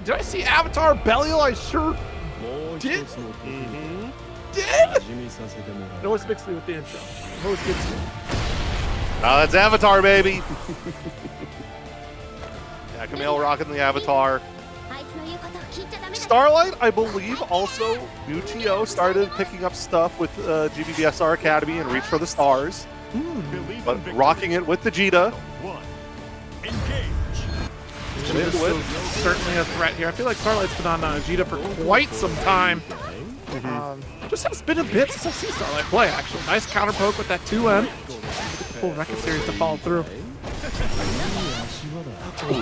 Did I see Avatar Belial? I sure did. Did? It always mixed me with the intro. It always gets me. Oh, that's Avatar, baby. Yeah, Camael rocking the Avatar. Starlight, I believe, also new TO started picking up stuff with GBVSR Academy and Reach for the Stars. But rocking it with the Djeeta. Djeeta's certainly a threat here. I feel like Starlight's been on Djeeta for quite some time. Just has been a bit since I see Starlight play, actually. Nice counter poke with that 2M. Full record series to follow through.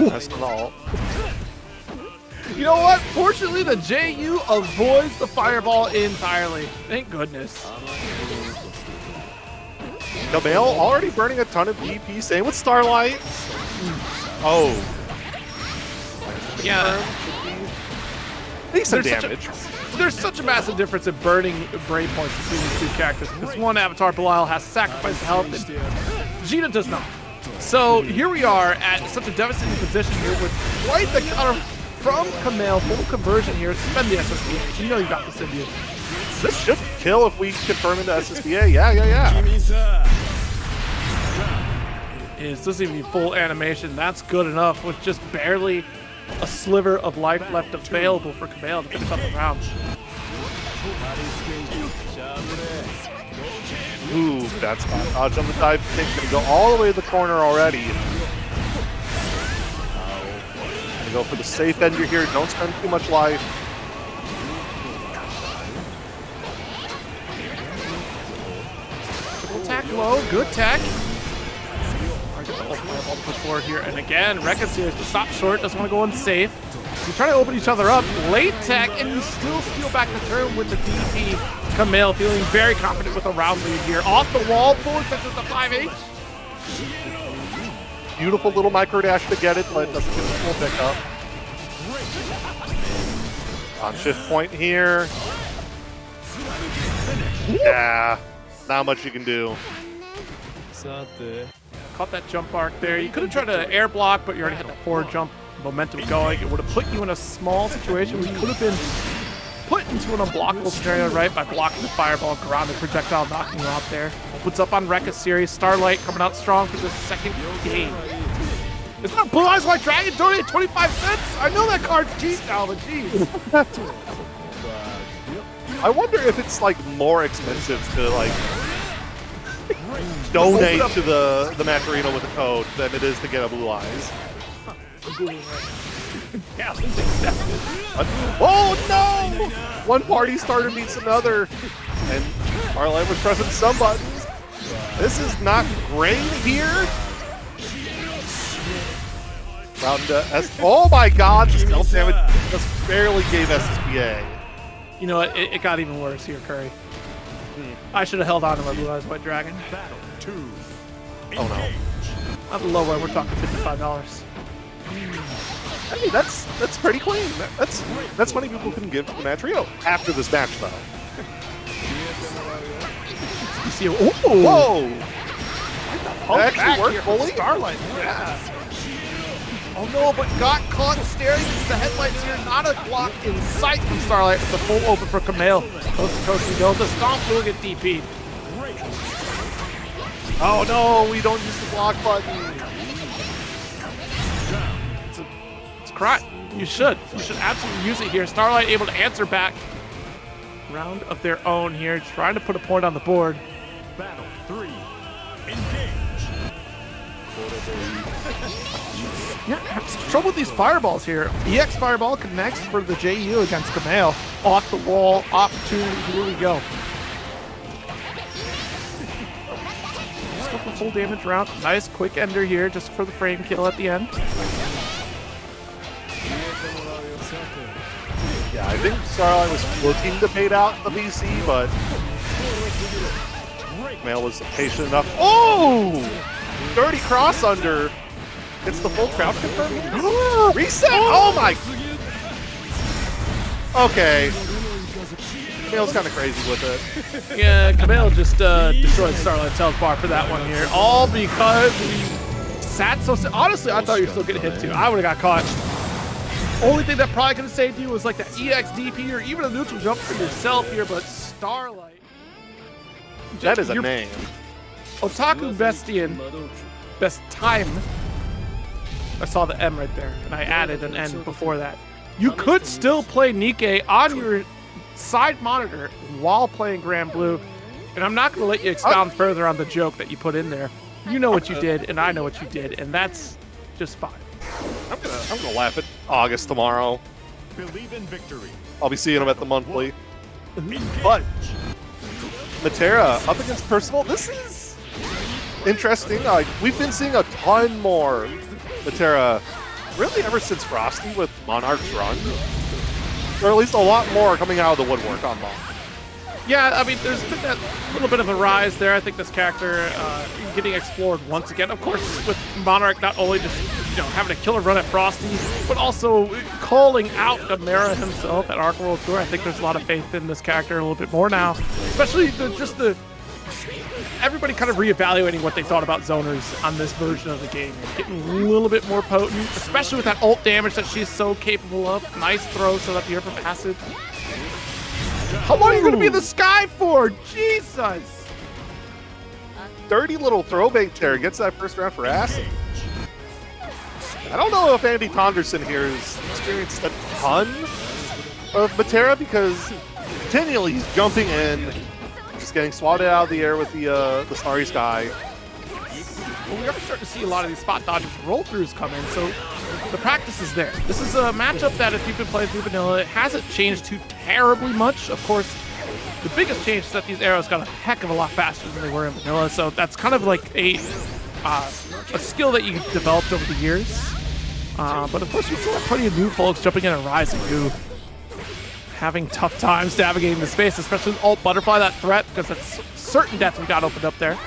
That's not all. You know what? Fortunately, the JU avoids the fireball entirely. Thank goodness. Camael already burning a ton of BP. Same with Starlight. Oh. Yeah. Decent damage. There's such a massive difference in burning brain points between these two characters. Because one Avatar, Belial, has to sacrifice health, and Djeeta does not. So here we are at such a devastating position here with quite the counter from Camael. Full conversion here. Spend the SSBA. You know you got this in you. This should kill if we confirm into SSBA. Yeah. This doesn't even need full animation. That's good enough with just barely a sliver of life left available for Camael to finish up the round. Ooh, that's spot dodge on the dive kick. Gonna go all the way to the corner already. Gonna go for the safe ender here. Don't spend too much life. Triple attack low, good tech. I'll push forward here, and again, Record Series to stop short, doesn't want to go unsafe. You try to open each other up, late tech, and you still steal back the turn with the DP. Camael feeling very confident with a round lead here. Off the wall, full touches the 5H. Beautiful little micro dash to get it, but doesn't get the full pickup. On shift point here. Yeah, not much you can do. Caught that jump arc there. You could have tried to air block, but you already had that forward jump momentum going. It would have put you in a small situation where you could have been put into an unblockable scenario, right, by blocking the fireball, grounded projectile, knocking you out there. Opens up on Record Series. Starlight coming out strong for the second game. Is that Blue Eyes White Dragon donated 25 cents? I know that card's cheap now, but jeez. I wonder if it's like more expensive to like donate to the match arena with a code than it is to get a Blue Eyes. Yeah, oh no! One party starter meets another, and Starlight was pressing some buttons. This is not great here. Round oh my god, the stealth damage just barely gave SSBA. You know what? It got even worse here, Curry. I should have held on to my Blue Eyes White Dragon. Oh no. On the low end, we're talking $55. Hey, that's pretty clean. That's money people can give to the match arena after this match, though. You see, whoa! That actually worked fully. Starlight. Yeah. Oh no, but got caught staring into the headlights here. Not a block in sight from Starlight. It's a full open for Camael. Coast to coast we go. The stomp will get DP'd. Oh no, we don't use the block button. It's a crap. You should absolutely use it here. Starlight able to answer back. Round of their own here, trying to put a point on the board. Battle 3, engage. Yeah, trouble with these fireballs here. EX fireball connects for the JU against Camael. Off the wall, opportunity, here we go. Let's go for full damage round. Nice quick ender here just for the frame kill at the end. Yeah, I think Starlight was looking to bait out the VC, but Camael was patient enough. Oh! Dirty cross under. It's the full crowd confirming. Reset! Oh my! Okay. Camael's kind of crazy with it. Yeah, Camael just destroyed Starlight's health bar for that one here. All because we sat so... Honestly, I thought you were still getting hit too. I would have got caught. Only thing that probably could have saved you was like the EXDP or even a neutral jump for yourself here, but Starlight. That is a name. Otaku Bestian. Best time. I saw the M right there, and I added an N before that. You could still play Nikke on your side monitor while playing Granblue, and I'm not going to let you expound further on the joke that you put in there. You know what you did, and I know what you did, and that's just fine. I'm gonna laugh at August tomorrow. Believe in victory. I'll be seeing him at the monthly. But Metera up against Percival. This is interesting. We've been seeing a ton more Metera, really ever since Frosty with Monarch's run, or at least a lot more coming out of the woodwork on Mon. Yeah, I mean, there's been that little bit of a rise there. I think this character getting explored once again. Of course, with Monarch not only just having a killer run at Frosty, but also calling out Gamera himself at Arc World Tour. I think there's a lot of faith in this character a little bit more now, especially everybody kind of reevaluating what they thought about zoners on this version of the game. Getting a little bit more potent, especially with that ult damage that she's so capable of. Nice throw set up here from Acid. How long are you going to be in the sky for? Jesus! Dirty little throw bait there. Gets that first round for Acid. I don't know if Andy Tonderson here has experienced a ton of Metera because continually he's jumping in, just getting swatted out of the air with the Starry Sky. Well, we are starting to see a lot of these spot dodges and roll-throughs come in, so the practice is there. This is a matchup that if you've been playing through vanilla, it hasn't changed too terribly much. Of course, the biggest change is that these arrows got a heck of a lot faster than they were in vanilla, so that's kind of like a skill that you developed over the years. But of course, we still have plenty of new folks jumping in and rising who having tough times navigating the space, especially with Alt Butterfly, that threat, because that's certain death we got opened up there.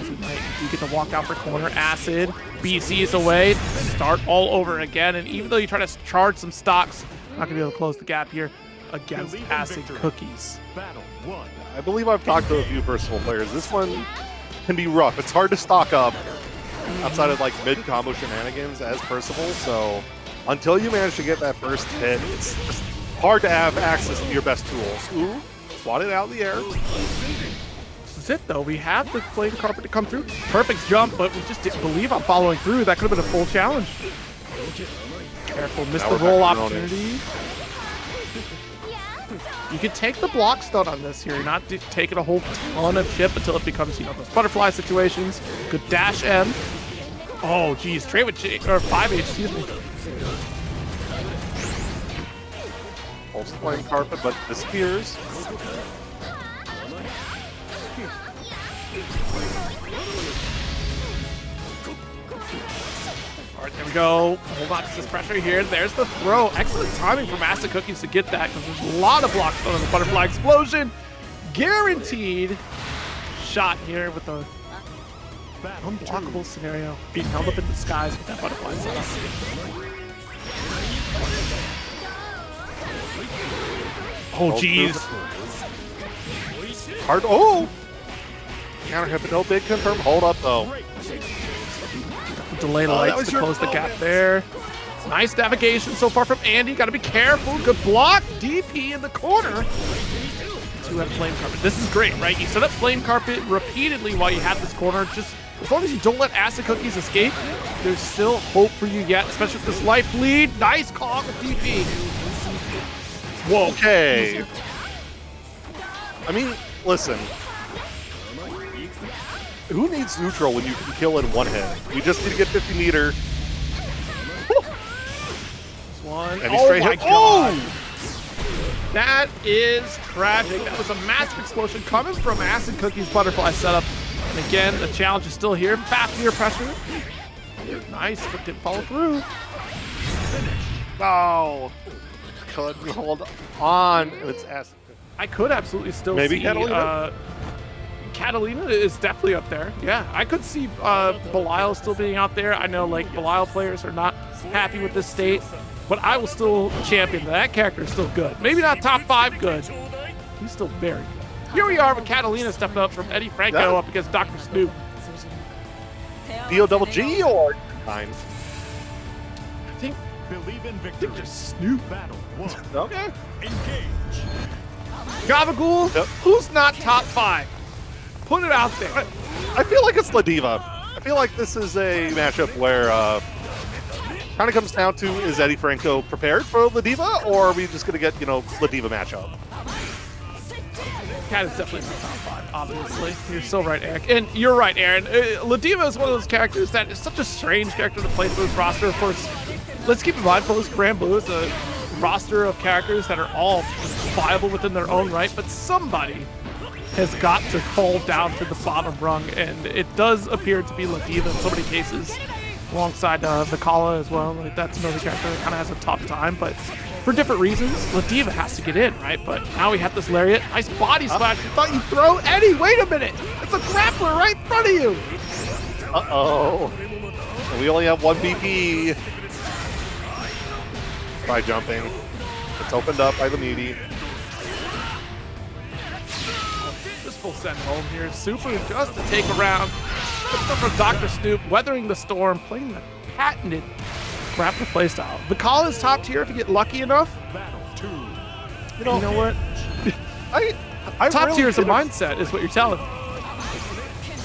You get to walk out for corner. Acid, BC is away. Start all over again, and even though you try to charge some stocks, not going to be able to close the gap here against Acid Cookies. Battle 1. I believe I've talked to a few Percival players. This one can be rough. It's hard to stock up outside of like mid-combo shenanigans as Percival, so until you manage to get that first hit, it's just hard to have access to your best tools. Ooh, swatted out of the air. This is it, though. We have the flame carpet to come through. Perfect jump, but we just didn't believe on following through. That could have been a full challenge. Careful, missed the roll opportunity. You can take the block stun on this here. You're not taking a whole ton of chip until it becomes, those butterfly situations. Good dash M. Oh, geez. Trade with 5H, excuse me. Pulse flame carpet, but disappears. All right, there we go. Hold on to this pressure here. There's the throw. Excellent timing from Acid Cookies to get that because there's a lot of blocks on the butterfly explosion. Guaranteed shot here with the unblockable scenario. Being held up in the skies with that butterfly setup. Oh, jeez. Hard. Oh! Counter hit, but no big confirm. Hold up, though. Delay the lights to close the gap there. Nice navigation so far from Andy. Got to be careful. Good block. DP in the corner. To have flame carpet. This is great, right? You set up flame carpet repeatedly while you have this corner. Just as long as you don't let Acid Cookies escape, there's still hope for you yet, especially with this life lead. Nice call with DP. Whoa. Okay. I mean, listen. Who needs neutral when you can kill in one hit? We just need to get 50 meter. This one. And straight hit. God. Oh! That is tragic. That was a massive explosion coming from Acid Cookies butterfly setup. And again, the challenge is still here. Fast near pressure. Nice, but didn't follow through. Oh. Couldn't hold on. It's Acid. I could absolutely still Maybe see Katalina? Katalina is definitely up there. Yeah, I could see Belial still being out there. I know Belial players are not happy with this state, but I will still champion that character is still good. Maybe not top 5 good. He's still very good. Here we are with Katalina stepping up from Eddie Franco up against Dr.Snoop. DOGG or 9? I think Believe in victory. Just Snoop. Battle 1. Okay. Engage. Gabagool, Yep. who's not top 5? Put it out there. I feel like it's Ladiva. I feel like this is a matchup where kind of comes down to, is Eddie Franco prepared for Ladiva, or are we just going to get, Ladiva matchup? Cat is definitely not top 5, obviously. You're so right, Eric. And you're right, Aaron. Ladiva is one of those characters that is such a strange character to play for this roster. Of course, let's keep in mind, for this Granblue is a roster of characters that are all viable within their own right, but somebody has got to fall down to the bottom rung, and it does appear to be Ladiva in so many cases, alongside Vikala as well. Like, that's another character that kind of has a tough time, but for different reasons. Ladiva has to get in, right? But now we have this lariat. Nice body slash. You thought you'd throw Eddie. Wait a minute. It's a grappler right in front of you. Uh-oh. We only have one BP. By jumping. It's opened up by the meaty. Just full send home here. Super just to take a round. Good stuff from Dr. Snoop, weathering the storm, playing the patented grappler playstyle. Vikala is top tier if you get lucky enough. Battle 2. You know what? I Top really tier is a did mindset, is what you're telling me.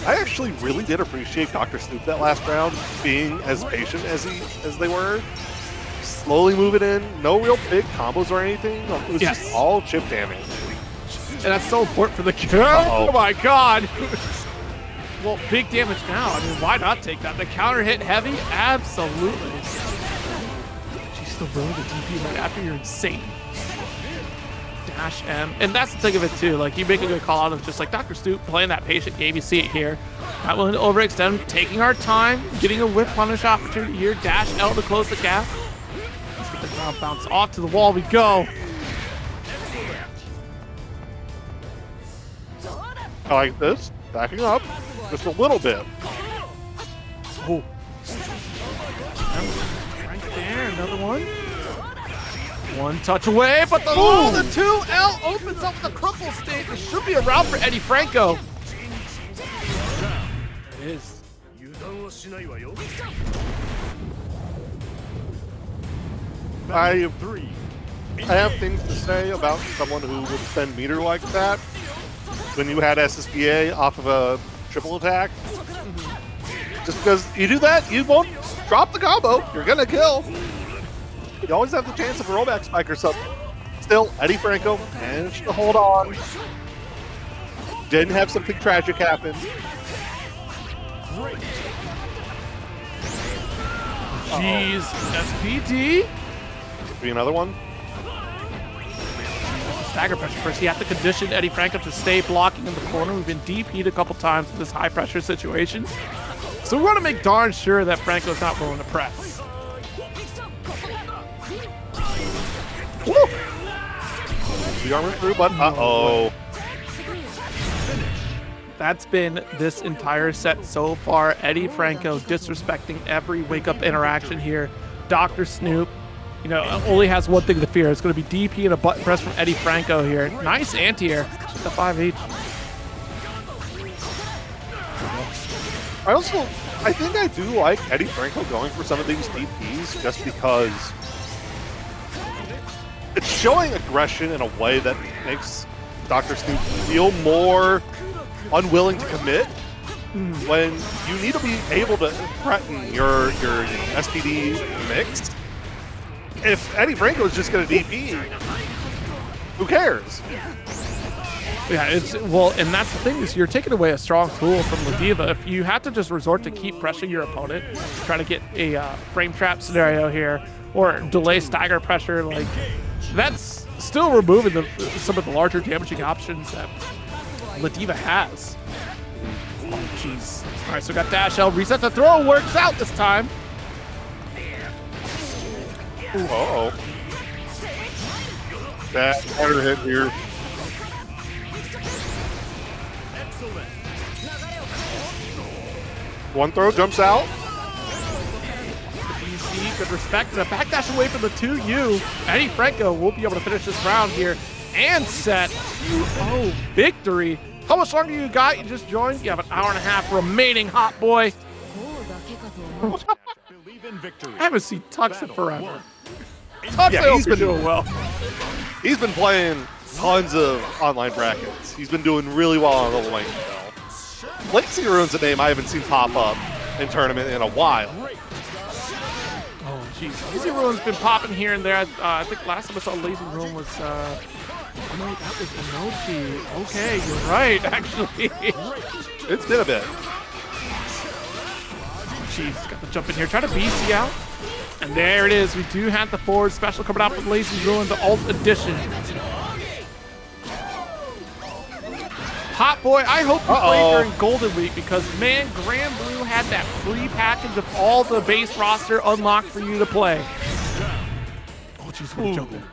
I actually really did appreciate Dr. Snoop that last round, being as patient as they were. Slowly moving in, no real big combos or anything. It was just all chip damage. And that's so important for the kill. Oh my god. Well, big damage now. I mean, why not take that? The counter hit heavy? Absolutely. She's still willing to DP right after. You're insane. Dash M. And that's the thing of it too. Like, you make a good call out of just like Dr. Snoop playing that patient game. You see it here. Not willing to overextend, taking our time, getting a whip punish opportunity here. Dash L to close the gap. Let's get the ground bounce off to the wall. We go. I like this. Backing up just a little bit. Oh. Right there, another one. One touch away, but the 2L opens up the crumple state. This should be a route for Eddie Franco. It is. I have things to say about someone who would spend meter like that. When you had SSBA off of a triple attack. Just because you do that, you won't drop the combo. You're going to kill. You always have the chance of a rollback spike or something. Still, Eddie Franco managed to hold on. Didn't have something tragic happen. Jeez, SPD. Could be another one. Stagger pressure first. You have to condition Eddie Franco to stay blocking in the corner. We've been DP'd a couple times in this high pressure situation. So we want to make darn sure that Franco's not willing to press. Woo! The armor through, but uh-oh. That's been this entire set so far. Eddie Franco disrespecting every wake-up interaction here. Dr. Snoop, only has one thing to fear. It's going to be DP and a button press from Eddie Franco here. Nice anti-air. The 5 each. I think I do like Eddie Franco going for some of these DPs just because it's showing aggression in a way that makes Dr. Snoop feel more unwilling to commit when you need to be able to threaten your SPD mix. If Eddie Franco is just going to DP, who cares? Yeah, and that's the thing is you're taking away a strong tool from Ladiva. If you have to just resort to keep pressuring your opponent, try to get a frame trap scenario here, or delay stagger pressure, like that's still removing some of the larger damaging options that Ladiva has. Oh, jeez. All right, so we got Dash L. Reset the throw. Works out this time. Uh-oh. That harder hit here. One throw jumps out. Easy, good respect. And a backdash away from the 2U. Eddie Franco will be able to finish this round here and set 2-0 victory. How much longer you got? You just joined. You have an hour and a half remaining, hot boy. in victory. I haven't seen Tux in Battle forever. one. Tux, Yeah, I hope he's you're been- doing well. He's been playing tons of online brackets. He's been doing really well on the Lowain though. Lazy Rune's a name I haven't seen pop up in tournament in a while. Oh, jeez. Lazy Ruin's been popping here and there. I think last time I saw Lazy Ruin was, oh no, that was Inochi. Okay, you're right, actually. It's been a bit. Jeez, got the jump in here. Try to BC out. And there it is. We do have the forward special coming out from Lazy Ruin, the Alt Edition. Hot boy, I hope you played during Golden Week because, man, Granblue had that free package of all the base roster unlocked for you to play. Oh, jeez, what a jump in.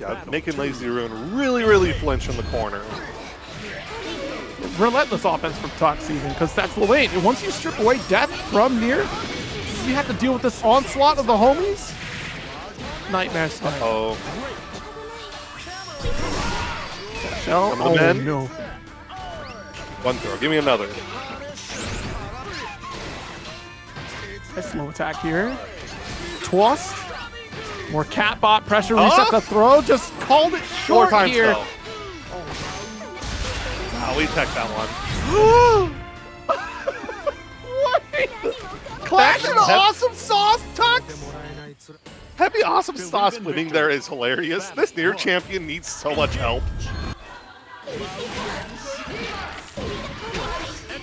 Yeah, making Lazy Rune really flinch in the corner. Relentless offense from Tux even, because that's Lowain. And once you strip away death from Nier, you have to deal with this onslaught of the homies. Nightmare style. Oh, Shell? Some of the men. No. one throw. Give me another. A slow attack here. Twist. More cat bot pressure. Reset the throw. Just called it Four short times here. though. Wow, we tech that one. What? Clash of awesome sauce, Tux. Happy Awesome Sauce winning there is hilarious. This Nier champion needs so much help.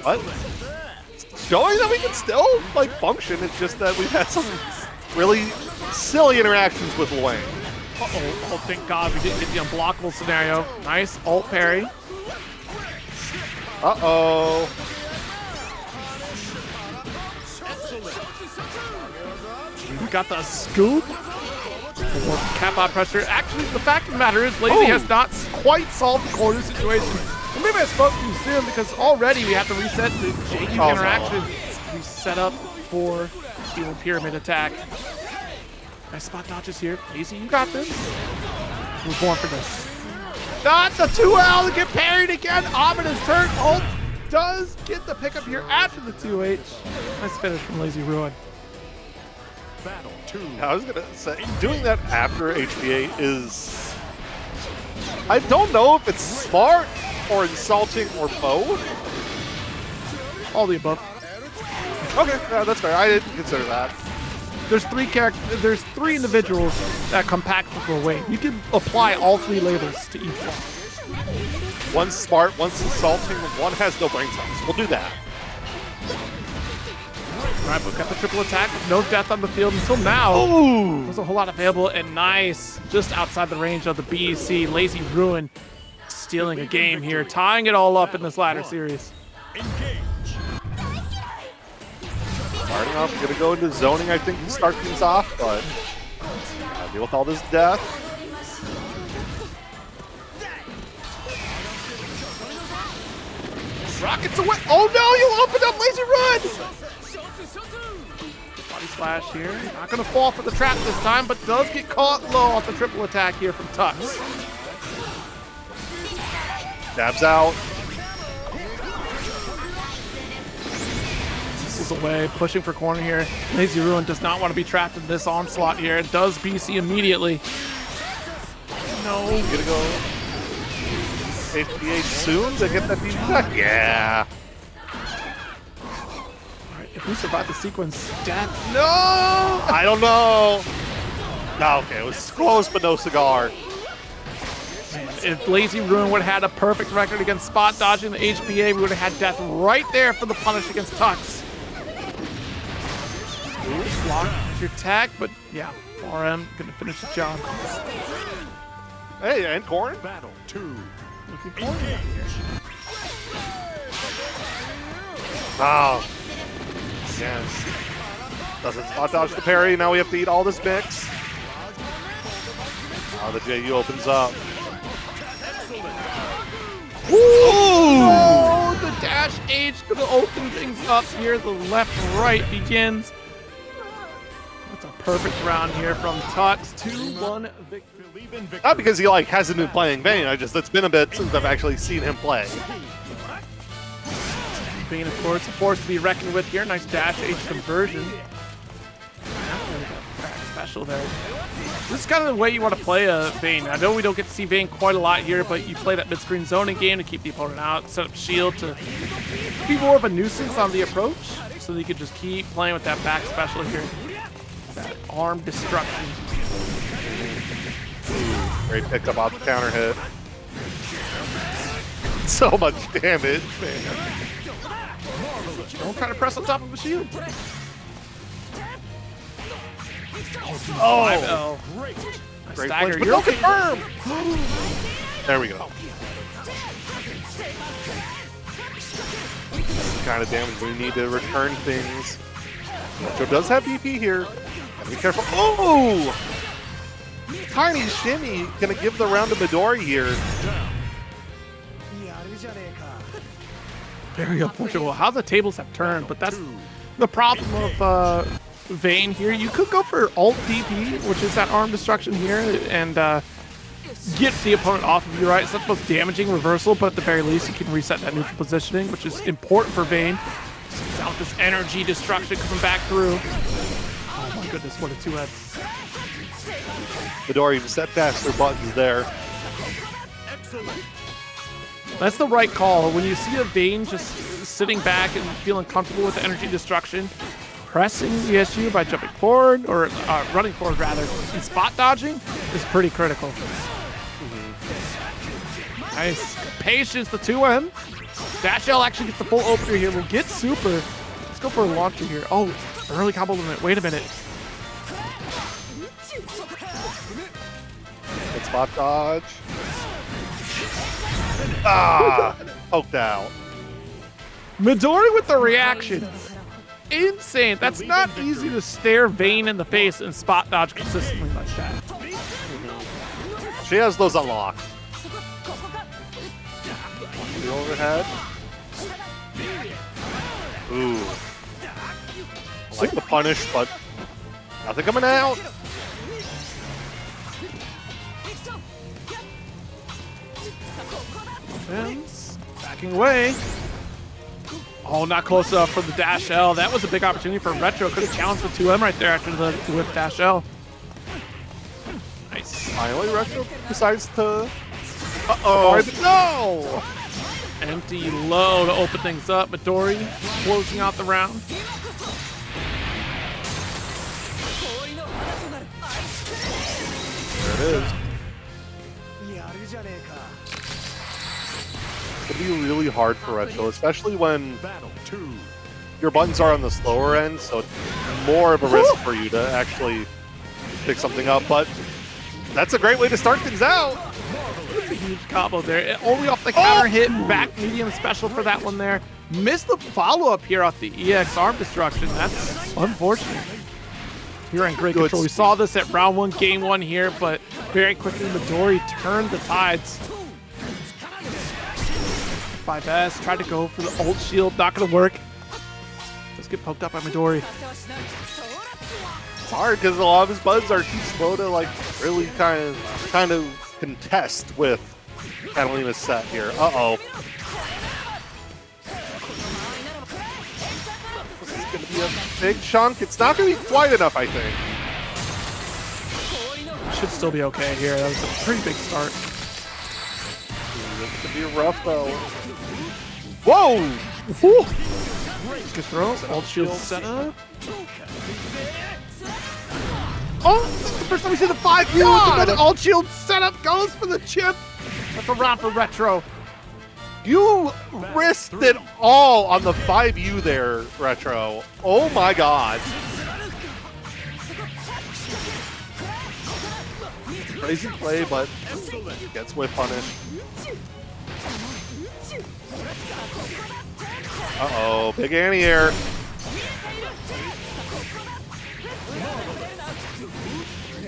What? Showing that we can still like function. It's just that we've had some really silly interactions with Lowain. Uh-oh. Oh, thank God we didn't get the unblockable scenario. Nice ult parry. Uh-oh. We got the scoop. More cap out pressure. Actually, the fact of the matter is, Lazy has not quite solved the corner situation. Or maybe I spoke too soon because already we have to reset the JQ interaction we set up for the pyramid attack. Nice spot dodges here. Lazy, you got this. We're born for this. Not the 2L to get parried again. Ominous turn. Ult does get the pickup here after the 2H. Nice finish from Lazy Ruin. Battle 2. I was gonna say, doing that after HPA is... I don't know if it's smart or insulting or both. All the above. Okay, yeah, that's fair. I didn't consider that. There's three individuals that compact with Lowain. You can apply all three labels to each one. One's smart, one's insulting, one has no brain cells. We'll do that. All right, we've got the triple attack with no death on the field until now. Ooh! There's a whole lot available and nice. Just outside the range of the BEC. Lazy Ruin stealing a game here, tying it all up in this ladder series. Starting off, we're gonna go into zoning, I think, to start things off, but deal with all this death. Rockets away. Oh no, you opened up Lazy Run! Body splash here. Not gonna fall for the trap this time, but does get caught low off the triple attack here from Tux. Dabs out. This is away, pushing for corner here. Lazy Ruin does not want to be trapped in this onslaught here. It does BC immediately. No. Gonna go HPA soon to get that BB back. Yeah. Alright, if we survive the sequence, death. No! I don't know. No, okay, it was close, but no cigar. If Lazy Ruin would have had a perfect record against spot dodging the HPA, we would have had death right there for the punish against Tux. Ooh, block your tag, but yeah, RM gonna finish the job. Hey, and corn. Battle 2. Looking corner here. Oh. Yes. Doesn't spot dodge the parry. Now we have to eat all this mix. Oh, the JU opens up. Ooh! Oh, the dash H gonna open things up here. The left-right begins. That's a perfect round here from Tux. 2-1 victory. Not because he like hasn't been playing Vane. It's been a bit since I've actually seen him play. Vane, of course, a force to be reckoned with here. Nice dash H conversion. Special there. This is kind of the way you want to play a Vane. I know we don't get to see Vane quite a lot here, but you play that mid-screen zoning game to keep the opponent out, set up shield to be more of a nuisance on the approach, so that you can just keep playing with that back special here. That arm destruction. Great pickup off the counter hit. So much damage, man. Don't try to press on top of the shield. Oh, Nice great stagger. punch, but You're no okay. confirm. There we go. Kind of damage. We need to return things. Metro does have BP here. Gotta be careful. Oh! Tiny shimmy. Gonna give the round to Midorii here. Very unfortunate. Well, how the tables have turned, but that's the problem of Vane here. You could go for alt DP, which is that arm destruction here, and get the opponent off of you, right? It's not the most damaging reversal, but at the very least, you can reset that neutral positioning, which is important for Vane. Without this energy destruction coming back through. Oh my goodness, what a 2-head. Midorii even set faster buttons there. That's the right call. When you see a Vane just sitting back and feeling comfortable with the energy destruction, pressing the SU by jumping forward, or running forward rather, and spot dodging is pretty critical. Nice patience, the 2M. Dash L actually gets the full opener here. We'll get super. Let's go for a launcher here. Oh, early combo limit. Wait a minute. Good spot dodge. Ah! Poked out. Midorii with the reaction. Insane. That's not easy to stare Vane in the face and spot dodge consistently like that. She has those unlocked. The overhead. Ooh. I like the punish, but nothing coming out. Defense. Backing away. Oh, not close enough for the dash L. That was a big opportunity for Retro. Could have challenged the 2M right there after the whip dash L. Nice. Finally, Retro decides to... Uh-oh. No! Empty low to open things up. Midorii closing out the round. There it is. It'd be really hard for Retro, especially when your buttons are on the slower end, so it's more of a risk for you to actually pick something up, but that's a great way to start things out. That's a huge combo there. Only off the counter hit, back medium special for that one there. Missed the follow-up here off the EX arm destruction. That's unfortunate. You're in great control. We saw this at round 1, game 1 here, but very quickly Midorii turned the tides. 5S, tried to go for the ult shield, not gonna work. Let's get poked up by Midorii. It's hard because a lot of his buttons are too slow to like really kind of contest with Katalina's set here. Uh-oh. This is gonna be a big chunk. It's not gonna be quite enough, I think. Should still be okay here. That was a pretty big start. It's gonna be rough though. Whoa! Whew. Good throw. Ult shield set up. Oh, this is the first time we see the 5U. Another ult shield setup goes for the chip. That's a round for Retro. You risked it all on the 5U there, Retro. Oh my god. Crazy play, but gets whip punish. Uh-oh, big anti-air.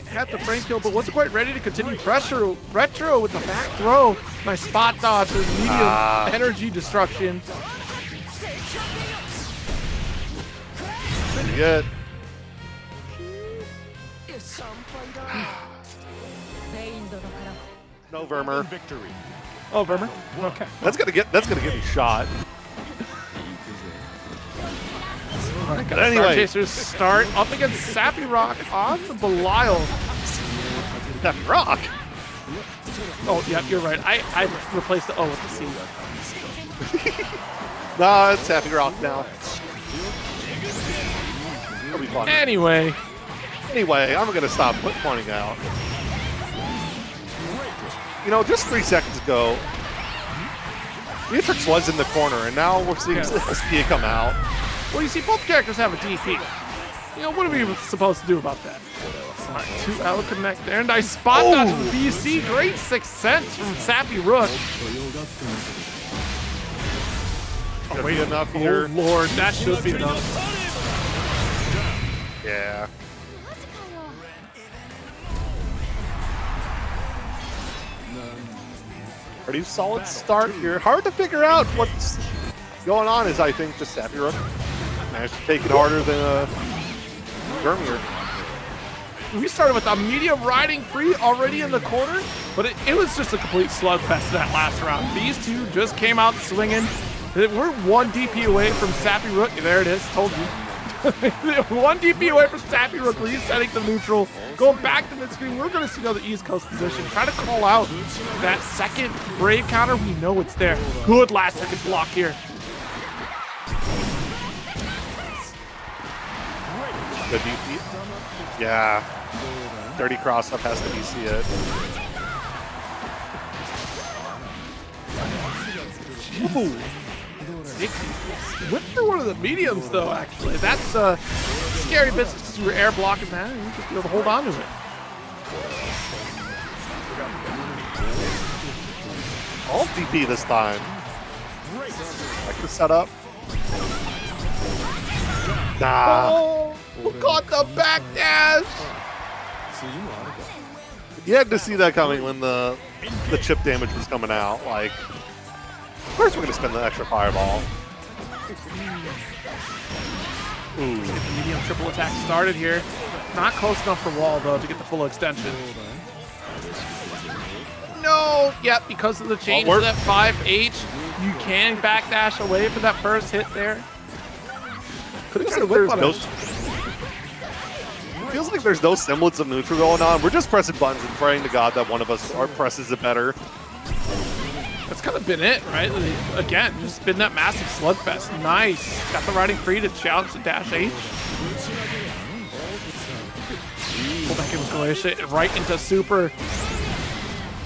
Had the frame kill, but wasn't quite ready to continue pressure. Retro with the back throw. Nice spot dodge with medium energy destruction. Pretty good. No Vyrmyr. Victory. Oh, Vyrmyr? Okay. That's gonna get me shot. Alright, But anyway. Star Chasers start up against SAPPYROOK on the Belial. SAPPYROOK. Oh, yeah, you're right. I replaced the O with the C. Nah, it's SAPPYROOK now. It'll be fun. Anyway, I'm gonna stop pointing out. You know, just 3 seconds ago, Beatrix was in the corner, and now we're seeing Sophia come out. well, you see, both characters have a DP. You know, what are we supposed to do about that? Alright, 2L connect there. Nice spot dodge from BC. Great 6th sense from SAPPYROOK. Oh, wait, enough here. Oh, Lord, that should be enough. Yeah. Pretty solid start here. Hard to figure out what's going on is I think just SAPPYROOK managed to take it harder than Vyrmyr. We started with a medium riding free already in the corner, but it was just a complete slugfest that last round. These two just came out swinging. We're 1 DP away from SAPPYROOK. There it is, told you. 1 DP away from SAPPYROOK resetting the neutral, going back to mid-screen. We're going to see another East Coast position. Try to call out that second Brave counter. We know it's there. Good last-second block here. Good DP. Yeah. Dirty cross-up has to be see it. Ooh. Whipped through one of the mediums, though, actually. That's scary business because you were air blocking that, and you just be able to hold on to it. All DP this time. Like the setup. Nah. Oh, who caught the back dash? You had to see that coming when the chip damage was coming out. Like, of course we're going to spend the extra fireball. Ooh. Get the medium triple attack started here. Not close enough for wall, though, to get the full extension. No! Yep, because of the change to that 5H, you can backdash away for that first hit there. Could have used a whip on it. Feels like there's no semblance of neutral going on. We're just pressing buttons and praying to God that one of us presses it better. That's kind of been it, right? Again, just been that massive slugfest. Nice. Got the riding free to challenge the dash H. Pull back in with Glacier, right into super.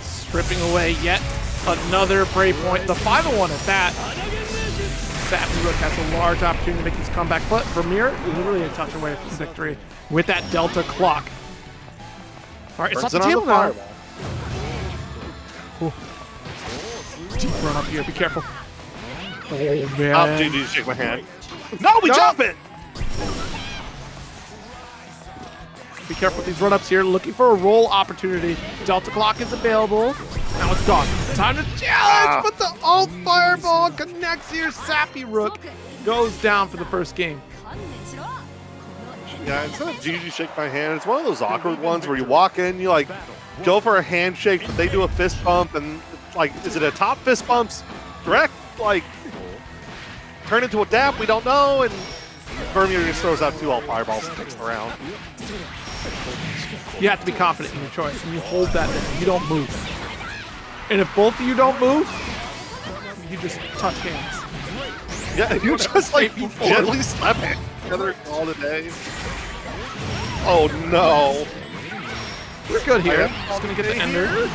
Stripping away yet another Brave point. The 5-1 at that. SAPPYROOK has a large opportunity to make this comeback, but Vyrmyr literally a touch away from victory with that Delta clock. All right, it's off the table now. Deep run up here, be careful. Oh, man. Oh, GG, shake my hand. No, we jump it! Be careful with these run-ups here, looking for a roll opportunity. Delta clock is available. Now it's gone. Time to challenge, but the ult fireball connects here. SAPPYROOK goes down for the first game. Yeah, instead of GG shake my hand, it's one of those awkward ones where you walk in, you like go for a handshake, but they do a fist bump, and like, is it a top fist bumps direct, like turn into a dap? We don't know, and Vyrmyr just throws out 2 ult fireballs and takes the round. You have to be confident in your choice, and you hold that there. You don't move. And if both of you don't move, you just touch hands. Yeah, you just like gently slap it together all the day. Oh no. We're good here. Just gonna get the ender.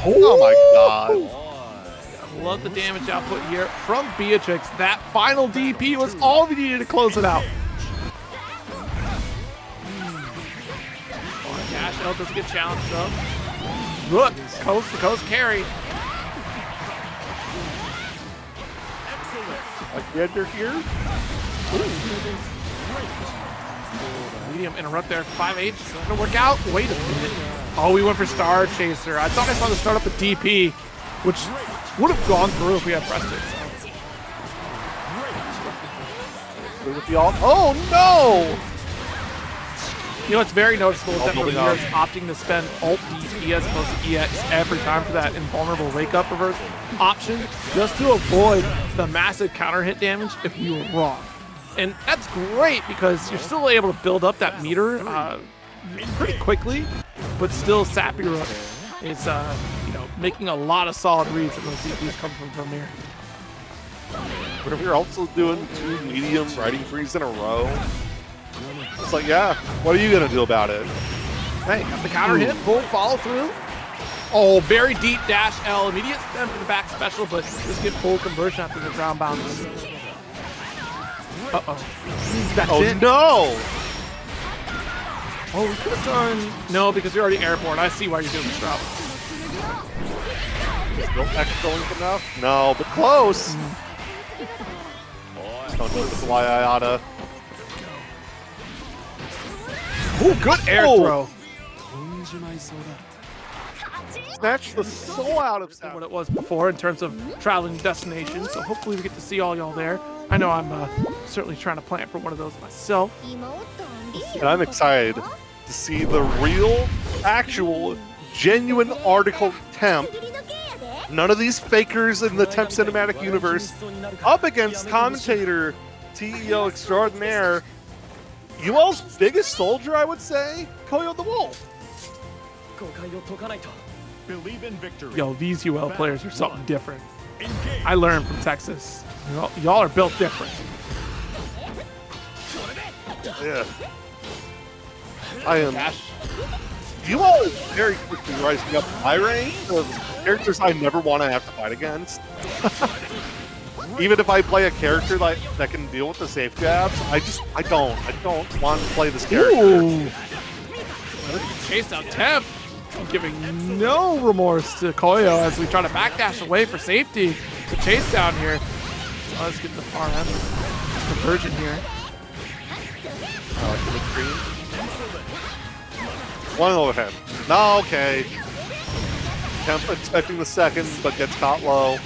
Oh my god. Love the damage output here from Beatrix. That final DP was all we needed to close it out. Dash L doesn't get challenged though. Look, coast to coast carry. Like the ender here. Ooh. Medium interrupt there. 5H. Gonna work out. Wait a minute. Oh, we went for Star Chaser. I thought I saw the start up a DP, which would have gone through if we had pressed it. Oh no! You know what's very noticeable is that building Vyrmyr up. is opting to spend Alt DP as opposed to EX every time for that invulnerable wake-up reverse option, just to avoid the massive counter hit damage if you were wrong. And that's great because you're still able to build up that meter pretty quickly, but still SAPPYROOK is making a lot of solid reads and those DPs come from Vyrmyr. But if you're also doing 2 medium riding frees in a row, it's like, yeah, what are you gonna do about it? Hey, got the counter hit, full follow through. Oh, very deep dash L, immediate stem for the back special, but just get full conversion after the ground bounce. Uh-oh. That's it. No! Oh, we could have done... No, because you're already airborne. I see why you're doing this route. Still excellent enough? No, but close! Don't do this why I oughta. Ooh, good air throw. Snatch the soul out of What it was before in terms of traveling destinations, so hopefully we get to see all y'all there. I know I'm certainly trying to plan for one of those myself. And I'm excited to see the real, actual, genuine article TeMP. None of these fakers in the TeMP cinematic universe up against commentator TEO extraordinaire, Yuel's biggest soldier, I would say, Koyo the Believe in victory. Yo, these UL players are something different. I learned from Texas. Y'all are built different. Yeah. I am. Yuel is very quickly rising up my range of characters I never want to have to fight against. Even if I play a character that can deal with the safe jabs, I don't want to play this character. Ooh. Chased out TeMP, giving no remorse to Koyo as we try to backdash away for safety. The chase down here. Oh, let's get the far end. Conversion here. One overhead. No, okay. TeMP expecting the second, but gets caught low.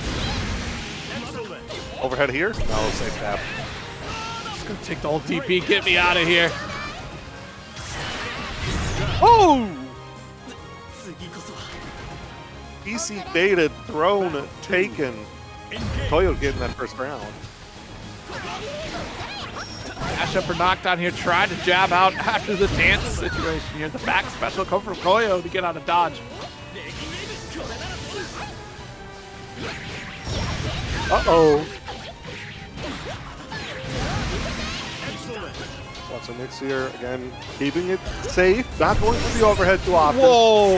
Overhead here? No, safe tap. Just gonna take the old DP, get me out of here. Oh! PC baited, thrown, taken. Koyo getting that first round. Dash up for knockdown here, tried to jab out after the dance situation here. The back special come from Koyo to get out of dodge. Uh-oh. Lots of mix here. Again, keeping it safe. Not going for the overhead too often. Whoa!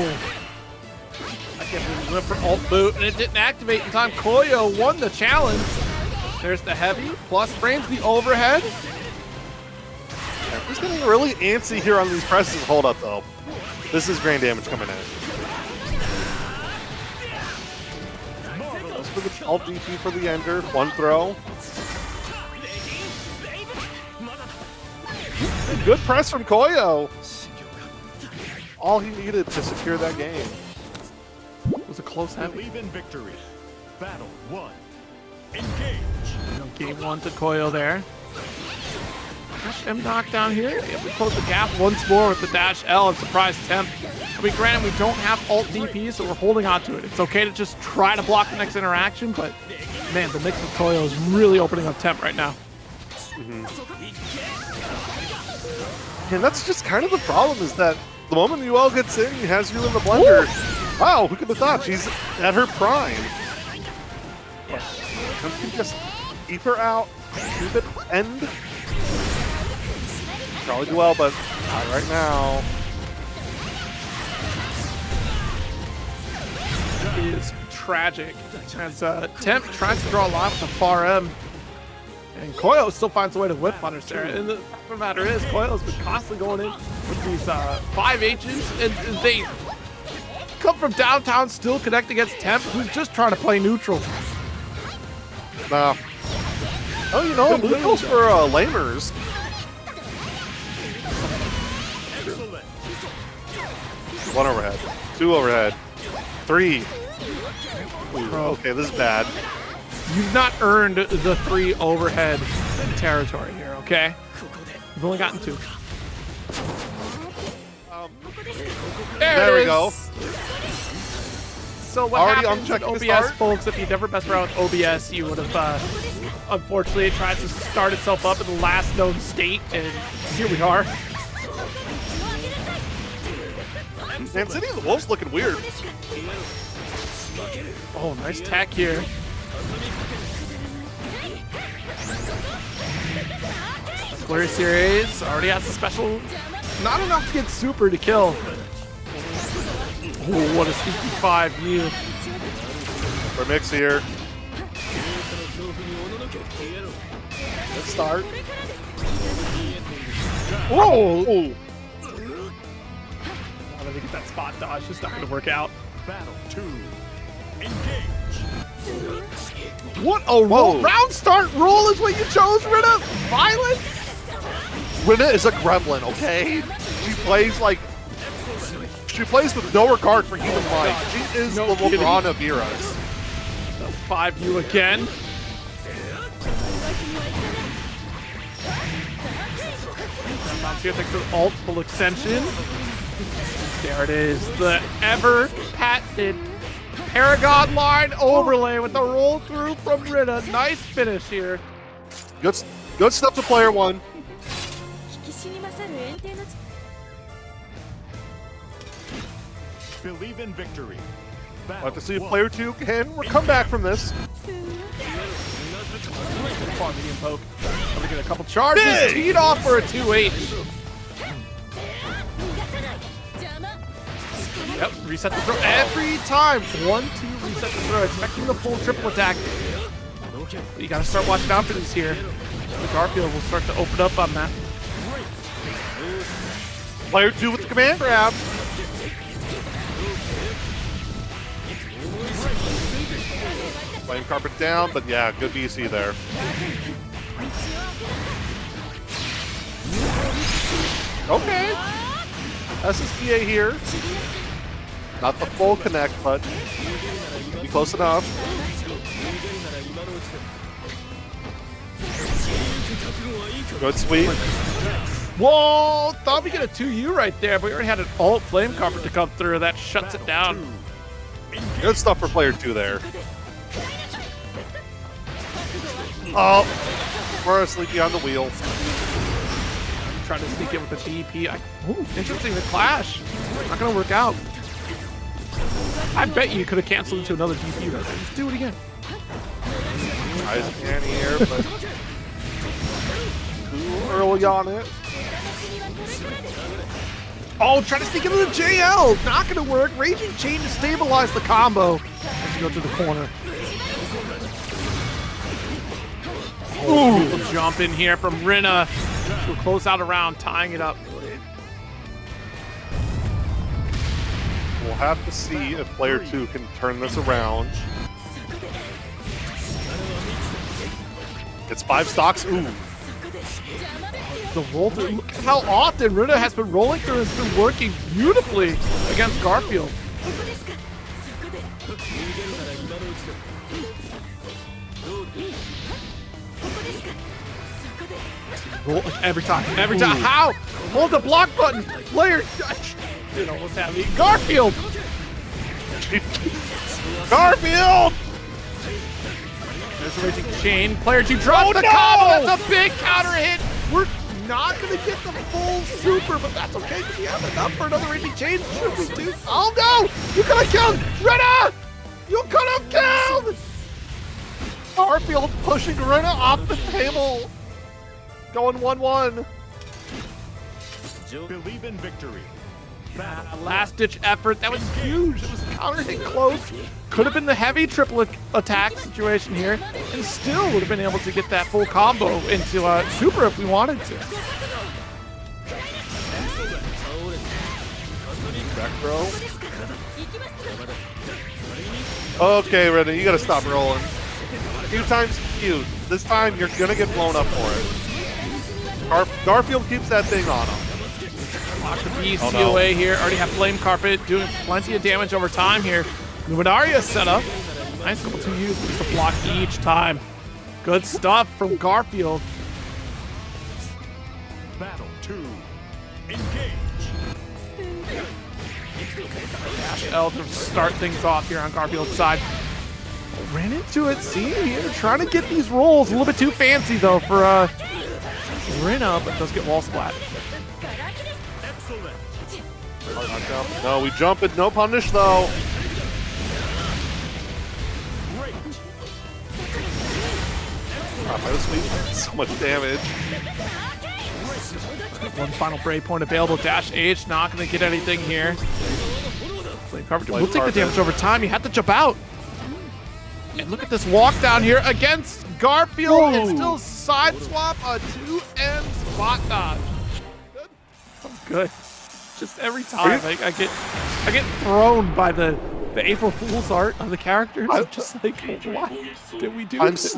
I can't believe we went for alt boot and it didn't activate in time. Koyo won the challenge. There's the heavy, plus frames the overhead. Yeah, he's getting really antsy here on these presses. Hold up, though. This is grand damage coming in. Goes for the alt DP for the ender. One throw. Good press from Koyo. All he needed to secure that game. It was a close heavy. Believe in victory. Battle 1. Engage. Game one to Koyo there. Dash M knockdown here. Able to close the gap once more with the dash L and surprise TeMP. I mean, granted, we don't have alt DP, so we're holding on to it. It's okay to just try to block the next interaction, but man, the mix with Koyo is really opening up TeMP right now. And that's just kind of the problem, is that the moment Yuel gets in, he has you in the blender. Ooh. Wow, who could have thought? She's at her prime. But you can just keep her out, keep it end. Probably do well, but not right now. It is tragic as TeMP tries to draw a line with the far M. And Koyo still finds a way to whip punish there. And the fact of the matter is, Koyo's been constantly going in with these 5Hs, and they come from downtown, still connect against TeMP, who's just trying to play neutral. Nah. Oh, you know, neutrals for lamers. One overhead. Two overhead. Three. Ooh, okay, this is bad. You've not earned the 3 overhead territory here, okay? You've only gotten 2. There we go. So what Already happens in unchecking the OBS, start? folks, if you never messed around with OBS, you would have, unfortunately, it tries to start itself up in the last known state, and here we are. Man, City of the Wolves looking weird. Oh, nice tech here. Flurry series already has a special. Not enough to get super to kill. Oh, what a sneaky 5U. Remix here. Good start. Whoa! Oh, How did they get that spot dodge? It's not going to work out. Battle 2. Engage. What a roll! Round start roll is what you chose, Rinna? Violence? Rinna is a gremlin, okay? She plays like... She plays with no regard for human life. She is No the kidding. LeBron of Viras. 5U again. Bounce here, thanks to the ult, full extension. There it is, the ever patented ParagOnline overlay with the roll through from Rinna. Nice finish here. Good stuff to player one. Believe in victory. We'll have to see if player two can come back from this. Far medium poke. Gonna get a couple charges. Big! Teed off for a 2H. Yep, reset the throw every time. 1-2, reset the throw. Expecting the full triple attack. But you gotta start watching out for these here. The Garfield will start to open up on that. Player two with the command grab. Flame carpet down, but yeah, good BC there. Okay. SSBA here. Not the full connect, but be close enough. Good sweep. Whoa! Thought we get a 2U right there, but we already had an ult flame carpet to come through. That shuts it down. Good stuff for player two there. Oh, we're sleepy on the wheel. Trying to sneak in with the DP. Ooh, interesting, the clash. Not gonna work out. I bet you could have canceled into another DP right there. Just do it again. Tries again here, but too early on it. Oh, try to sneak into the JL. Not gonna work. Raging Chain to stabilize the combo. Let's go to the corner. Oh, beautiful jump in here from Rinna. She'll close out a round, tying it up. We'll have to see if player two can turn this around. It's 5 stocks. Ooh. The roll through. Look at how often Rinna has been rolling through and has been working beautifully against Garfield. Roll like every time. Every time. How? Hold the block button. Player. You know what's happening. Garfield. Garfield! There's a raging chain. Player two drops the combo. That's a big counter hit. We're not going to get the full super, but that's okay because we have enough for another raging chain. Should we do? Oh no! You could have killed Rinna! You could have killed! Garfield pushing Rinna off the table. Going 1-1. Believe in victory. Last ditch effort. That was huge. It was counter hit close. Could have been the heavy triple attack situation here, and still would have been able to get that full combo into super if we wanted to. Back throw. Okay, Rinna, you gotta stop rolling. A few times cute. This time you're gonna get blown up for it. Garfield keeps that thing on him. Lock the BC Oh, no. away here. Already have Flame Carpet doing plenty of damage over time here. Midorii set up. Nice couple 2Us, but just a block each time. Good stuff from Garfield. Battle 2. Engage. Dash L to start things off here on Garfield's side. Ran into it, see here, trying to get these rolls. A little bit too fancy though for Rinna, but does get wall splat. No, we jump it, no punish though. That was sweet. So much damage. One final break point available. Dash H not going to get anything here. We'll take the damage over time. He had to jump out. And look at this walk down here against Garfield. And still side swap a 2M spot dodge. Good. Just every time I get thrown by the April Fool's art of the characters. I'm just like, why did we do this?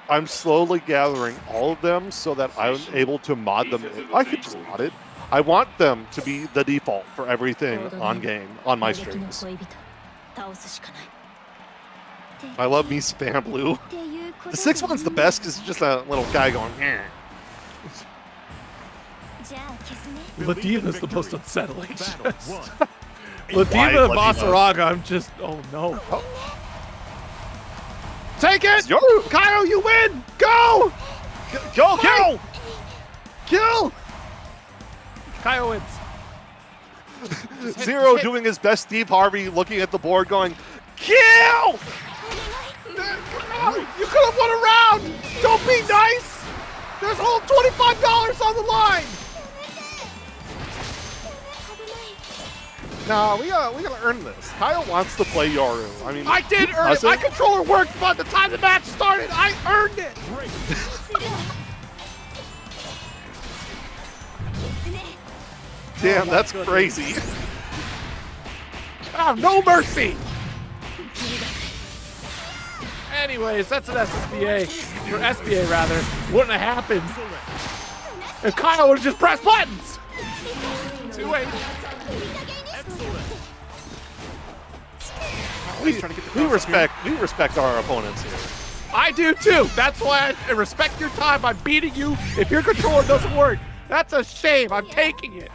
I'm slowly gathering all of them so that I'm able to mod them in. I could just mod it. I want them to be the default for everything on game, on my streams. I love me spam blue. The 6-1's the best because it's just a little guy going, eh. Ladiva is the most unsettling. Ladiva and Basaraga, I'm just, oh no. Take it! Kaio, you win! Go! Go, kill! Kill! Kaio wins. Zero doing his best Steve Harvey, looking at the board going, kill! You could have won a round! Don't be nice! There's all $25 on the line! No, we gotta earn this. Kyle wants to play Yoru. I mean, I did earn it. My controller worked by the time the match started. I earned it. Damn, that's crazy. Oh, no mercy. Anyways, that's an SSBA, or SBA rather. Wouldn't have happened if Kyle would have just pressed buttons. 2-8. We respect our opponents here. I do too. That's why I respect your time by beating you if your controller doesn't work. That's a shame. I'm taking it.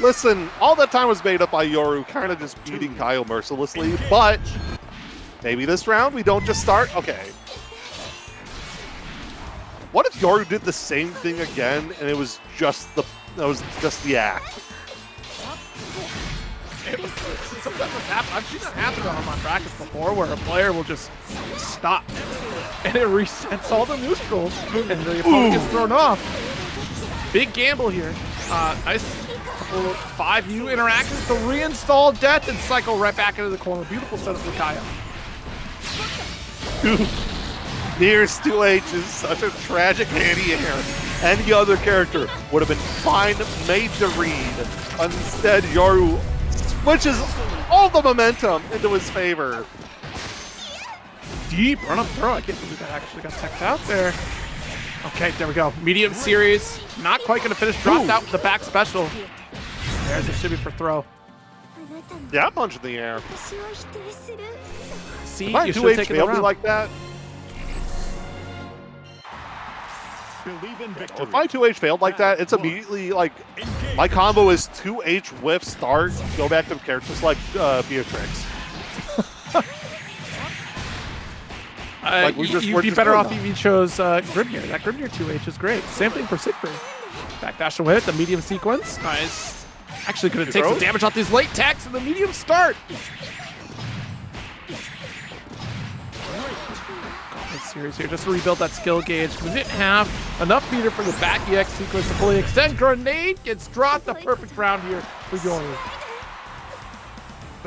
Listen, all that time was made up by Yoru, kind of just beating Kyle mercilessly, but maybe this round we don't just start? Okay. What if Yoru did the same thing again and it was just the act? Sometimes what's happened. I've seen that happen on my brackets before, where a player will just stop and it resets all the neutrals, and the opponent gets thrown off. Big gamble here. Nice couple of 5U interactions to reinstall death and cycle right back into the corner. Beautiful setup for Kaya. Nier's 2H is such a tragic anti-air. Any other character would have been fine made to read. Instead, Yoru switches all the momentum into his favor. Deep run up throw. I can't believe that actually got teched out there. Okay, there we go. Medium series. Not quite going to finish. Dropped out with the back special. There's a shimmy for throw. Yeah, punch in the air. See, if my you 2H failed me like that. If my 2H failed like that, it's immediately like my combo is 2H whiff start, go back to characters like Beatrix. You'd be better off if you chose Vyrmyr. That Vyrmyr 2H is great. Same thing for Siegfried. Backdash away at the medium sequence. Nice. Actually going to take some damage off these late techs in the medium start. Series here just to rebuild that skill gauge because we didn't have enough meter for the back EX sequence to fully extend. Grenade gets dropped. The perfect round here for Yoru.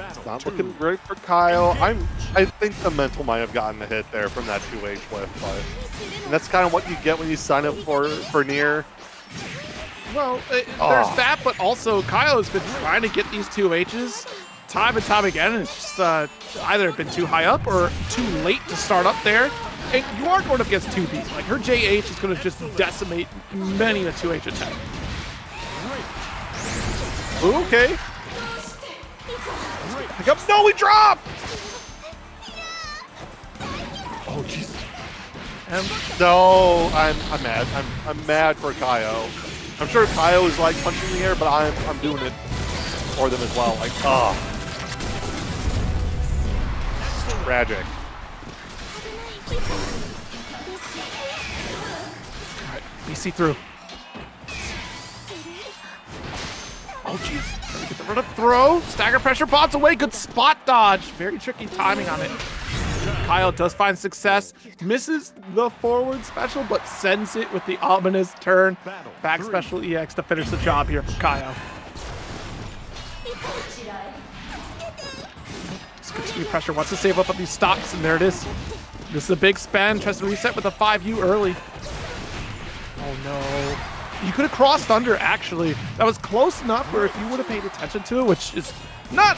It's not looking great for Kyle. I think the mental might have gotten a hit there from that 2H whiff, but that's kind of what you get when you sign up for Nier. Well, there's that, but also Kyle has been trying to get these 2Hs time and time again, and it's just either been too high up or too late to start up there. And you are going up against 2B. Like, her JH is going to just decimate many a 2H attack. Okay. No, we dropped! Oh, jeez. No, I'm mad. I'm mad for Kaio. I'm sure Kaio is like punching the air, but I'm doing it. for them as well. Like, tragic. Alright, BC through. Oh, jeez. Trying to get the run up throw. Stagger pressure, bots away. Good spot dodge. Very tricky timing on it. Kyle does find success. Misses the forward special, but sends it with the ominous turn. Back special EX to finish the job here for Kyle. Just continue pressure. Wants to save up on these stocks, and there it is. This is a big spend. Tries to reset with a 5U early. Oh, no. You could have crossed under, actually. That was close enough where if you would have paid attention to it, which is not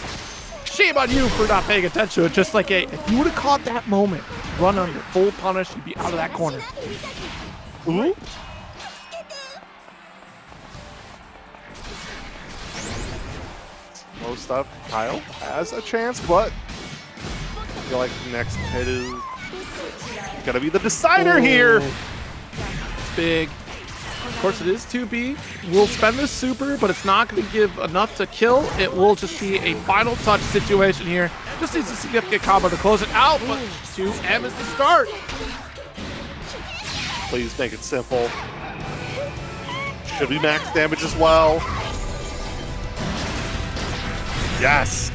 shame on you for not paying attention to it, just like if you would have caught that moment, run under, full punish, you'd be out of that corner. Ooh. Slow stuff. Kyle has a chance, but I feel like next hit is gonna be the decider here. It's big. Of course, it is 2B. We'll spend this super, but it's not going to give enough to kill. It will just be a final touch situation here. Just needs a significant combo to close it out, but 2M is the start. Please make it simple. Should be max damage as well. Yes.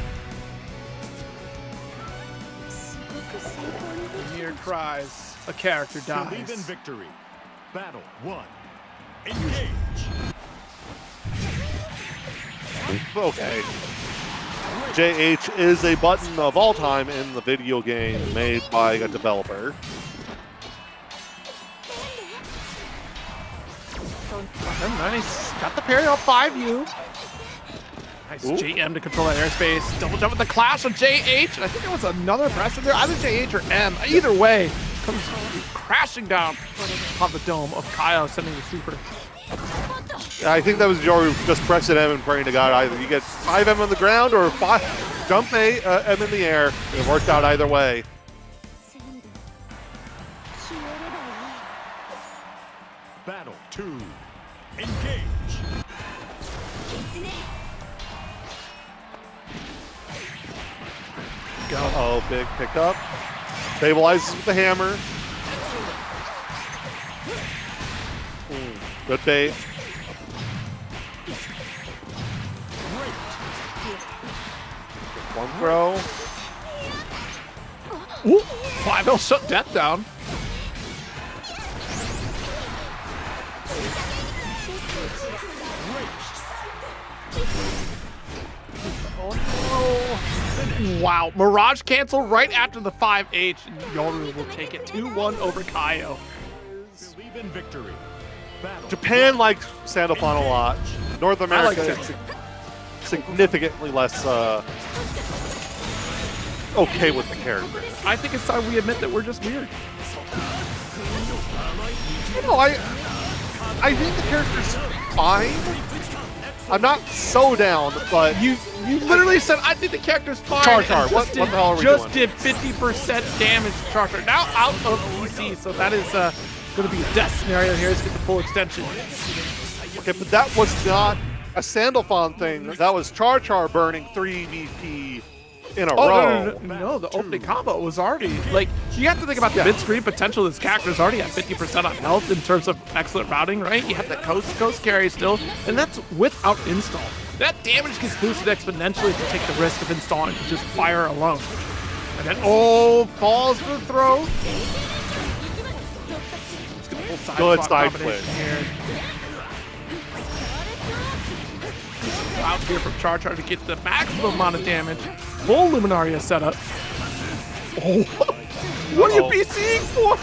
Nier cries. A character Believe in dies. victory. Battle 1. Engage. Okay. JH is a button of all time in the video game made by a developer. Oh, nice. Got the parry off 5U. Nice. Ooh. JM to control that airspace. Double jump with the clash of JH. And I think there was another press in there. Either JH or M. Either way, comes crashing down on the dome of Kyle sending the super. I think that was Yoru just pressing M and praying to God. Either you get 5M on the ground or 5 jump M in the air. It worked out either way. Battle 2. Engage. Go. Oh, big pickup. Stabilizes with the hammer. Good bait. One throw. Ooh, 5L shut death down. Wow, Mirage cancel right after the 5H, and Yoru will take it 2-1 over Kaio. Believe in victory. Battle. Japan likes Sandalphon a lot. North America like is significantly less okay with the character. I think it's time we admit that we're just weird. You know, I think the character's fine. I'm not so down, but You literally said, I think the character's fine. Char-Char, and what the hell are we just doing? did 50% damage to Char-Char. Now out of PC, so that is going to be a death scenario here. Let's get the full extension. okay, but that was not a Sandalphon thing. That was Char burning 3 VP in a row. No, the opening combo was already, like, you have to think about the mid-screen potential of this character is already at 50% on health in terms of excellent routing, right? You have the coast carry still, and that's without install. That damage gets boosted exponentially if you take the risk of installing to just fire alone. And then, falls for the throw. Good side flip. Out here from CharChar to get the maximum amount of damage. Full Luminaria setup. Oh, what are you BCing for?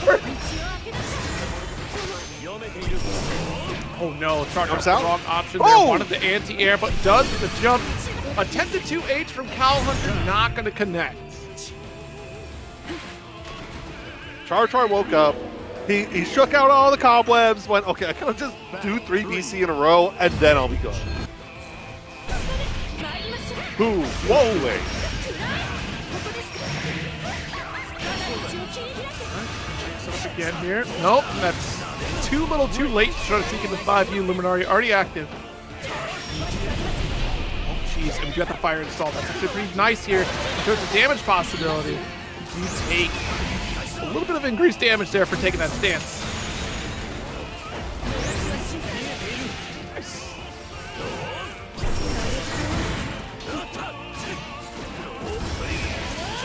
Oh no, CharChar's the out. wrong option there. Oh! Wanted the anti-air, but does get the jump. Attempted 2H from Cow Hunter, not going to connect. Char woke up. He shook out all the cobwebs, went, okay, I can just do 3 BC in a row, and then I'll be good. Boom. Whoa, wait. Again here. Nope, that's too little too late to try to sneak into 5U. Luminari already active. Oh, jeez. piece, and you got the fire installed. That's actually pretty nice here in terms of damage possibility. You take a little bit of increased damage there for taking that stance. Nice.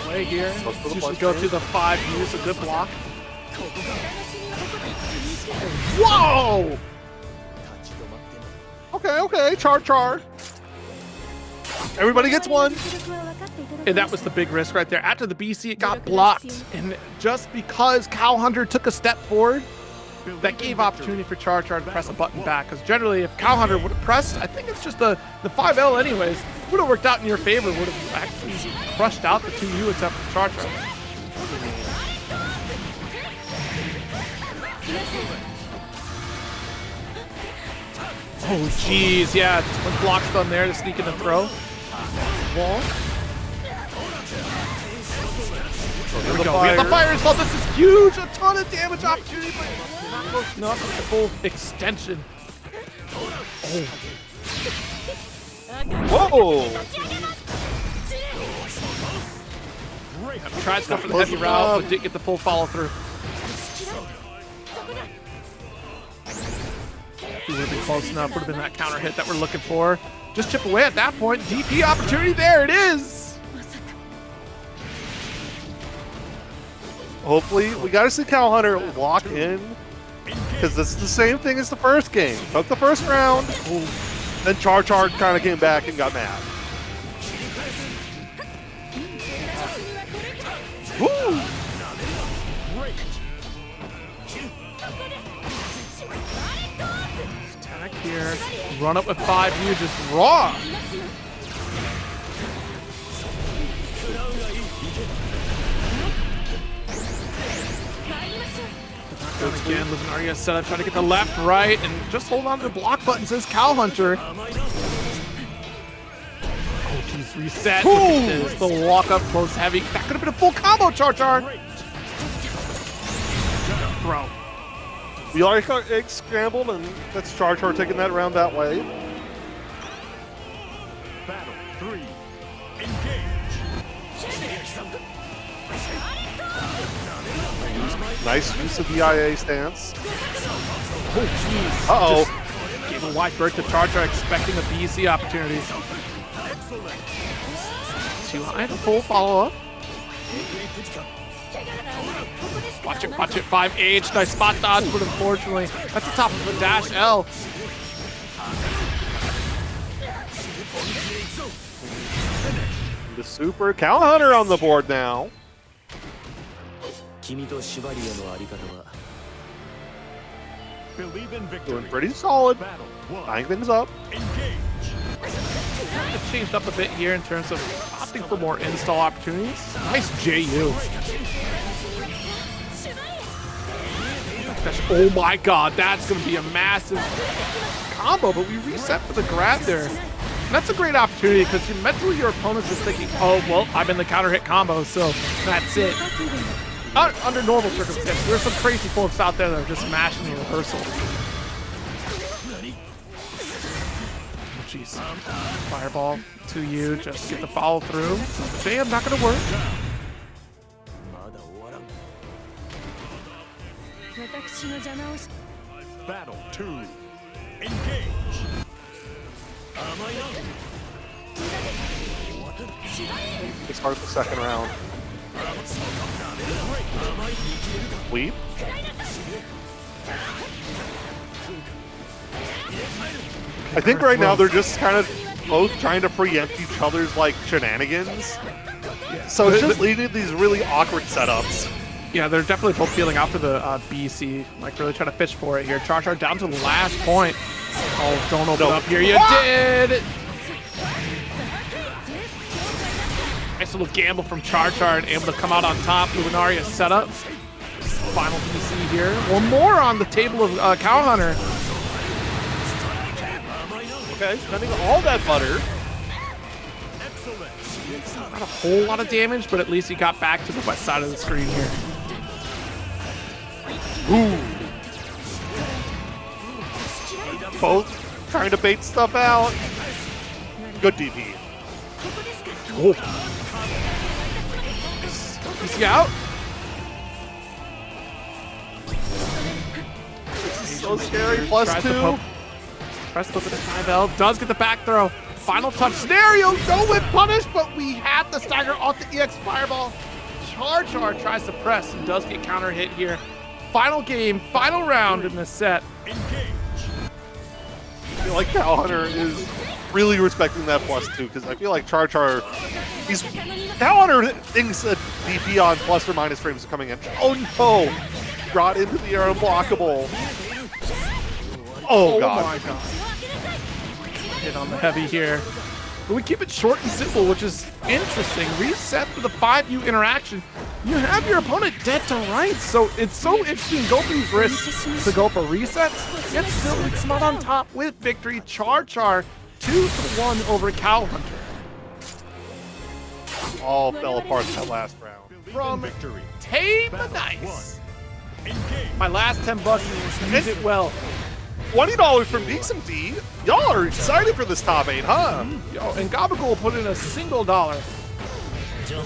Play here. Usually go to the 5 use, a good block. Whoa! Okay, Char. Everybody gets one. And that was the big risk right there. After the BC, it got blocked. And just because Cow Hunter took a step forward, that gave opportunity for CharChar to press a button back. Because generally, if Cow Hunter would have pressed, I think it's just the 5L anyways, would have worked out in your favor, would have actually crushed out the 2U attempt from CharChar. Oh, jeez, yeah, one block's done there to sneak in the throw. Wall. There we go. We have the fire installed. This is huge. A ton of damage opportunity, but not close enough with the full extension. Oh. Whoa! Tried to go for the heavy route, but didn't get the full follow through. Would have been close enough. Would have been that counter hit that we're looking for. Just chip away at that point. DP opportunity. There it is. Hopefully, we got to see Cow Hunter lock in, because this is the same thing as the first game. Took the first round, then CharChar kind of came back and got mad. Woo! Attack here. Run up with 5U, just raw. Again, Luminaria set up, trying to get the left, right, and just hold on to the block button, says Cow Hunter. Oh, geez, reset. Look at this. The walk up close heavy. That could have been a full combo, CharChar. Throw. We already got egg scrambled, and that's CharChar taking that round that way. Battle 3. Engage. Nice use of the IA stance. Oh, jeez. Uh-oh. Just gave a wide berth to CharChar, expecting a BC opportunity. Too high, the full follow-up. Watch it, 5H. Nice spot dodge, but unfortunately, that's the top of the dash L. The super Cow Hunter on the board now. Believe in victory. Doing pretty solid. Battle 1. Tying things up. Engage. It's changed up a bit here in terms of opting for more install opportunities. Nice JU. Oh my god, that's going to be a massive combo, but we reset for the grab there. And that's a great opportunity because mentally your opponent's just thinking, oh, well, I'm in the counter hit combo, so that's it. Under normal circumstances, there's some crazy folks out there that are just mashing the reversal. Oh, jeez. Fireball to you, just get the follow through. Bam, not going to work. Battle 2. Engage. They start the second round. Weep. I think right now they're just kind of both trying to preempt each other's like shenanigans. So it's just leading to these really awkward setups. Yeah, they're definitely both feeling out for the BC. Like really trying to fish for it here. CharChar down to the last point. Oh, don't open up here. You did! Nice little gamble from CharChar and able to come out on top. Luminaria setup. Final BC here. One more on the table of Cow Hunter. Okay, spending all that butter. Not a whole lot of damage, but at least he got back to the west side of the screen here. Ooh. Both trying to bait stuff out. Good DP. Oh. He's out. This is so scary. Plus Tries 2. Press the button. Camael does get the back throw. Final touch scenario. No whip punish, but we had the stagger off the EX Fireball. Char tries to press and does get counter hit here. Final game, final round in this set. I feel like Cow Hunter is really respecting that plus 2 because I feel like Cow Hunter thinks a DP on plus or minus frames is coming in. Oh no! Brought into the air unblockable. Oh god. My god. Hit on the heavy here. But we keep it short and simple, which is interesting. Reset for the 5U interaction. You have your opponent dead to rights, so it's so interesting. Go for these risks to go for resets, yet still it's not on top with victory. Char 2-1 over Cow Hunter. All fell apart that last round. From victory. TeMP Nice. My last 10 bucks, use it well. $20 from Decent D. Y'all are excited for this top 8, huh? Yo, and Gabagool put in a single dollar.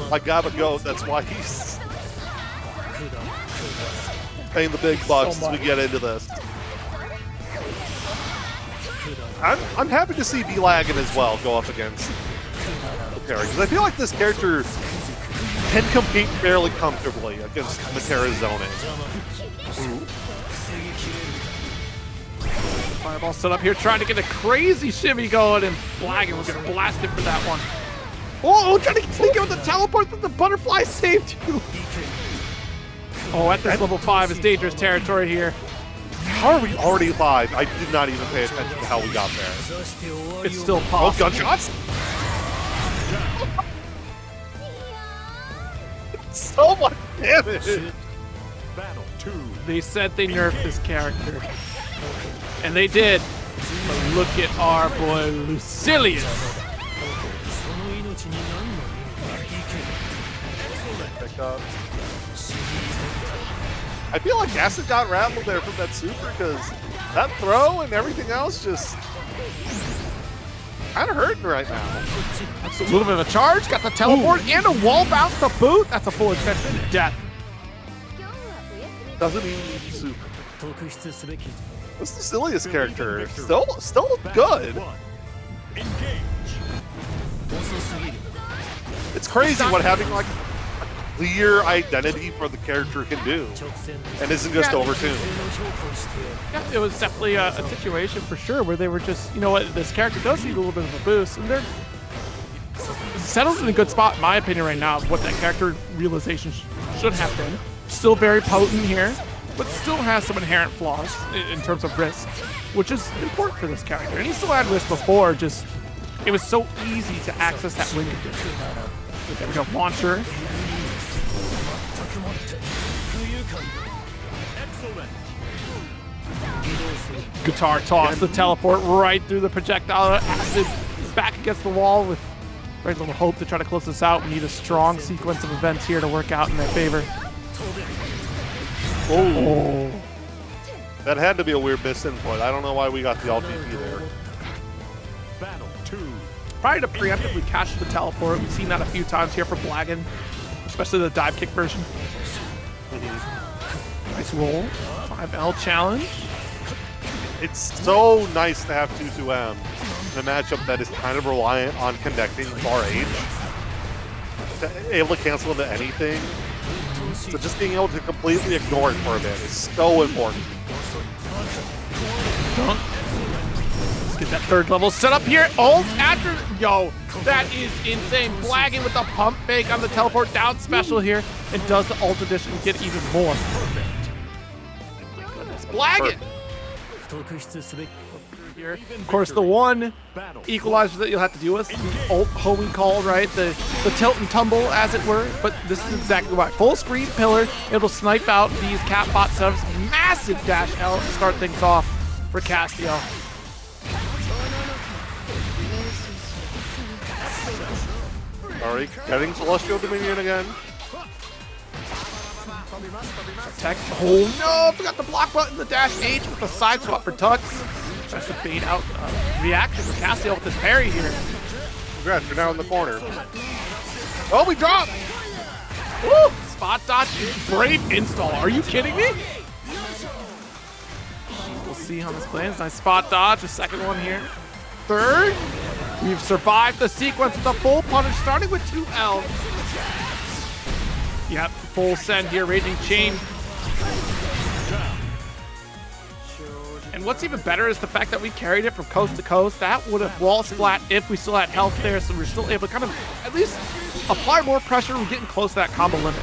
Like Gabagoat, that's why he's paying the big bucks as we get into this. I'm happy to see B-Laggin as well go up against Metera, because I feel like this character can compete fairly comfortably against Metera's zoning. Fireball set up here, trying to get a crazy shimmy going, and Blaggin was gonna blast it for that one. Oh, trying to sneak out with the teleport, but the butterfly saved you. Oh, at this level 5 is dangerous territory here. How are we already live? I did not even pay attention to how we got there. It's still Oh, possible. gunshots? So much damage. Battle 2. They said they nerfed this character. And they did. But look at our boy Lucilius. Pick up. I feel like Acid got rattled there from that super because that throw and everything else just kind of hurting right now. That's a little bit of a charge. Got the teleport and a wall bounce to boot. That's a full extension to death. Doesn't even need super. This Lucilius character still good. It's crazy what having like a clear identity for the character can do, and isn't just overtuned. Yeah, it was definitely a situation for sure where they were just, you know what, this character does need a little bit of a boost, and they're settled in a good spot, in my opinion, right now, of what that character realization should have been. Still very potent here, but still has some inherent flaws in terms of risk, which is important for this character. And he still had risk before, just it was so easy to access that win condition. There we go, launcher. Guitar toss, the teleport right through the projectile. Acid back against the wall with very little hope to try to close this out. We need a strong sequence of events here to work out in their favor. Oh. That had to be a weird misinput. I don't know why we got the alt DP there. Battle 2. Probably to preemptively catch the teleport. We've seen that a few times here for Blaggin, especially the dive kick version. Nice roll. 5L challenge. It's so nice to have 2-2M in a matchup that is kind of reliant on connecting far H. Able to cancel into anything. So just being able to completely ignore it for a bit is so important. Dunk. Let's get that third level set up here. Ult after. Yo, that is insane. Blaggin with the pump fake on the teleport down special here. And does the ult addition get even more? Oh my goodness. Blaggin. Here. Of course, the one equalizer that you'll have to deal with, the ult homie call, right? The tilt and tumble, as it were. But this is exactly why. Full screen pillar, it'll snipe out these catbot setups. Massive dash L to start things off for Castiel. Alright, getting Celestial Dominion again. Protect. Oh no, forgot the block button, the dash H with the side swap for Tux. Tries to bait out reaction for Castiel with this parry here. Congrats, you're now in the corner. Oh, we dropped! Woo! Spot dodge, brave install. Are you kidding me? We'll see how this plays. Nice spot dodge, a second one here. Third. We've survived the sequence with a full punish, starting with 2L. Yep, full send here, Raging Chain. And what's even better is the fact that we carried it from coast to coast. That would have wall splat if we still had health there, so we're still able to kind of at least apply more pressure. We're getting close to that combo limit.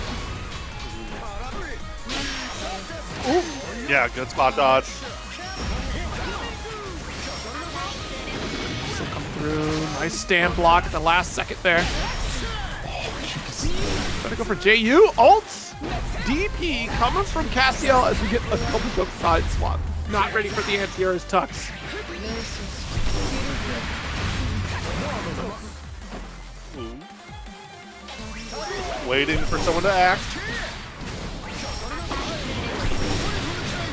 Ooh. Yeah, good spot dodge. Still come through. Nice stand block at the last second there. Oh, jeez. Gotta go for JU. Ults. DP coming from Castiel as we get a couple jump side swap. Not ready for the anti-air's tucks. Waiting for someone to act.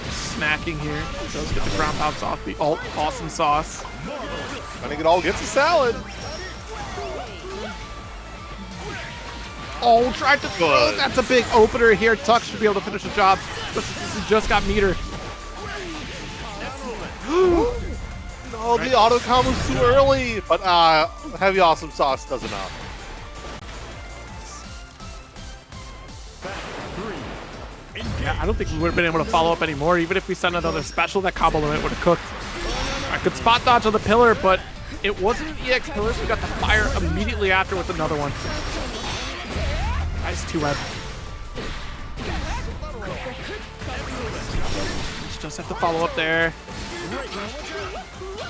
Snacking here. Does get the ground pounds off the ult. Awesome sauce. I think it all gets a salad. Oh, tried to throw. That's a big opener here. Tux should be able to finish the job. He just got meter. No, the auto combo's too early. But heavy awesome sauce does enough. Yeah, I don't think we would have been able to follow up anymore. Even if we sent another special, that combo limit would have cooked. I could spot dodge on the pillar, but it wasn't an EX pillar, so we got the fire immediately after with another one. Nice 2-web. Just have to follow up there.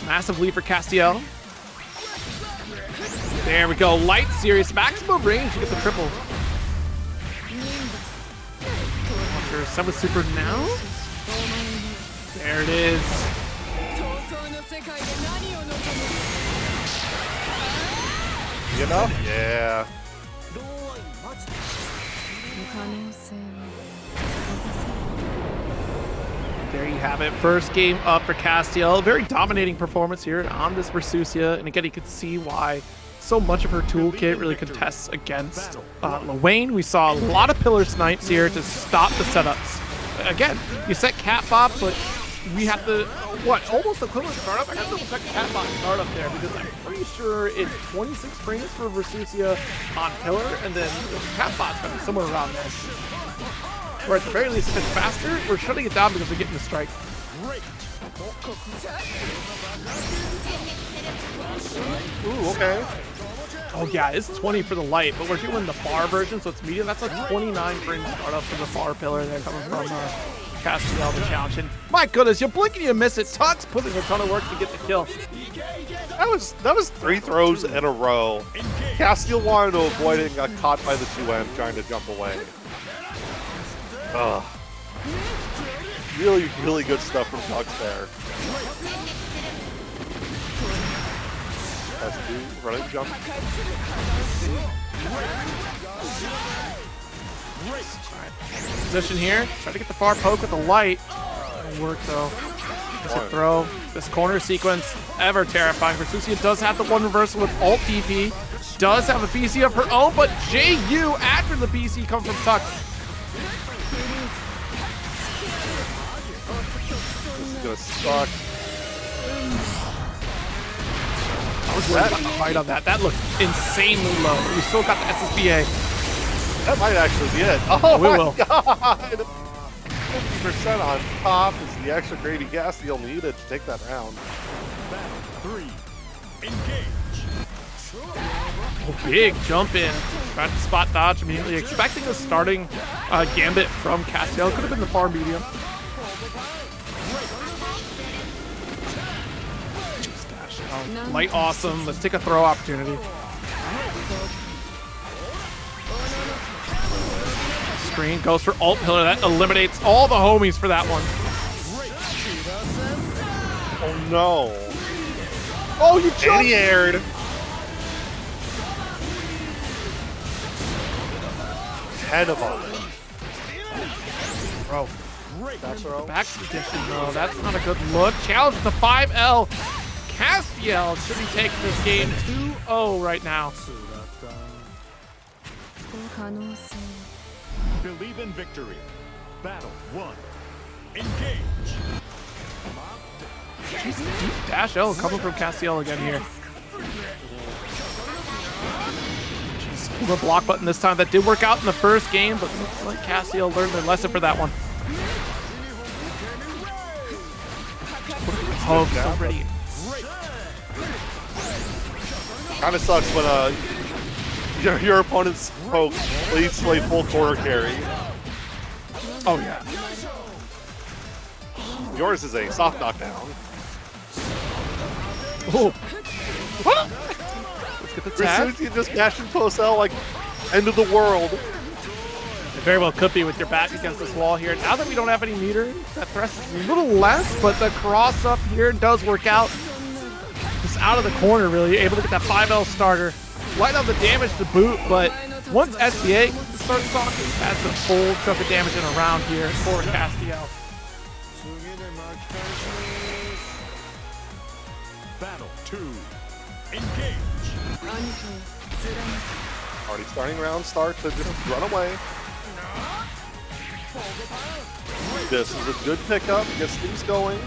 Massive lead for Castiel. There we go. Light series. Maximum range to get the triple. Sure, Summer Super now. There it is. You know? Yeah. There you have it. First game up for Castiel. Very dominating performance here on this Versusia. And again, you can see why so much of her toolkit really contests against Lowain. We saw a lot of pillar snipes here to stop the setups. Again, you set cat bop, but we have the, almost equivalent startup? I have to check cat bop startup there because I'm pretty sure it's 26 frames for Versusia on pillar, and then the cat bot's going to be somewhere around there. Or at the very least, if it's faster, we're shutting it down because we're getting the strike. Ooh, okay. Oh yeah, it's 20 for the light, but we're doing the far version, so it's medium. That's a 29 frame startup for the far pillar there coming from Castiel, the challenge. And my goodness, you blink and you miss it. Tux putting a ton of work to get the kill. That was 3 throws in a row. Castiel wanted to avoid it and got caught by the 2M trying to jump away. Ugh. Really, really good stuff from Tux there. That's 2, running jump. Position here. Try to get the far poke with the light. It'll work though. Just a throw. This corner sequence, ever terrifying. Versusia does have the one reversal with alt DP. Does have a BC of her own, but JU after the BC comes from Tux. This is gonna suck. I was worried about the height on that. That looks insanely low. We still got the SSBA. That might actually be it. Oh we my will. god! 50% on top is the extra gravy Castiel needed to take that round. 3, engage. Oh, big jump in. Tried to spot dodge immediately. Expecting a starting gambit from Castiel. Could have been the far medium. Light awesome. Let's take a throw opportunity. Screen goes for alt pillar. That eliminates all the homies for that one. Oh no. Oh, you jumped! Anti-aired. 10 of them. Bro. That's throw. Back condition, though. That's not a good look. Challenge with the 5L. Castiel should be taking this game 2-0 right now. Believe in victory. Battle 1. Engage. Jeez, deep dash L coming from Castiel again here. Jeez, the block button this time. That did work out in the first game, but looks like Castiel learned their lesson for that one. Hope's already. Kind of sucks when your opponent's poke leads to a full corner carry. Oh yeah. Yours is a soft knockdown. Oh. Let's get the tag. Versusia just dashed into post L like end of the world. It very well could be with your back against this wall here. Now that we don't have any meter, that thrust is a little less, but the cross up here does work out. Just out of the corner, really, able to get that 5L starter. Light on the damage to boot, but once SBA starts talking, that's a full chunk of damage in a round here for Castiel. Battle 2. Engage. Already starting round start to just run away. This is a good pickup, gets things going.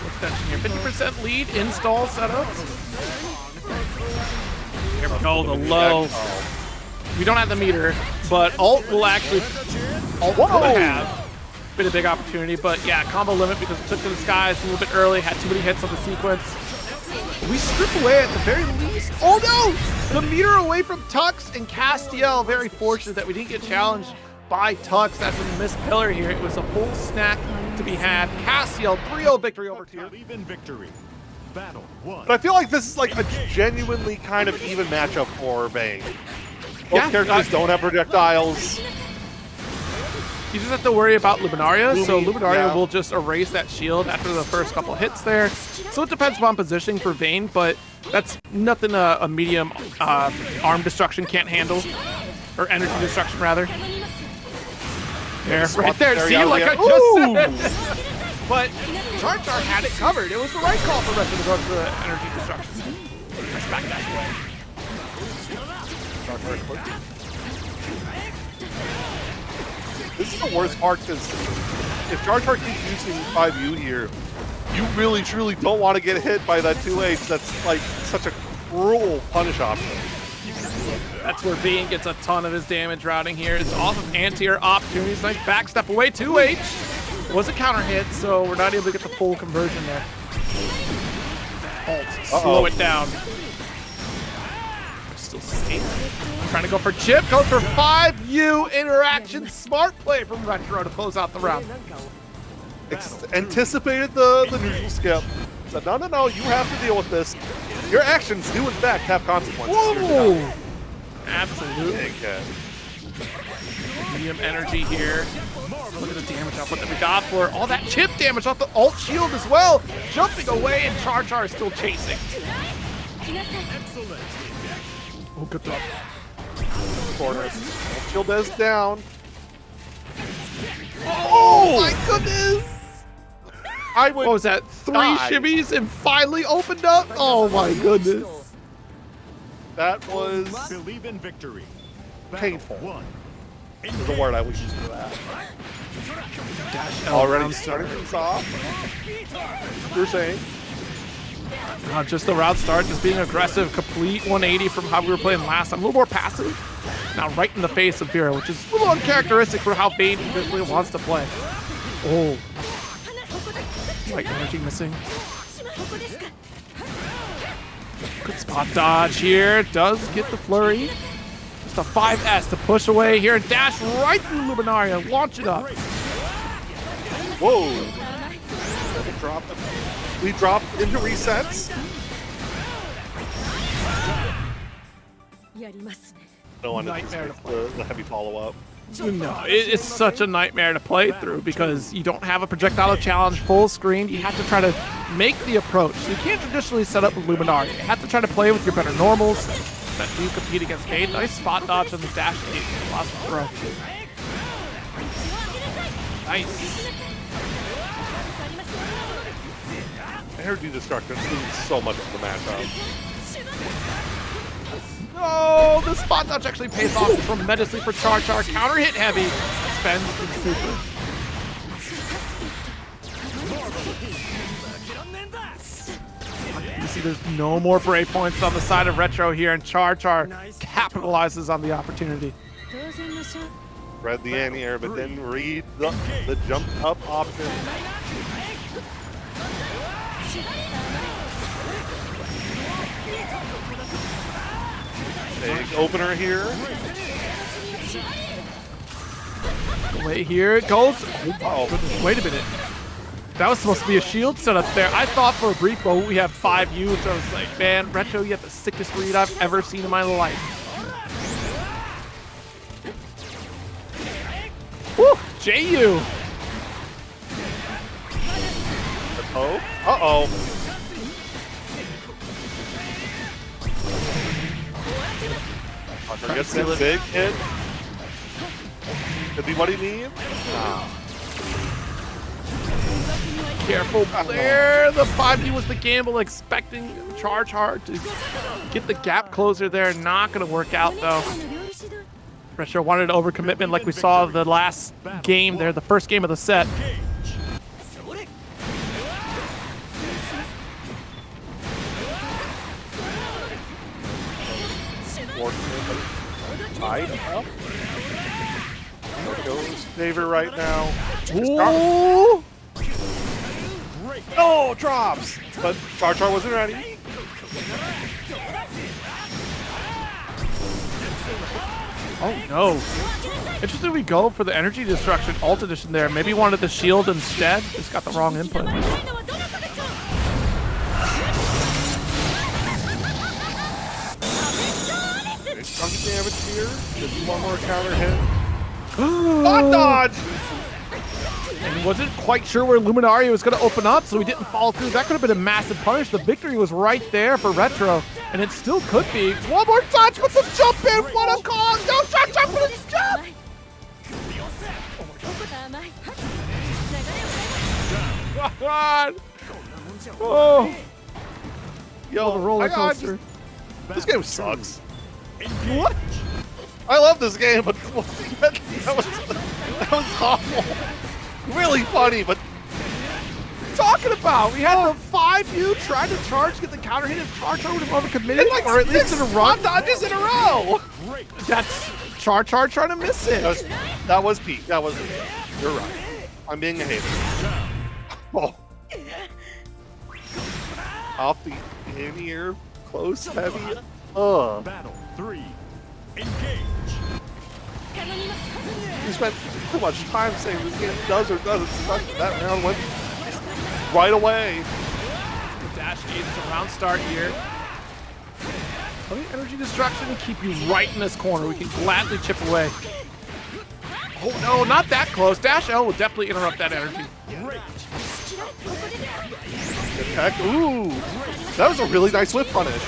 Extension here, 50% lead, install setup. Here we go, the low. We don't have the meter, but ult will actually, ult will have been a big opportunity, but yeah, combo limit because it took to the skies a little bit early, had too many hits on the sequence. We strip away at the very least. Oh no! The meter away from Tux and Castiel. Very fortunate that we didn't get challenged by Tux. That's a missed pillar here. It was a full snack to be had. Castiel 3-0 victory over Tier. Believe in victory. Battle 1. But I feel like this is like a genuinely kind of even matchup for Vane. Both characters don't have projectiles. You just have to worry about Luminaria, so Luminaria yeah. will just erase that shield after the first couple hits there. So it depends upon positioning for Vane, but that's nothing a medium arm destruction can't handle. Or energy destruction, rather. There, right there. See, like I just said. But CharChar had it covered. It was the right call for Retro to go to the energy destruction. Nice back dash away. This is the worst part because if CharChar keeps using 5U here, you really truly don't want to get hit by that 2H. That's like such a cruel punish option. That's where Vane gets a ton of his damage routing here. It's off of anti-air opportunities. Nice backstep away, 2H. It was a counter hit, so we're not able to get the full conversion there. Ult, slow it down. Still safe. Trying to go for chip, goes for 5U interaction. Smart play from Retro to close out the round. Anticipated the neutral skip. Said, no, you have to deal with this. Your actions do in fact have consequences. Whoa! Absolutely. Big hit. Medium energy here. Look at the damage output that we got for all that chip damage off the ult shield as well. Jumping away and CharChar is still chasing. Oh, good throw. Corner. Shield is down. Oh my goodness! What was that? 3 shimmies and finally opened up? Oh my goodness. That was Believe in victory. painful. 1. Is the word I would use for that. Dash Already starting things off. You're saying? Just the route start, just being aggressive, complete 180 from how we were playing last time. A little more passive. Now right in the face of Vira, which is a little uncharacteristic for how Vane traditionally wants to play. Oh. Light energy missing. Good spot dodge here. Does get the flurry. Just a 5S to push away here and dash right through Luminaria. Launch it up. Whoa. We dropped into resets. No one anticipates the heavy follow-up. No, it's such a nightmare to play through because you don't have a projectile challenge full screen. You have to try to make the approach. So you can't traditionally set up with Luminaria. You have to try to play with your better normals, that do compete against Vane. Nice spot dodge on the dash lead. Last throw. Nice. Energy destruction seems so much of the matchup. Oh, the spot dodge actually pays off tremendously for CharChar. Counter hit heavy. Spends the super. You see there's no more break points on the side of Retro here, and CharChar capitalizes on the opportunity. Read the anti-air, but didn't read the jump up option. Big opener here. Wait, here it goes. Oh, Wait a minute. That was supposed to be a shield setup there. I thought for a brief moment we had 5 U's. So I was like, man, Retro, you have the sickest read I've ever seen in my life. Woo! JU! oh, uh-oh. Hunter gets that big hit. Could be what he needs. Careful there. The 5U was the gamble, expecting CharChar to get the gap closer there. Not going to work out, though. Retro wanted overcommitment like we saw the last game there, the first game of the set. Tied up. Goes favor right now. Ooh! Oh, drops! But CharChar wasn't ready. Oh no. Interesting we go for the energy destruction ult edition there. Maybe wanted the shield instead. Just got the wrong input. Big chunk of damage here. Just one more counter hit. Spot dodge! And he wasn't quite sure where Luminaria was going to open up, so he didn't follow through. That could have been a massive punish. The victory was right there for Retro, and it still could be. One more touch with the jump in. What a call! No jump with the jump! God! Oh! Yo, The roller coaster. This game sucks. What? I love this game, but that was awful. Really funny, but Talking about, we had the 5U trying to charge, get the counter hit. If CharChar would have overcommitted, like or at least in a run, dodges in a row. that's CharChar trying to miss it. That was peak. That was. You're right. I'm being a hater. Oh. Off the in-ear, close, heavy. Ugh. Battle 3. Engage. We spent too much time saying this game does or doesn't suck. That round went right away. The dash gauge is a round start here. Let me energy destruction and keep you right in this corner. We can gladly chip away. Oh no, not that close. Dash L will definitely interrupt that energy. Attack. Ooh, that was a really nice whip punish.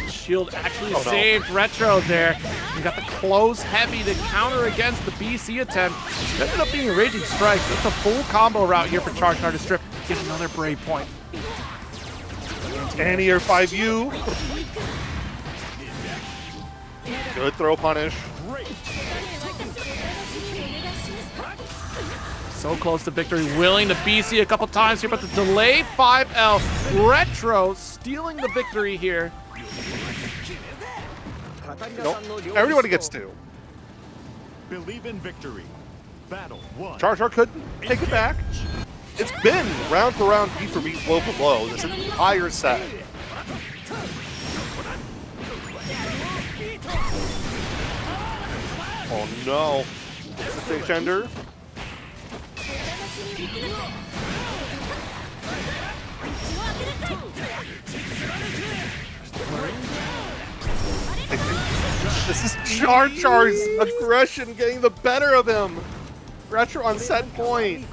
Shield actually saved Retro there. We got the close heavy to counter against the BC attempt. It ended up being a Raging Strikes. It's a full combo route here for CharChar to strip. Get another Brave point. Anti-air 5U. Good throw punish. So close to victory, willing to BC a couple times here, but the delay 5L. Retro stealing the victory here. Nope. Everybody gets 2. Believe in victory. Battle 1. CharChar couldn't take it back. It's been round for round, beat for beat, blow for blow this entire set. Oh no. Big Gender. This is CharChar's aggression getting the better of him. Retro on set point.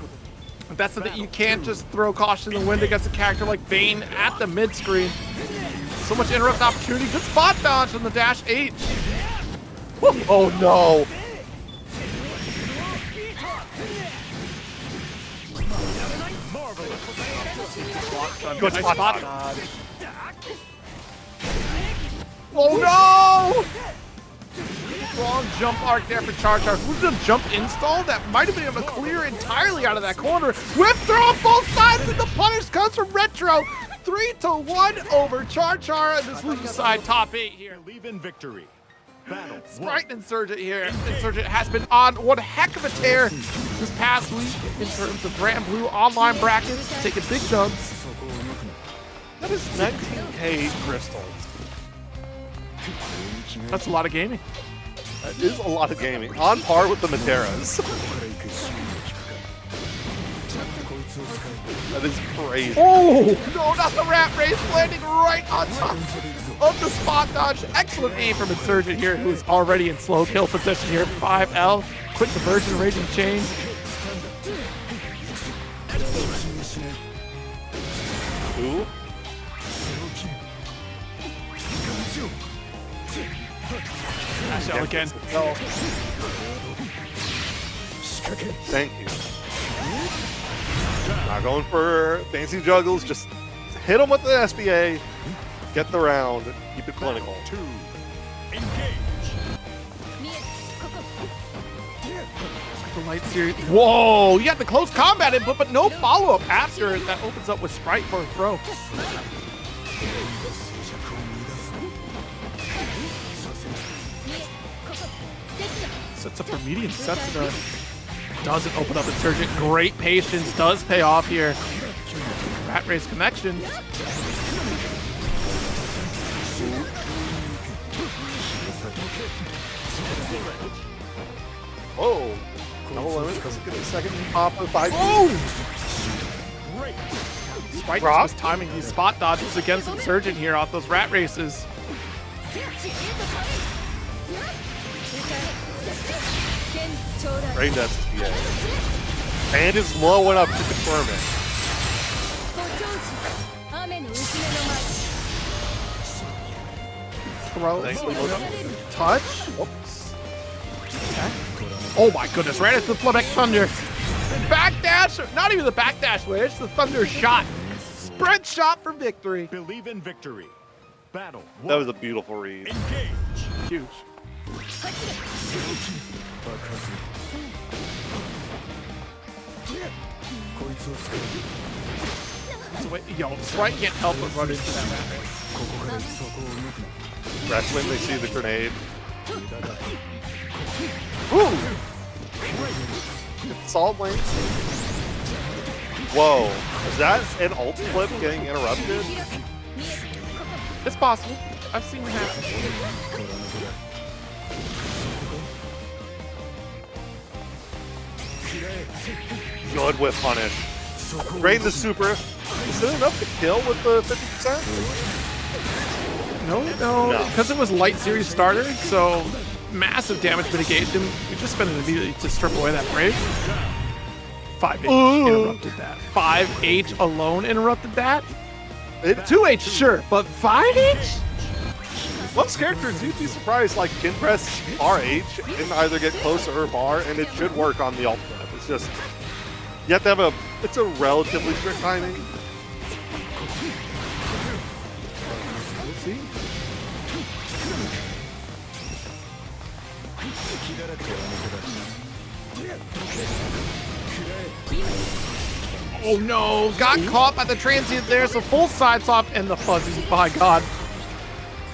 That's something you can't just throw caution in the wind against a character like Vane at the mid screen. so much interrupt opportunity. Good spot dodge on the dash 8. Oh no! Good Nice spot spot dodge. dodge. Oh no! Wrong jump arc there for CharChar. Who's the jump install that might have been able to clear entirely out of that corner. Whip throw on both sides, and the punish comes from Retro. 3-1 over CharChar, and this leaves side top 8 here. Believe in victory. Battle 1. Sprite and Insurgent here. Insurgent has been on one heck of a tear this past week in terms of Granblue online brackets, taking big jumps. That is 19k crystals. That's a lot of gaming. That is a lot of gaming. On par with the Meteras. That is crazy. Oh, no, not the rat race, landing right on top of the spot dodge. Excellent aim from Insurgent here, who is already in slow kill position here. 5L, quick diversion, raging chain. Ooh. Dash L again. No. Thank you. Not going for fancy juggles, just hit him with the SBA, get the round, keep it clinical. 2. Engage. The light series. Whoa, you got the close combat input, but no follow-up after. That opens up with Sprite for a throw. Sets up for medium, sets it up. Doesn't open up Insurgent. Great patience does pay off here. Rat race connection. Whoa. No limit, doesn't get a second pop of 5. Oh! Sprite was timing these spot dodges against Insurgent here off those rat races. Great SBA. And is low enough to confirm it. Throw. Nicely done. Touch. Whoops. Okay. Oh my goodness, right at the Flebeck Thunder. Backdash, not even the backdash way, it's the Thunder shot. Spread shot for victory. Believe in victory. Battle 1. That was a beautiful read. Engage. Huge. So wait, yo, Sprite can't help but run into that rat race. Wrestling, they see the grenade. Ooh! Solid lane. Whoa. Is that an ult flip getting interrupted? It's possible. I've seen it happen. Good whip punish. Raid the super. Is it enough to kill with the 50%? No, because it was light series starter, so massive damage mitigation. We just spent it immediately to strip away that break. 5H interrupted that. 5H alone interrupted that? 2H, sure, but 5H? Most characters, you'd be surprised, like, can press RH and either get closer or bar, and it should work on the ult flip. It's just, you have to have it's a relatively strict timing. We'll see. Oh no, got caught by the transient there, so full side swap and the fuzzy, by God.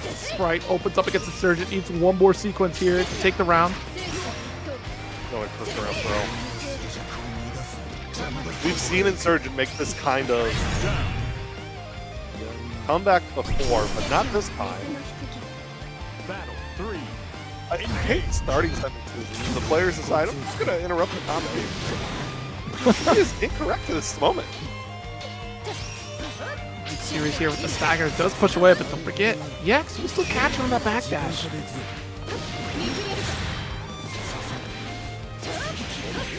Sprite opens up against Insurgent, needs one more sequence here to take the round. Going for throw. We've seen Insurgent make this kind of comeback before, but not this time. Battle 3. I hate starting sentences. The players decide, I'm just going to interrupt the comedy. He is incorrect at this moment. Series here with the stagger does push away, but don't forget, Yex will still catch on that backdash.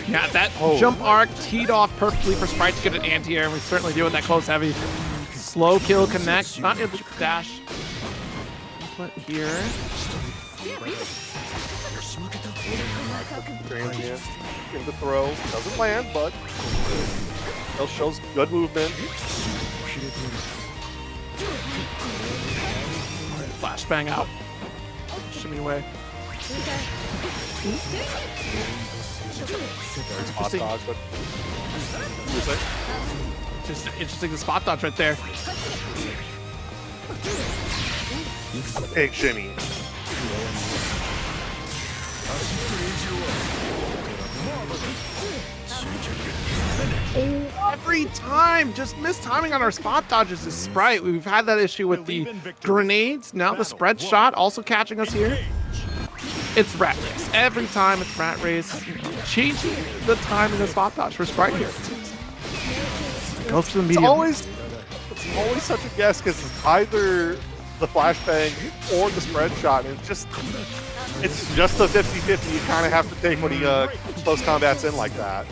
Yeah, that jump arc teed off perfectly for Sprite to get an anti-air, and we certainly do with that close heavy. Slow kill connects, not able to dash. But here, Transient in the throw. Doesn't land, but still shows good movement. flashbang out. Shimmy away. Spot dodge, but Just interesting, the spot dodge right there. big shimmy. Every time, just missed timing on our spot dodges is Sprite. We've had that issue with the grenades. Now the spread shot also catching us here. It's rat race. Every time it's rat race. Changing the timing of spot dodge for Sprite here. Goes for the medium. It's always such a guess because it's either the flashbang or the spread shot. And it's just a 50-50. You kind of have to take when he close combat's in like that.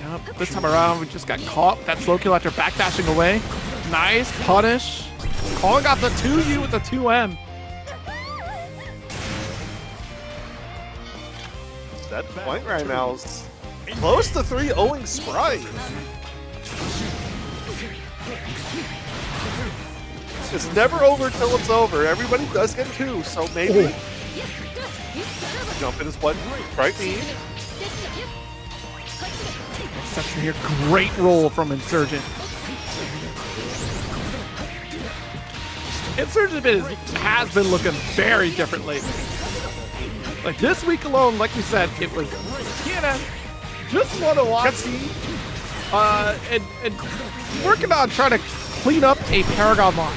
Yep, this time around, we just got caught. That slow kill after backdashing away. Nice punish. Calling out the 2U with the 2M. That point right now is close to 3-0ing Sprite. It's never over till it's over. Everybody does get 2, so maybe jump in is what Sprite needs. Section here, great roll from Insurgent. Insurgent has been looking very different lately. Like this week alone, like we said, it was TNF, just want to watch and working on trying to clean up a ParagOnline.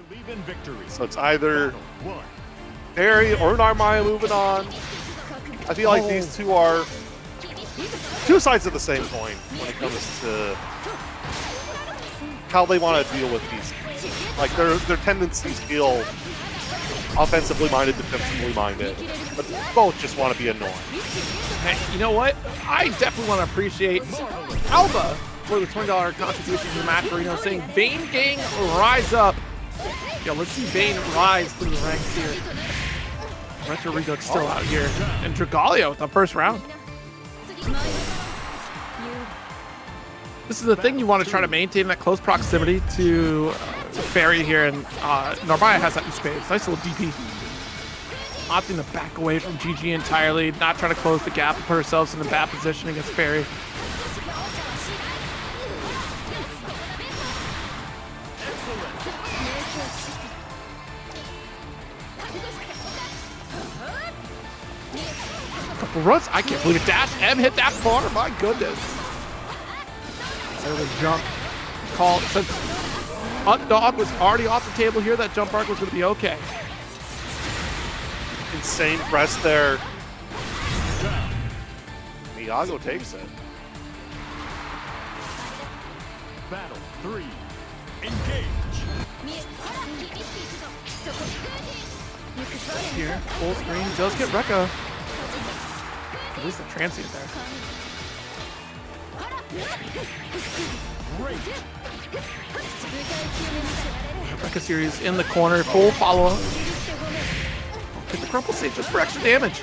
Believe in victory. So it's either One. Barry or Narmaya moving on. I feel like these two are two sides of the same coin when it comes to how they want to deal with these. Like their tendencies feel offensively minded, defensively minded, but both just want to be annoying. Hey, you know what? I definitely want to appreciate Alba for the $20 contribution to the match arena, saying Vane gang rise up. Yo, let's see Vane rise through the ranks here. RetroRedux still out here, and Dragalia with the first round. This is the thing, you want to try to maintain that close proximity to Fairy here, and Narmaya has that in spades. Nice little DP. Opting to back away from GG entirely, not trying to close the gap and put ourselves in a bad position against Fairy. Couple runs, I can't believe it. Dash M hit that far, my goodness. There was jump call. Since Dog was already off the table here, that jump arc was going to be okay. Insane press there. Miyago takes it. Battle 3. Engage. Here, full screen does get Rekka. At least the transient there. Rekka series in the corner, full follow-up. Get the crumple save just for extra damage.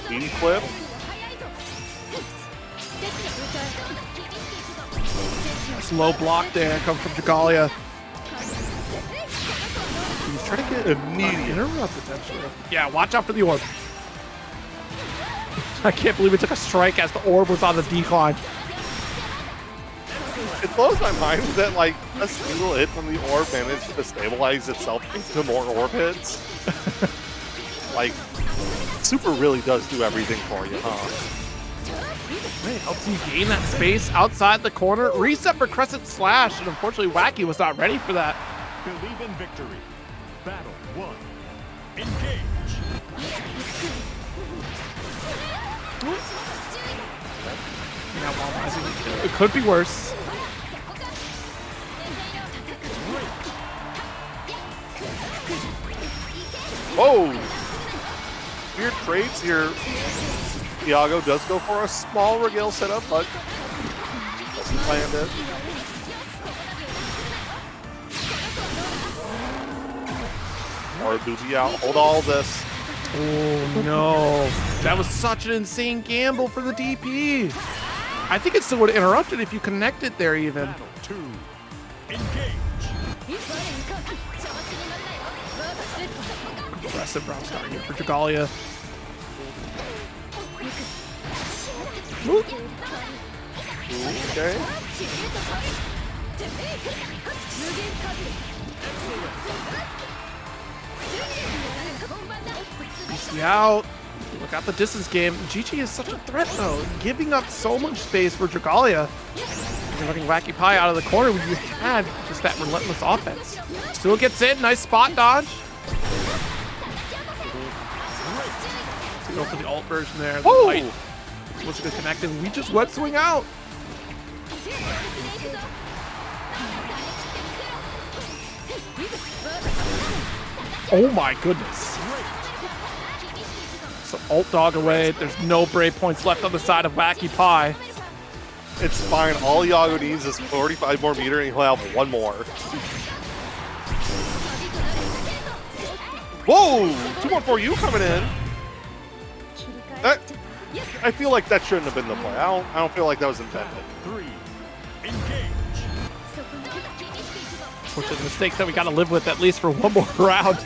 Beanie flip. Nice low block there, come from Dragalia. He's trying to get Immediate interrupt potentially. Yeah, watch out for the orb. I can't believe it took a strike as the orb was on the decline. It blows my mind that like a single hit from the orb managed to stabilize itself into more orb hits. Like, Super really does do everything for you, huh? Right, helps you gain that space outside the corner. Reset for Crescent Slash, and unfortunately Wacky was not ready for that. Believe in victory. Battle 1. Engage. Yeah, while rising, it could be worse. Whoa! Weird trades here. Iago does go for a small regale setup, but doesn't land it. Or Booby out. Hold all this. Oh no. That was such an insane gamble for the DP. I think it still would have interrupted if you connected there even. Battle 2. Engage. Aggressive round start here for Dragalia. Okay. BC out. Look out the distance game. GG is such a threat though, giving up so much space for Dragalia. You're looking Wacky Pie out of the corner when you had just that relentless offense. Still gets in, nice spot dodge. To go for the ult version there. The light was a good connect, and we just web swing out. Oh my goodness. So ult dog away. There's no brave points left on the side of Wacky Pie. It's fine. All Iago needs is 45 more meter, and he'll have one more. Whoa! 2 more for you coming in. That, I feel like that shouldn't have been the play. I don't feel like that was intended. 3. Engage. Which are the mistakes that we got to live with at least for one more round.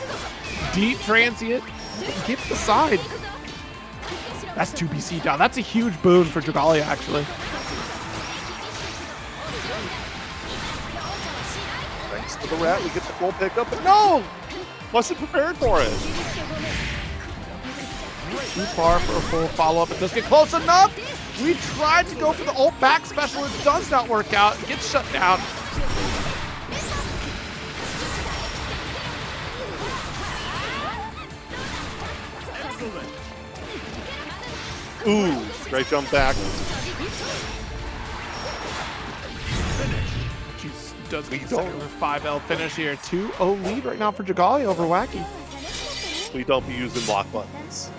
Deep transient. Get the side. That's 2 BC down. That's a huge boon for Dragalia, actually. Thanks to the rat, we get the full pickup, but no! Wasn't prepared for it. Too far for a full follow-up. It does get close enough. We tried to go for the ult back special. It does not work out. It gets shut down. Ooh, great jump back. Jeez, does get the 5L finish here. 2-0 lead right now for Dragalia over Wacky. We don't be using block buttons.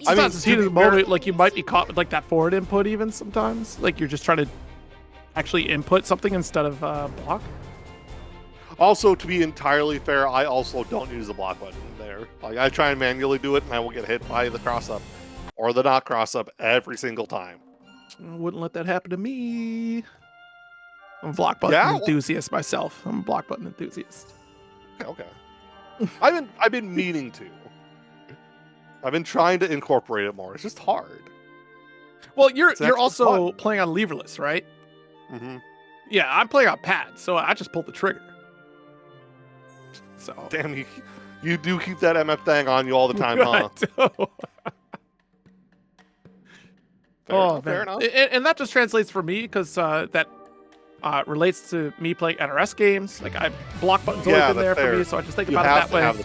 I mean, see the moment, like you might be caught with like that forward input even sometimes. Like you're just trying to actually input something instead of block. Also, to be entirely fair, I also don't use the block button there. Like I try and manually do it, and I will get hit by the cross up or the not cross up every single time. I wouldn't let that happen to me. I'm a block button enthusiast myself. I'm a block button enthusiast. Okay. I've been meaning to. I've been trying to incorporate it more. It's just hard. Well, you're also fun. playing on leverless, right? Mm-hmm. Yeah, I'm playing on pad, so I just pulled the trigger. So Damn, you do keep that MF thing on you all the time, huh? Fair enough. And that just translates for me because that relates to me playing NRS games. Like block buttons always been there for me, so I just think about it that way.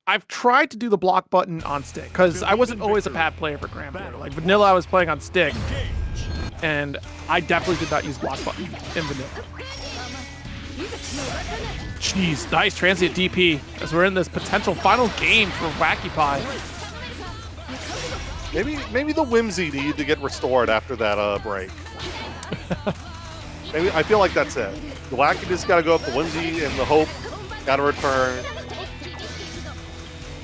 I've tried to do the block button on stick because I wasn't always a pad player for Granblue. Like vanilla, I was playing on stick, and I definitely did not use block button in vanilla. Jeez, nice transient DP as we're in this potential final game for Wacky Pie. Maybe the whimsy need to get restored after that break. Maybe I feel like that's it. The Wacky just got to go up the whimsy and the hope got to return.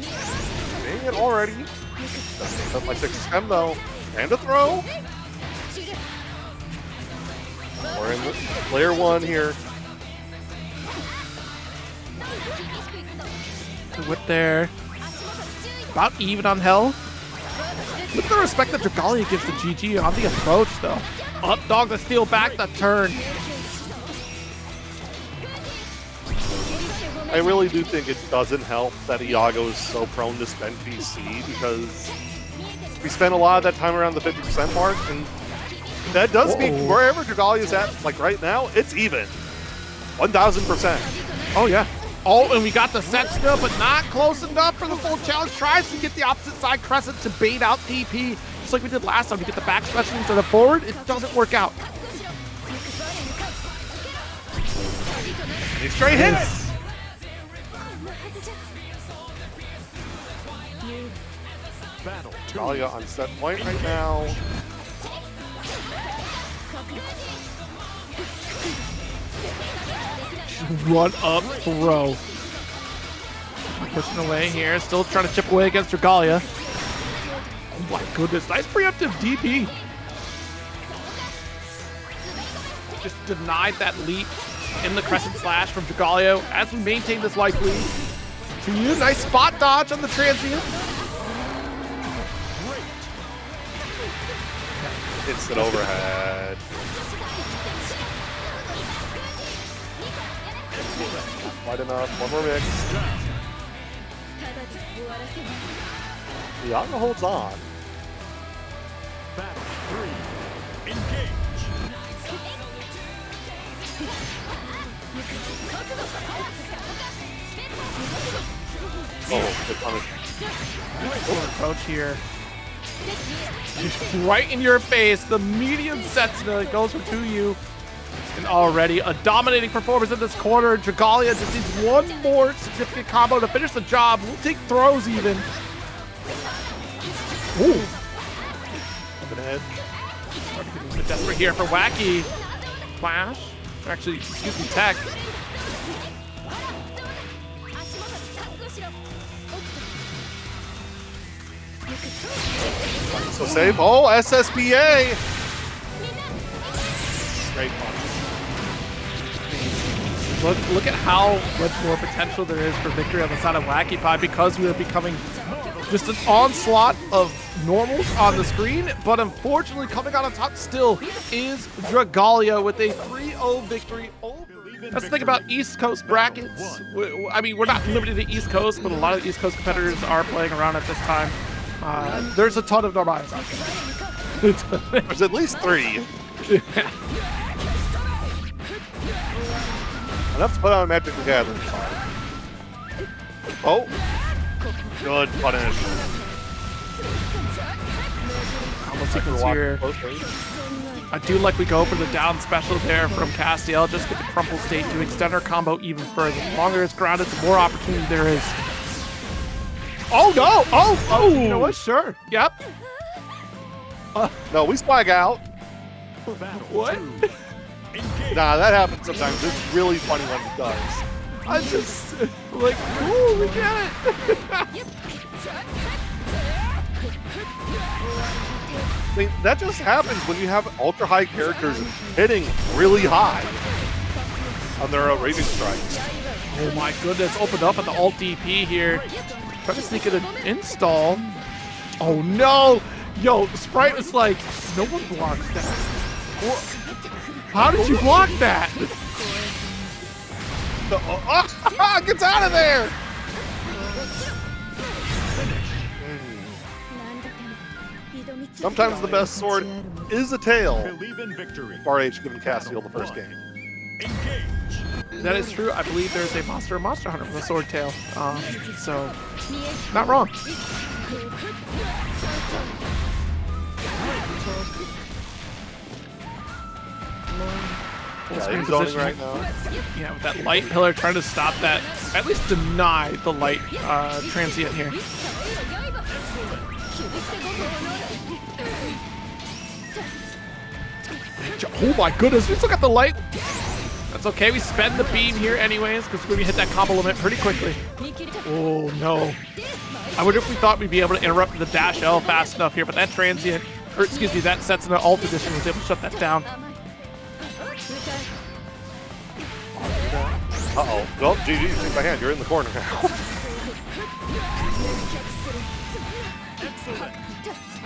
Dang it already. That's my 6M though. And a throw. We're in the layer 1 here. The whip there. About even on health. Look at the respect that Dragalia gives to GG on the approach, though. Up dog to steal back the turn. I really do think it doesn't help that Iago is so prone to spend PC because we spend a lot of that time around the 50% mark, and that does mean wherever Dragalia is at, like right now, it's even. 1,000%. Oh, yeah. Oh, and we got the set still, but not close enough for the full challenge. Tries to get the opposite side crescent to bait out DP, just like we did last time. We get the back special into the forward. It doesn't work out. He straight hits. Battle 2. Talia on set point right now. Run up throw. Pushing away here, still trying to chip away against Dragalia. Oh my goodness, nice preemptive DP. Just denied that leap in the Crescent Slash from Dragalia as we maintain this life lead. To you, nice spot dodge on the transient. Instant overhead. Quite enough. One more mix. Yaga holds on. Battle 3. Engage. Oh, good punish. Excellent approach here. Just right in your face, the medium Setsuna goes for 2U. And already a dominating performance in this corner. Dragalia just needs one more significant combo to finish the job. We'll take throws even. Ooh. Up and ahead. Starting to get a bit desperate here for Wacky. Flash. Actually, excuse me, Tech. So save. Oh, SSBA. Great punch. Look at how much more potential there is for victory on the side of Wacky Pie because we are becoming just an onslaught of normals on the screen. But unfortunately, coming out on top still is Dragalia with a 3-0 victory over. That's the thing about East Coast brackets. I mean, we're not limited to East Coast, but a lot of the East Coast competitors are playing around at this time. There's a ton of normals out there. There's at least 3. Enough to put on Magic the Gathering. Oh, good punish. Combo sequence here. I do like we go for the down special there from Castiel. Just get the crumple state to extend our combo even further. The longer it's grounded, the more opportunity there is. Oh no! Oh! You know what? Sure. Yep. No, we swag out. What? Nah, that happens sometimes. It's really funny when it does. I just like, cool, we get it. I mean, that just happens when you have ultra high characters hitting really high on their rating strikes. Oh my goodness, opened up at the alt DP here. Try to sneak in an install. Oh no! Yo, Sprite was like, no one blocks that. How did you block that? Gets out of there! Sometimes the best sword is a tail. Believe in victory. RH giving Castiel the first game. Engage. That is true. I believe there's a Monster Hunter with a sword tail. So, not wrong. Yeah, he's zoning right now. Yeah, with that light pillar trying to stop that, at least deny the light transient here. Oh my goodness, we still got the light. That's okay, we spend the beam here anyways, because we're going to hit that combo limit pretty quickly. Oh no. I wonder if we thought we'd be able to interrupt the dash L fast enough here, but that transient, or excuse me, that sets in an alt edition was able to shut that down. Uh-oh. Well, GG, you take my hand. You're in the corner now.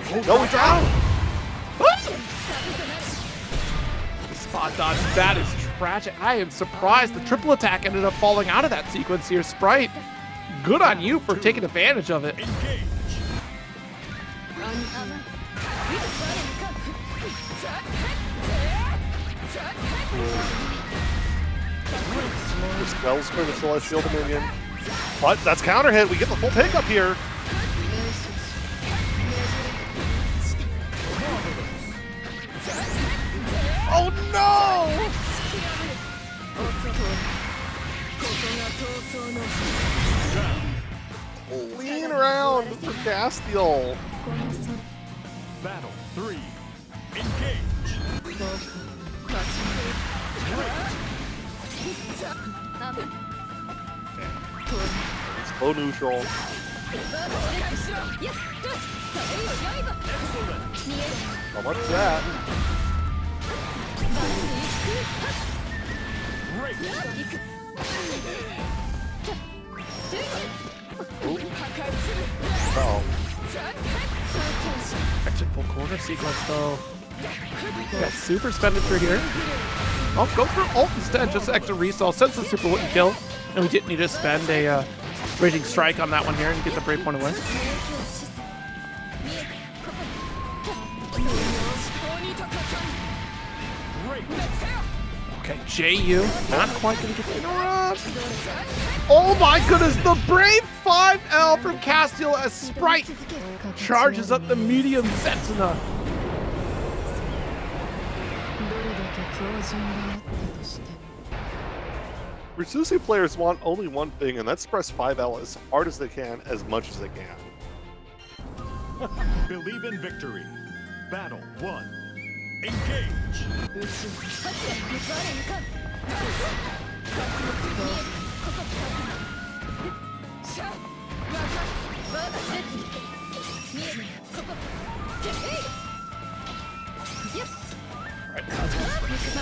Oh, no, we drowned! Spot dodge, that is tragic. I am surprised the triple attack ended up falling out of that sequence here. Sprite, good on you for taking advantage of it. The spells for the Celestial Dominion. But that's counter hit. We get the full pickup here. Oh no! Lean around for Castiel. Battle 3. Engage. Low neutral. How much is that? Great. Oh. Actually, full corner sequence though. We got super expenditure here. Oh, go for ult instead, just extra resolve since the super wouldn't kill. And we didn't need to spend a raging strike on that one here and get the brave point away. Okay, JU, not quite gonna get the interrupt. Oh my goodness, the brave 5L from Castiel as Sprite charges up the medium Setsuna. Versusia players want only one thing, and that's press 5L as hard as they can, as much as they can. Believe in victory. Battle 1. Engage.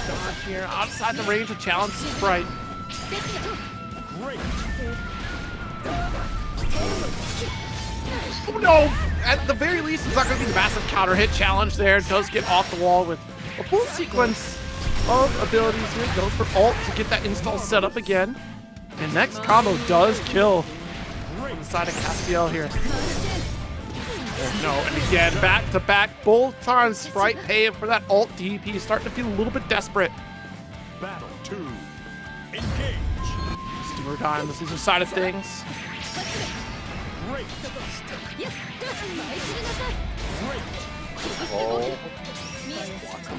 Dodge here, outside the range of challenge Sprite. Great. Oh no! At the very least, it's not going to be the massive counter hit challenge there. It does get off the wall with a full sequence of abilities here. Goes for ult to get that install set up again. And next combo does kill on the side of Castiel here. Oh no, and again, back to back, both times Sprite paying for that ult DP, starting to feel a little bit desperate. Battle 2. Engage. Just do or die on the Caesar side of things. Great. Oh.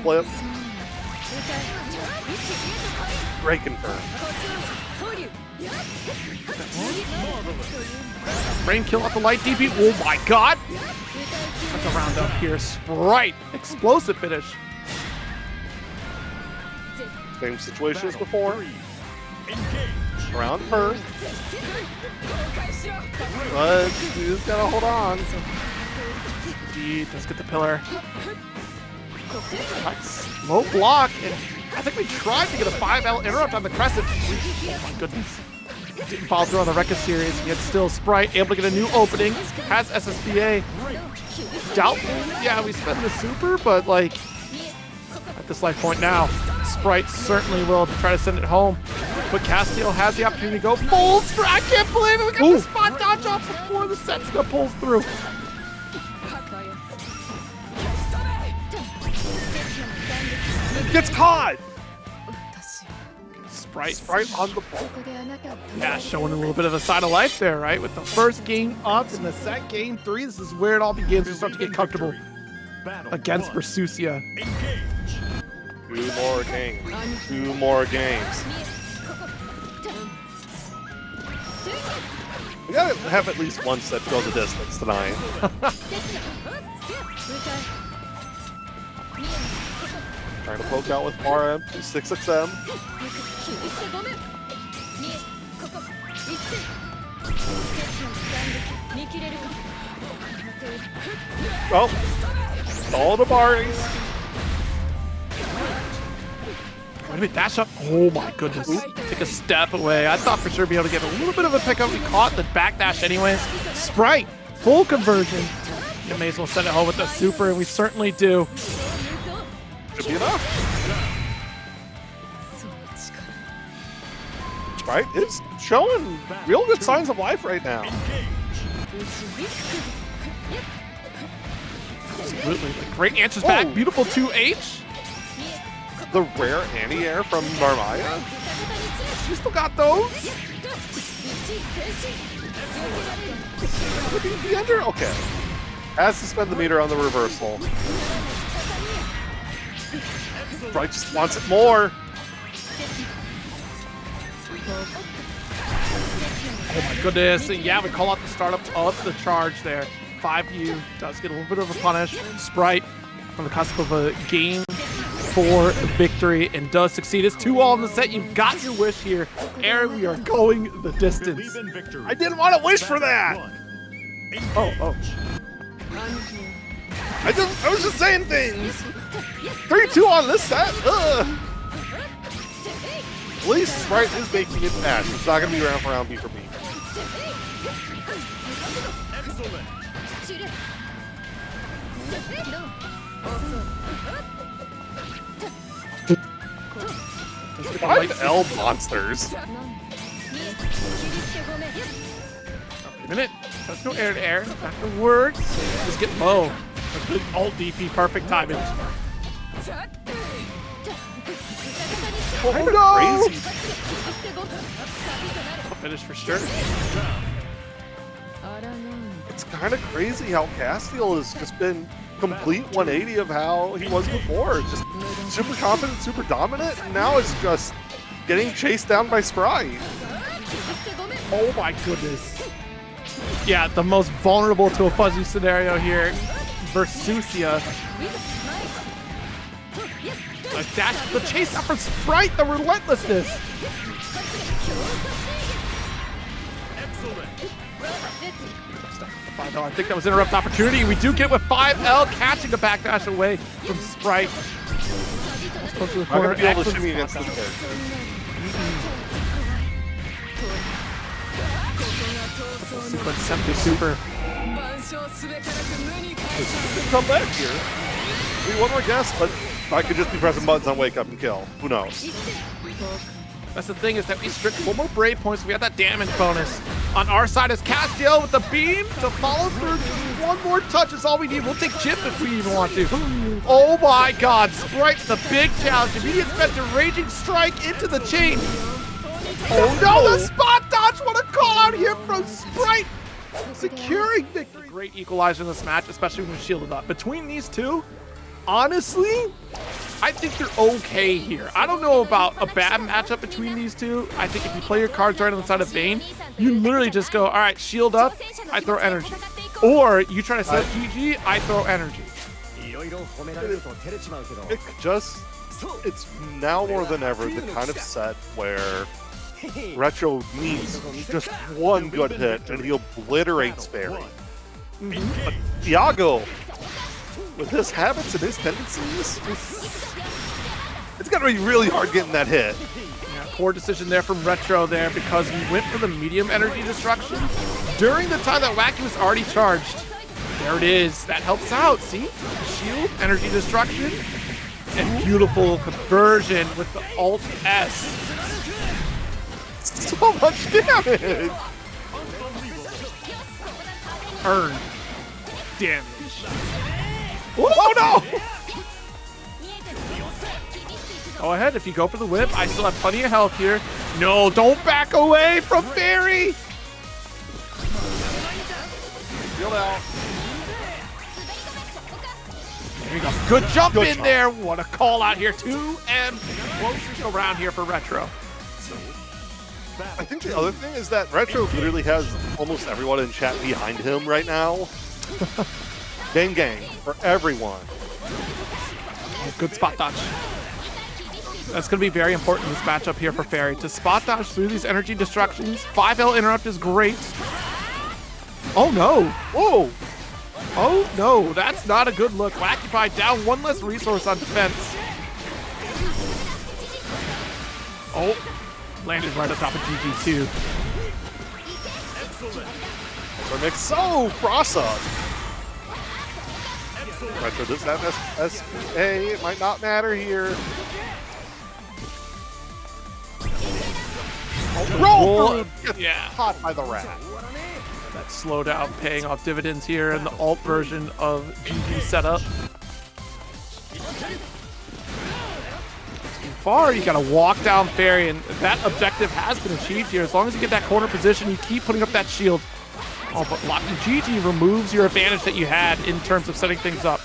Flip. Great confirm. Rain kill off the light DP. Oh my god! That's a round up here. Sprite. Explosive finish. Same situation as before. 3. Engage. Round first. But you just gotta hold on. He does get the pillar. Nice. Low block, and I think we tried to get a 5L interrupt on the Crescent. Oh my goodness. Didn't follow through on the Rekka series, yet still Sprite able to get a new opening. Has SSBA. Doubtful. Yeah, we spend the super, but like, at this life point now, Sprite certainly will to try to send it home. But Castiel has the opportunity to go full Sprite. I can't believe it. We got the spot dodge off before the Setsuna pulls through. Gets caught! Sprite On the ball. Yeah, showing a little bit of a sign of life there, right? With the first game up and the set game 3, this is where it all begins. We start to get comfortable against Versusia. Engage. 2 more games. 2 more games. We gotta have at least one set go the distance tonight. Trying to poke out with RM, 6XM. Oh, all the Baris. Wait a minute, dash up. Oh my goodness. Take a step away. I thought for sure be able to get a little bit of a pickup. We caught the backdash anyways. Sprite, full conversion. You may as well send it home with the super, and we certainly do. Should be enough. Sprite is showing real good signs of life right now. Absolutely. Great answers back. Beautiful 2H. The rare anti-air from Vyrmyr. You still got those? The under? Okay. Has to spend the meter on the reversal. Sprite just wants it more. Oh my goodness. And yeah, we call out the startup of the charge there. 5U does get a little bit of a punish. Sprite on the cusp of a game 4 victory and does succeed. It's 2-all in the set. You've got your wish here. Aaron, we are going the distance. Believe in victory. I didn't want to wish for that. Oh. I was just saying things. 3-2 on this set. Ugh. At least Sprite is making it fast. It's not going to be round for round, beat for beat. Excellent. 5L monsters. A minute. Let's go air to air. Not gonna work. Just get low. A good alt DP. Perfect timing. Oh no! Crazy. Finish for sure. It's kind of crazy how Castiel has just been complete 180 of how he was before. Just super confident, super dominant, and now it's just getting chased down by Sprite. Oh my goodness. Yeah, the most vulnerable to a fuzzy scenario here. Versusia. A dash, the chase out from Sprite, the relentlessness. I think that was an interrupt opportunity. We do get with 5L catching a backdash away from Sprite. Close to the I'm corner. going to be able to Excellent shimmy against spot this down. character. Sequence 70 super. Come back here. Maybe one more guess, but I could just be pressing buttons on wake up and kill. Who knows? That's the thing, is that we stripped 4 more brave points. We got that damage bonus. On our side is Castiel with the beam to follow through. Just 1 more touch is all we need. We'll take chip if we even want to. Oh my god, Sprite, the big challenge. Immediate spent to Raging Strike into the chain. Oh no, the spot dodge! What a call out here from Sprite! Securing victory. Great equalizer in this match, especially when we're shielded up. Between these two, honestly, I think they're okay here. I don't know about a bad matchup between these two. I think if you play your cards right on the side of Vane, you literally just go, all right, shield up, I throw energy. Or you try to set up GG, I throw energy. It's now more than ever the kind of set where Retro needs just 1 good hit and he obliterates Fairy. But Thiago, with his habits and his tendencies, it's gonna be really hard getting that hit. Yeah, poor decision there from Retro there, because we went for the medium energy destruction during the time that Wacky was already charged. There it is. That helps out. See? Shield, energy destruction, and beautiful conversion with the Alt S. So much damage! Earned damage. Oh no! Go ahead, if you go for the whip, I still have plenty of health here. No, don't back away from Fairy! Shield out. There you go. Good jump Good in shot. there. What a call out here. 2M closest around here for Retro. I think the other thing is that Retro literally has almost everyone in chat behind him right now. Gang for everyone. Oh, good spot dodge. That's going to be very important in this matchup here for Fairy. To spot dodge through these energy destructions. 5L interrupt is great. Oh no. Whoa! Oh no, that's not a good look. Wackify down 1 less resource on defense. Oh, landed right on top of GG2. Mix so cross-up. Retro doesn't have SA. It might not matter here. Roll through. Yeah. Caught by the rat. That slowdown paying off dividends here in the alt version of GG setup. Too far, you gotta walk down Fairy, and that objective has been achieved here. As long as you get that corner position, you keep putting up that shield. Oh, but blocking GG removes your advantage that you had in terms of setting things up.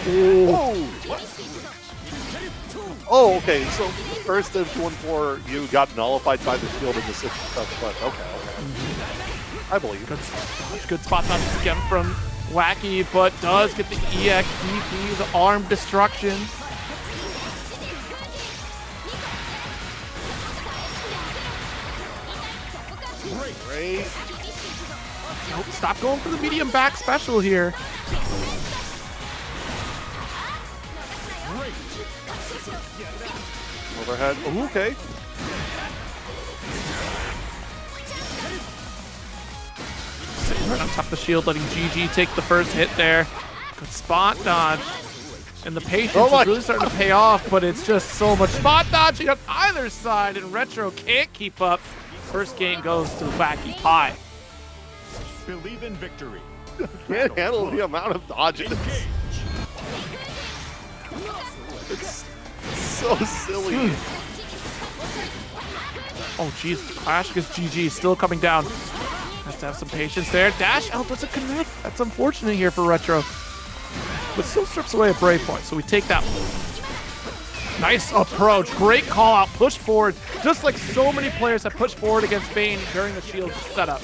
Whoa! Oh, okay. So the first of 2-4 you got nullified by the shield in the 6th stuff, but okay. I believe. Good spot dodges again from Wacky, but does get the EX DP, the arm destruction. Great. Nope, stop going for the medium back special here. Overhead. Oh, okay. Sitting right on top of the shield, letting GG take the first hit there. Good spot dodge. And the patience is really starting to pay off, but it's just so much spot dodging on either side, and Retro can't keep up. First game goes to Wacky Pie. Believe in victory. Can't handle the amount of dodges. It's so silly. Oh, jeez, the clash against GG still coming down. Has to have some patience there. Dash out doesn't connect. That's unfortunate here for Retro. But still strips away a brave point, so we take that one. Nice approach. Great call out. Push forward. Just like so many players have pushed forward against Vane during the shield setup.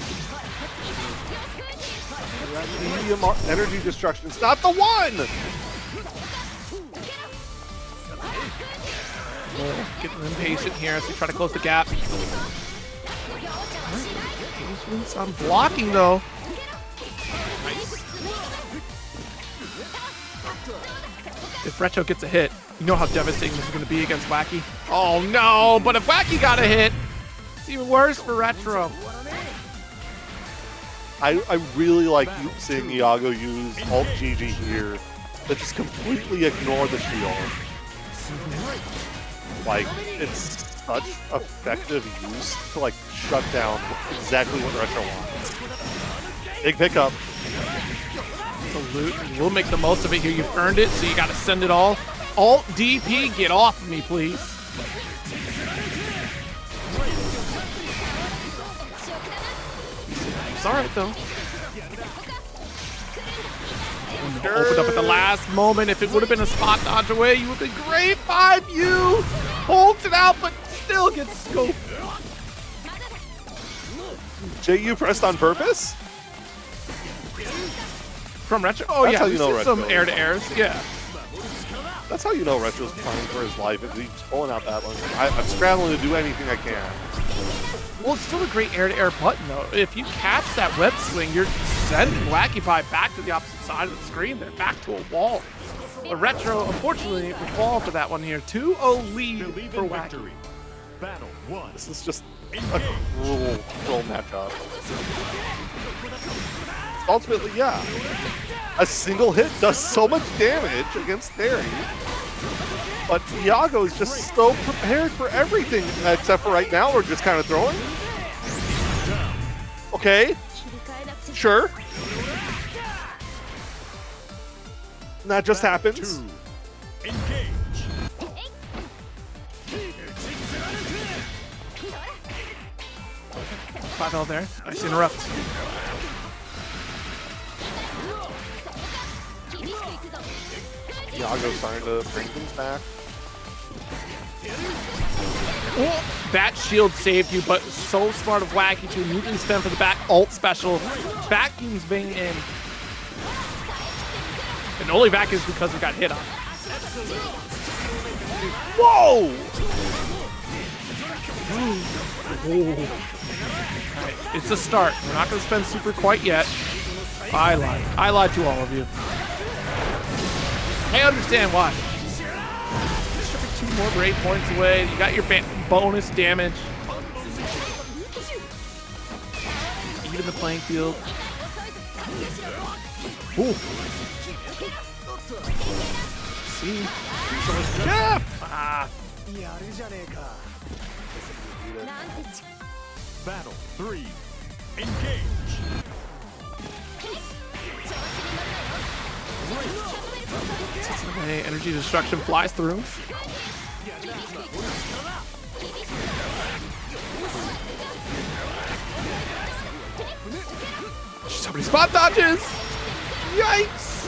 Medium energy destruction. It's not the one! Getting impatient here as we try to close the gap. Patience on blocking though. Nice. If Retro gets a hit, you know how devastating this is going to be against Wacky. Oh no, but if Wacky got a hit, it's even worse for Retro. I really like seeing Iago use alt GG here that just completely ignore the shield. Like, it's such effective use to like shut down exactly what Retro wants. Big pickup. Absolutely. We'll make the most of it here. You've earned it, so you got to send it all. Alt DP, get off of me, please. It's all right, though. Opened up at the last moment. If it would have been a spot dodge away, you would have been great. 5U holds it out, but still gets scoped. JU pressed on purpose? From Retro? Oh, That's yeah. how you know Retro. Some air-to-airs. Yeah. That's how you know Retro's playing for his life. If he's pulling out that one. I'm scrambling to do anything I can. Well, it's still a great air-to-air button, though. If you catch that web swing, you're sending Wacky Pie back to the opposite side of the screen there, back to a wall. But Retro, unfortunately, will fall for that one here. 2-0 lead Believe for in Wacky. victory. Battle 1. This is just a cruel matchup. Ultimately, yeah. A single hit does so much damage against Theory. But Iago is just so prepared for everything, except for right now, we're just kind of throwing. Okay. Sure. And that just happens. 2. Engage. 5L there. Nice interrupt. Iago starting to bring things back. Oh, that shield saved you, but so smart of Wacky to immediately spend for the back alt special. Vacuums Vane in. And only vacuums because it got hit on. Whoa! Alright, it's a start. We're not going to spend super quite yet. I lied. I lied to all of you. I understand why. Stripping 2 more brave points away. You got your bonus damage. Even the playing field. Ooh. See? Jeff! Ah. Battle 3. Engage. Away. Energy destruction flies through. So many spot dodges! Yikes!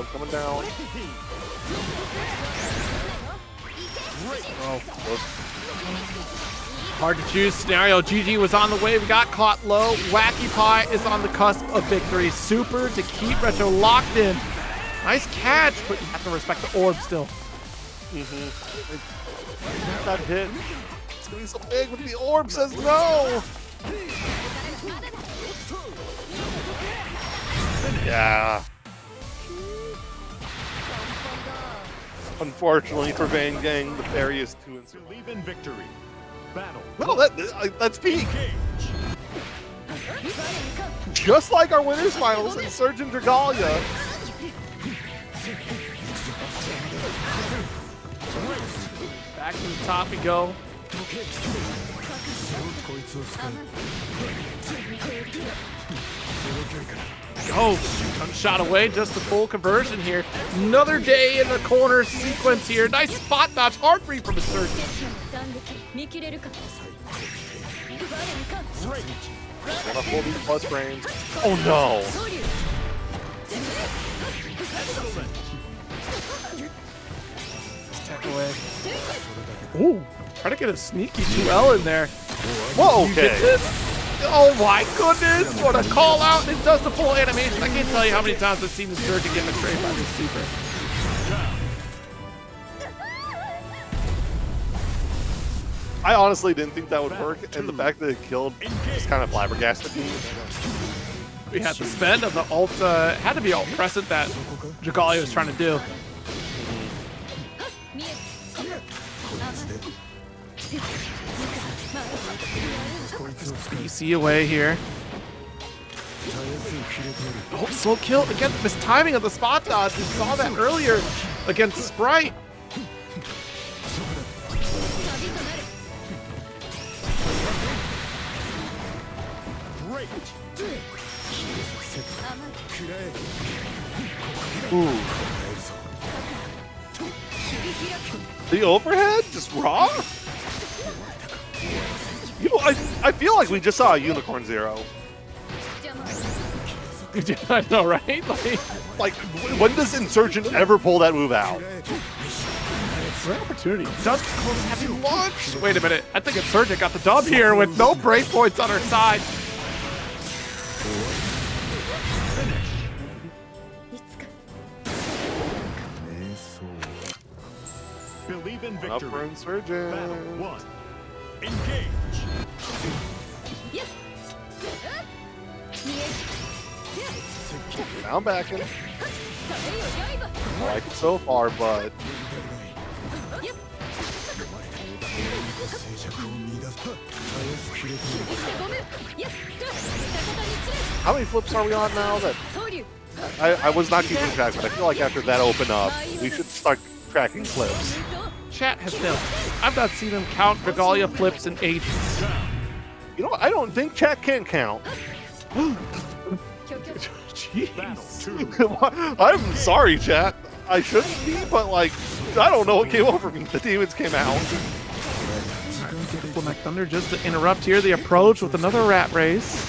Shield coming down. Oh. Hard to choose scenario. GG was on the way. We got caught low. Wacky Pie is on the cusp of victory. Super to keep Retro locked in. Nice catch, but you have to respect the orb still. That hit. It's gonna be so big, but the orb says no. Yeah. Unfortunately for Vane Gang, the parry is too instant. Believe in victory. Battle. No, that's peak. Just like our winners finals, Insurgent Dragalia. Back to the top we go. Go! One shot away, just a full conversion here. Another day in the corner sequence here. Nice spot dodge, hard read from Insurgent. Wanna pull these plus range. Oh no! Tech away. Ooh, try to get a sneaky 2L in there. Whoa, You get okay. this? Oh my goodness, what a call out. It does the full animation. I can't tell you how many times I've seen the Insurgent get betrayed by this super. I honestly didn't think that would work, and the fact that it killed just kind of flabbergasted me. We had the spend of the ult, had to be ult crescent that Dragalia was trying to do. BC away here. Oh, slow kill. Again, mistiming of the spot dodge. We saw that earlier against Sprite. Ooh. The overhead? Just raw? You know, I feel like we just saw a Unicorn Zero. I know, right? Like, when does Insurgent ever pull that move out? Great opportunity. Does close heavy launch? Wait a minute. I think Insurgent got the dub here with no break points on her side. Believe in Up victory. for Insurgent. Battle 1. Engage. Now I'm backing. I like it so far, but how many flips are we on now? That I was not keeping track, but I feel like after that open up, we should start tracking flips. Chat has failed. I've not seen him count Dragalia flips in ages. You know what? I don't think chat can count. Jeez. I'm sorry, chat. I shouldn't be, but like, I don't know what came over me. The demons came out. Black Thunder just to interrupt here the approach with another rat race.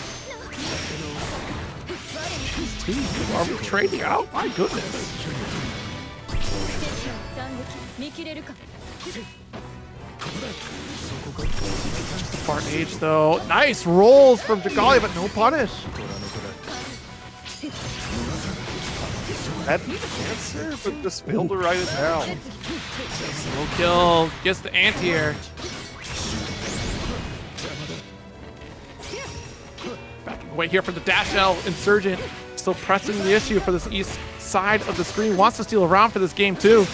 Jeez, are we trading out? My goodness. Just a fart age though. Nice rolls from Dragalia, but no punish. Had the answer, but just failed to write it down. Slow kill. Gets the anti-air. Backing away here for the dash L. Insurgent still pressing the issue for this east side of the screen. Wants to steal around for this game too.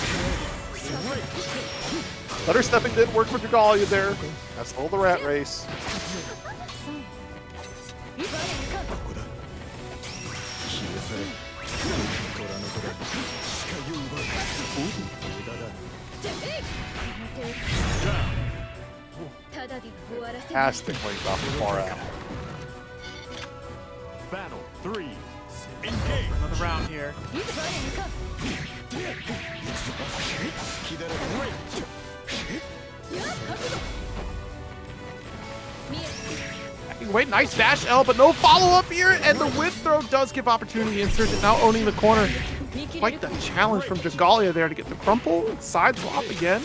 Letter stepping didn't work for Dragalia there. That's all the rat race. Fantastic link off the far out. Battle 3. Engage. Another round here. Wait, nice dash L, but no follow-up here, and the whip throw does give opportunity. Insurgent now owning the corner. Quite the challenge from Dragalia there to get the crumple, side swap again.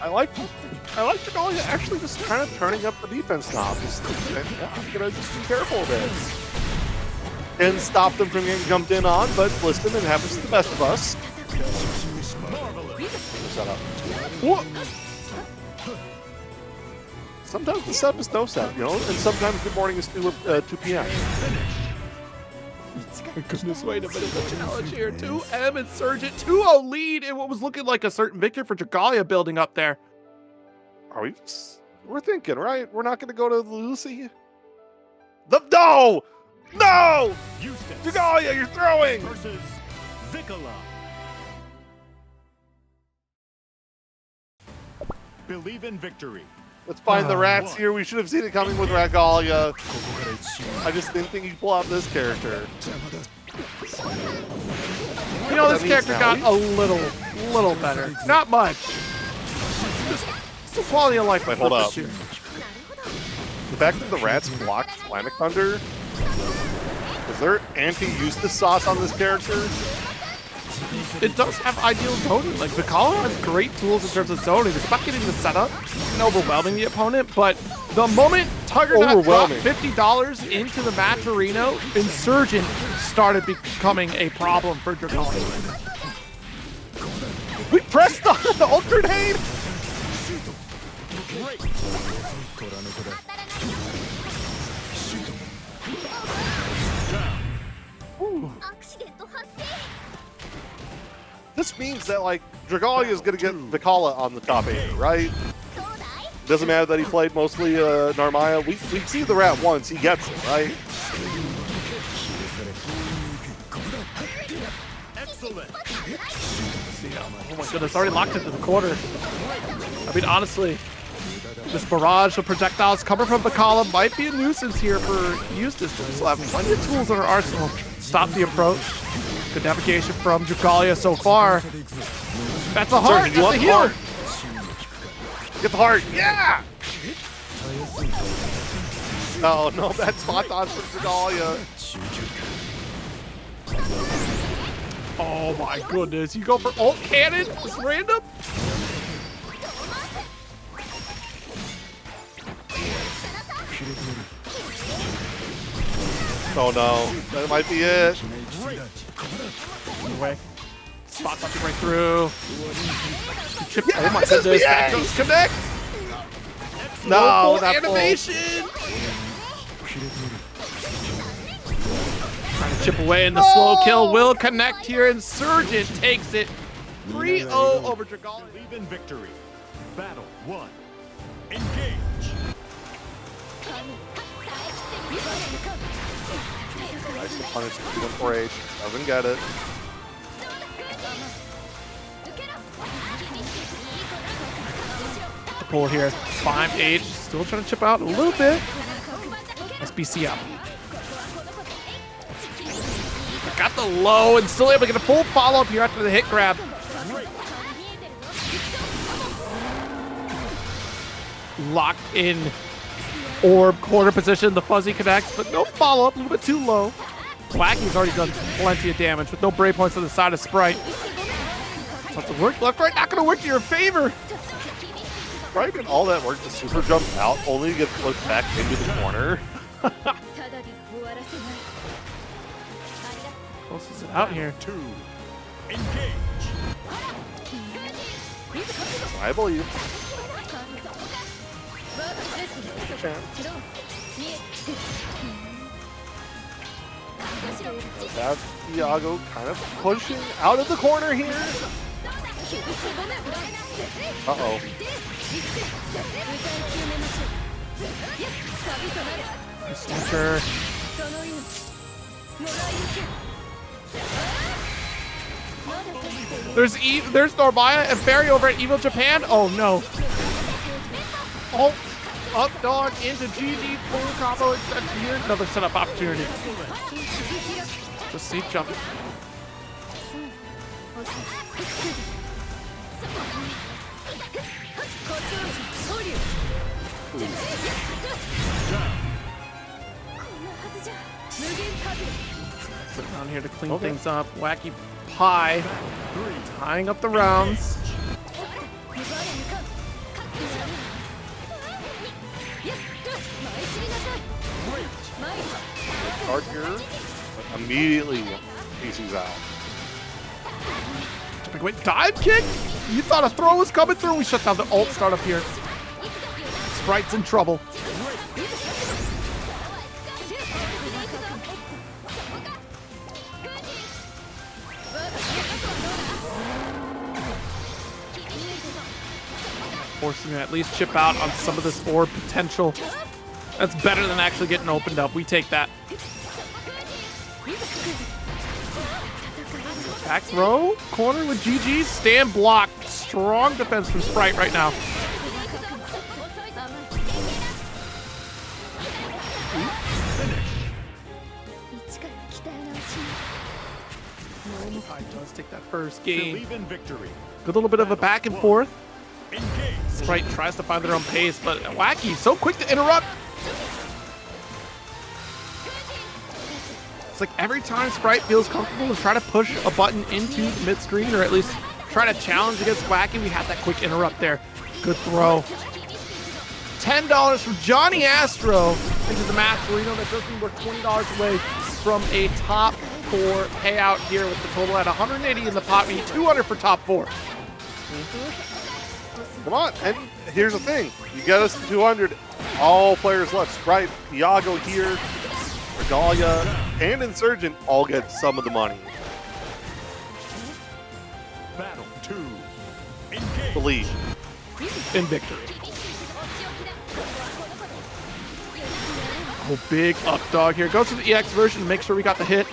I like Dragalia actually just kind of turning up the defense now. Just I'm gonna just be careful of it. And stop them from getting jumped in on, but listen, it happens to the best of us. Shut up. What? Sometimes the sub is no sub, you know, and sometimes good morning is 2 p.m. Goodness, wait a minute, the challenge here. 2M Insurgent, 2-0 lead in what was looking like a certain victory for Dragalia building up there. Are we? We're thinking, right? We're not going to go to Lucy? No! No! Dragalia, you're throwing! Versus Vikola. Believe in victory. Let's find the rats here. We should have seen it coming with Dragalia. I just didn't think he'd pull out this character. You know, this character got a little better. Not much. Just some quality of life. Wait, hold up. The fact that the rats blocked Flamic Thunder. Is there anti-Eustace sauce on this character? It does have ideal zoning. Like, Belial has great tools in terms of zoning. It's about getting the setup and overwhelming the opponent, but the moment Tiger dropped $50 into the match arena, Insurgent started becoming a problem for Dragalia. We pressed on the ult grenade! This means that, like, Dragalia is going to get Vikola on the top 8, right? Doesn't matter that he played mostly Narmaya. We see the rat once, he gets it, right? Excellent. Oh my goodness, already locked into the corner. I mean, honestly, this barrage of projectiles coming from Belial might be a nuisance here for Eustace, but we still have plenty of tools in our arsenal. Stop the approach. Good navigation from Dragalia so far. That's a heart, that's a heal. Get the heart, yeah! No, bad spot dodge from Dragalia. Oh my goodness, you go for ult cannon? It's random? Oh no, that might be it. Anyway, spot something right through. Chip, Yeah, oh my goodness, that does connect! No, full animation! Trying to chip away, and the slow kill will connect here. Insurgent takes it 3-0 over Dragalia. Believe in victory. Battle 1. Engage. Nice to punish the 2-1-4-H. Doesn't get it. The pull here, 5H, still trying to chip out a little bit. SBC up. Got the low and still able to get a full follow-up here after the hit grab. Locked in orb corner position, the fuzzy connects, but no follow-up, a little bit too low. Wacky's already done plenty of damage with no brave points on the side of Sprite. Lots of work left, right? Not gonna work to your favor. Sprite did all that work to super jump out, only to get flipped back into the corner. Closes it out here. 2. Engage. I believe. That's Iago kind of pushing out of the corner here. Uh-oh. Snatcher. There's Narmaya and Barry over at Evil Japan. Oh no. Ult up dog into GG full combo extension here. Another setup opportunity. Just safe jump. Sitting down here to clean things up. Wacky Pie tying up the rounds. Start here, but immediately PC's out. Wait, dive kick? You thought a throw was coming through? We shut down the ult start up here. Sprite's in trouble. Forcing to at least chip out on some of this orb potential. That's better than actually getting opened up. We take that. Back throw, corner with GG, stand block. Strong defense from Sprite right now. Pie does take that first game. Believe in victory. Good little bit of a back and forth. Sprite tries to find their own pace, but Wacky so quick to interrupt. It's like every time Sprite feels comfortable to try to push a button into the mid screen, or at least try to challenge against Wacky, we had that quick interrupt there. Good throw. $10 from Johnny Astro into the match arena. That does mean we're $20 away from a top 4 payout here with the total at 180 in the pot. We need 200 for top 4. Come on, and here's the thing. You get us to 200, all players left. Sprite, Iago here, Regalia, and Insurgent all get some of the money. Battle 2. Engage. Believe. In victory. Oh, big up dog here. Goes to the EX version to make sure we got the hit.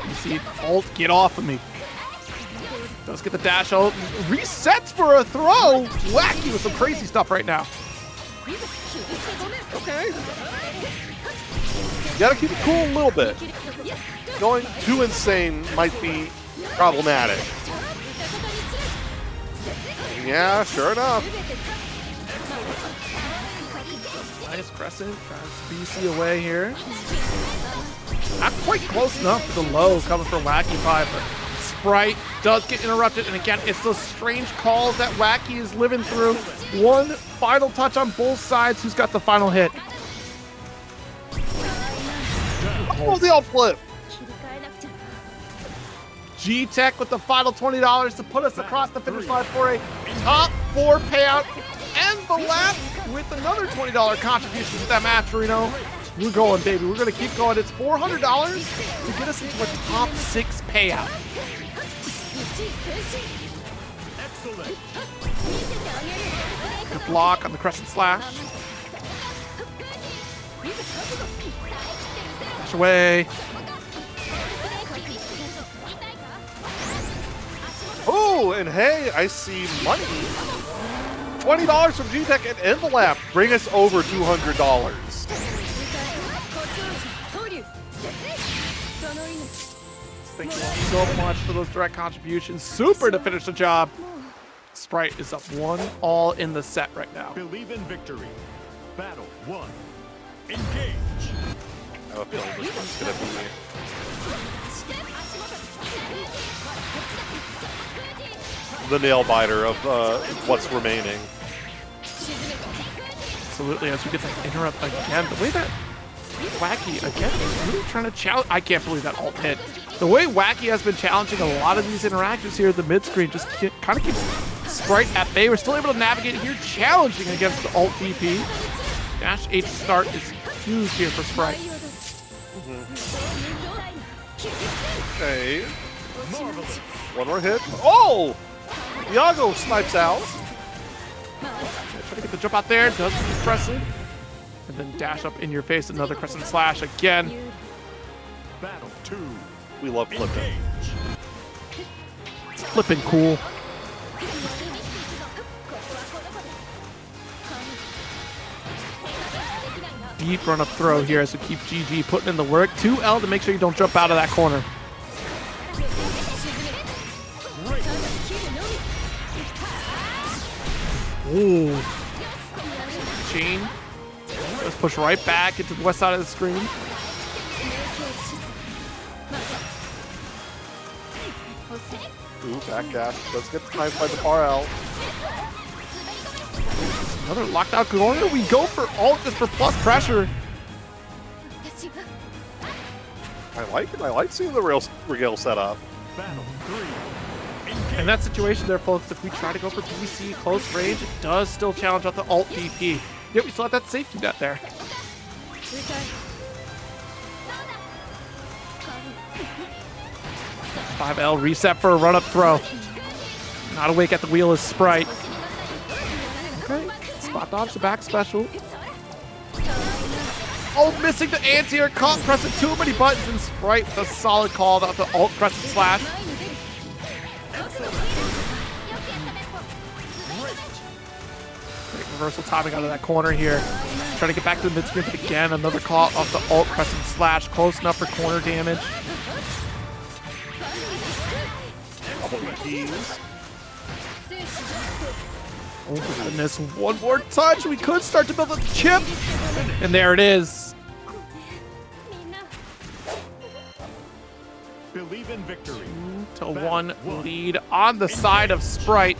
You see, ult, get off of me. Does get the dash ult. Resets for a throw. Wacky with some crazy stuff right now. Okay. You gotta keep it cool a little bit. Going too insane might be problematic. Yeah, sure enough. Nice crescent. Tries BC away here. Not quite close enough for the low coming from Wacky Pie, but Sprite does get interrupted, and again, it's those strange calls that Wacky is living through. One final touch on both sides. Who's got the final hit? Oh, the ult flip. G-Tech with the final $20 to put us across the finish line for a top 4 payout. And the last with another $20 contribution to that match, Reno. We're going, baby. We're going to keep going. It's $400 to get us into a top 6 payout. Excellent. Good block on the crescent slash. Dash away. Oh, and hey, I see money. $20 from G-Tech and Envelap. Bring us over $200. Thank you all so much for those direct contributions. Super to finish the job. Sprite is up 1-all in the set right now. Believe in victory. Battle 1. Engage. I have a feeling this one's gonna be the nail biter of what's remaining. Absolutely, as we get that interrupt again. The way that Wacky, again, is really trying to challenge. I can't believe that ult hit. The way Wacky has been challenging a lot of these interactions here at the mid-screen just kind of keeps Sprite at bay. We're still able to navigate here, challenging against the ult VP. Dash H start is huge here for Sprite. Okay. One more hit. Oh! Iago snipes out. Try to get the jump out there. Does the crescent. And then dash up in your face. Another crescent slash again. Battle 2. We love flipping. It's flipping cool. Deep run up throw here as we keep GG putting in the work. 2L to make sure you don't jump out of that corner. Ooh. Chain. Let's push right back into the west side of the screen. Ooh, back dash. Let's get the time by the far out. Another lockdown corner. We go for ult just for plus pressure. I like it. I like seeing the Regale set up. Battle 3. In that situation there, folks, if we try to go for BC close range, it does still challenge out the ult DP. Yet we still have that safety net there. 5L reset for a run-up throw. Not awake at the wheel is Sprite. Okay, spot dodge the back special. Oh, missing the anti-air, caught pressing too many buttons, and Sprite with a solid call out the alt crescent slash. Great reversal timing out of that corner here. Trying to get back to the mid-screen, but again, another call off the alt crescent slash. Close enough for corner damage. Oh my goodness, one more touch. We could start to build up the chip. And there it is. Believe in victory. 2-1 lead on the side of Sprite.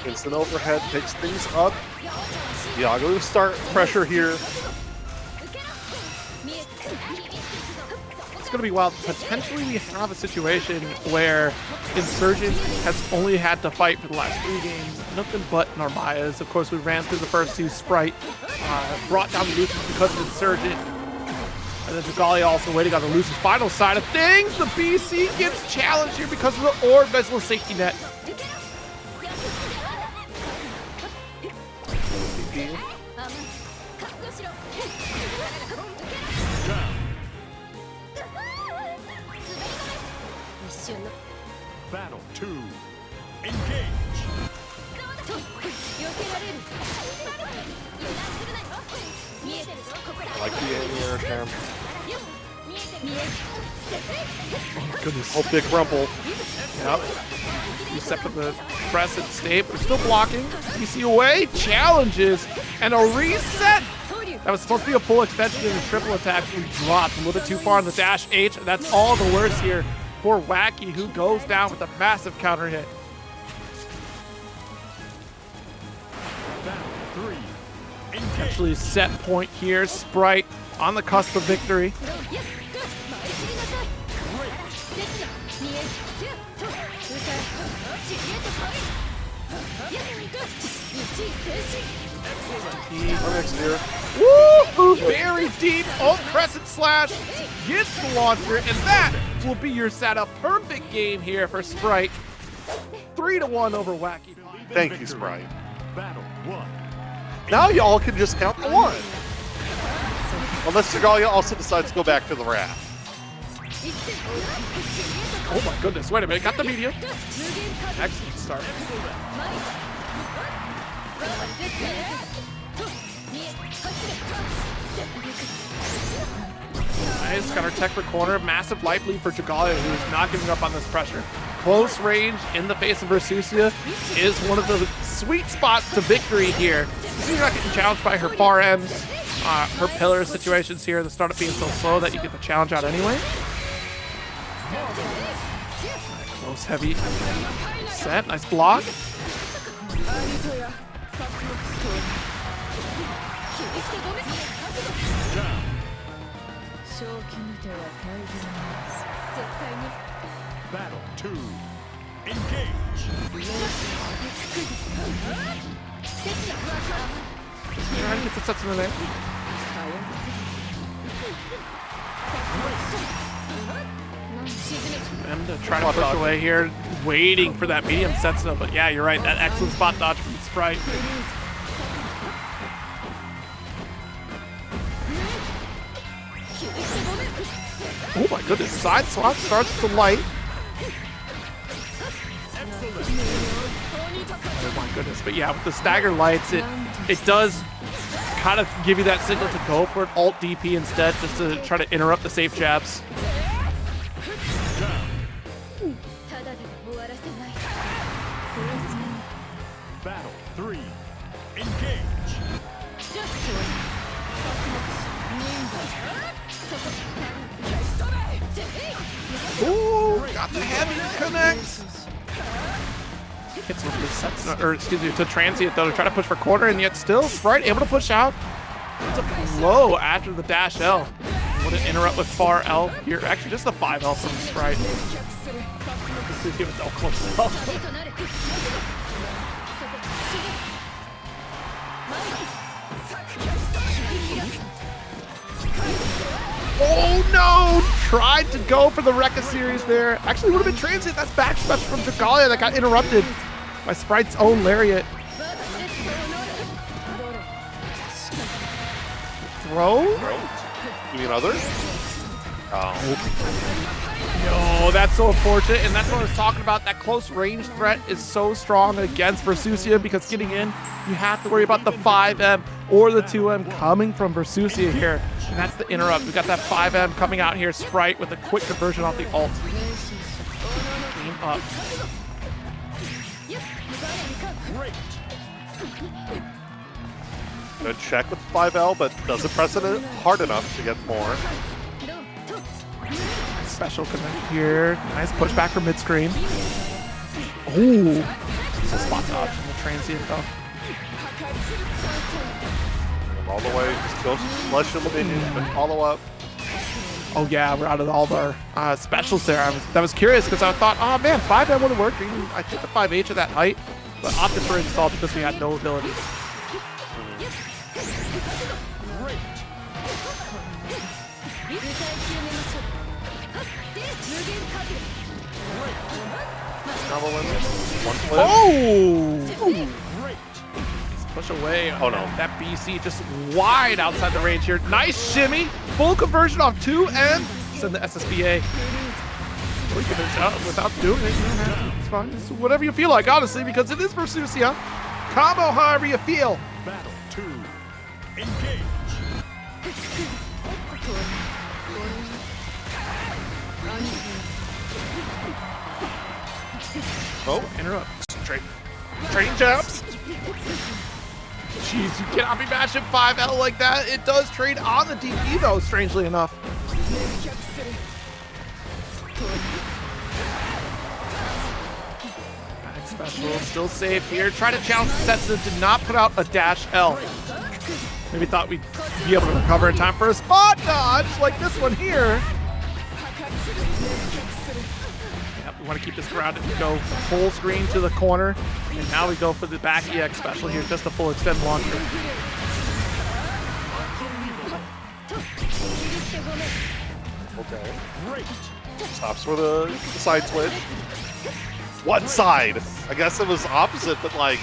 Instant overhead picks things up. Iago to start pressure here. It's going to be wild. Potentially we have a situation where Insurgent has only had to fight for the last 3 games. Nothing but Narmayas. Of course, we ran through the first 2. Sprite brought down the Lucius because of Insurgent. And then Dragalia also waiting on the Lucius final side of things. The BC gets challenged here because of the orb. Nice little safety net. Battle 2. Engage. I like the anti-air attempt. Oh my goodness. Oh, big rumble. Yep. Reset for the press and stay, but we're still blocking. BC away, challenges, and a reset. That was supposed to be a full extension and a triple attack. We dropped a little bit too far on the dash H, and that's all the worse here for Wacky, who goes down with a massive counter hit. Battle 3. Engage. Actually, set point here. Sprite on the cusp of victory. Woo! Very deep ult crescent slash gets the launcher, and that will be your setup. Perfect game here for Sprite. 3-1 over Wacky. Thank you, Sprite. Battle 1. Now y'all can just count the 1. Unless Dragalia also decides to go back to the raft. Oh my goodness, wait a minute, got the medium. Excellent start. Nice, got our tech for corner. Massive life lead for Dragalia, who is not giving up on this pressure. Close range in the face of Versusia is one of the sweet spots to victory here. You see, you're not getting challenged by her far ends, her pillar situations here. The startup being so slow that you get the challenge out anyway. Close heavy set, nice block. Battle 2. Engage. Trying to get the sets in there. Them to try to push away here, waiting for that medium sets up. But yeah, you're right. That excellent spot dodge from Sprite. Oh my goodness, side swap starts to light. Oh my goodness, but yeah, with the stagger lights, it does kind of give you that signal to go for an alt DP instead, just to try to interrupt the safe jabs. Battle 3. Engage. Ooh, got the heavy connect. Hits with the sets, or excuse me, to transient though to try to push for corner, and yet still Sprite able to push out. It's a low after the dash L. Would it interrupt with far L here? Actually, just the 5L from Sprite. Close up. Oh no! Tried to go for the Rekka series there. Actually, would have been transient. That's back special from Dragalia that got interrupted by Sprite's own Lariat. Throw? You mean other? Oh. No, that's so unfortunate, and that's what I was talking about. That close range threat is so strong against Versusia because getting in, you have to worry about the 5M or the 2M coming from Versusia here. And that's the interrupt. We've got that 5M coming out here, Sprite with a quick conversion off the ult. Game up. Good check with 5L, but doesn't press it hard enough to get more. Special connect here. Nice pushback from mid-screen. Ooh. It's a spot dodge from the transient though. All the way, just goes flush him minion, and follow up. Oh yeah, we're out of all of our specials there. I was curious because I thought, oh man, 5M would have worked. I took the 5H at that height, but opted for install because we had no ability. Oh! Push away. Oh no. That BC just wide outside the range here. Nice shimmy. Full conversion off 2 and send the SSBA. Or you can finish out without doing it. It's fine. It's whatever you feel like, honestly, because it is Versusia. Combo however you feel. Battle 2. Engage. Oh, Interrupt. train jabs. Jeez, you cannot be mashing 5L like that. It does trade on the DP though, strangely enough. Back special, still safe here. Try to challenge Sensitive, did not put out a dash L. Maybe thought we'd be able to recover in time for a spot dodge like this one here. Yep, we want to keep this grounded. We go full screen to the corner. And now we go for the back EX special here, just a full extend launcher. Okay. Stops for the side switch. One side. I guess it was opposite, but like,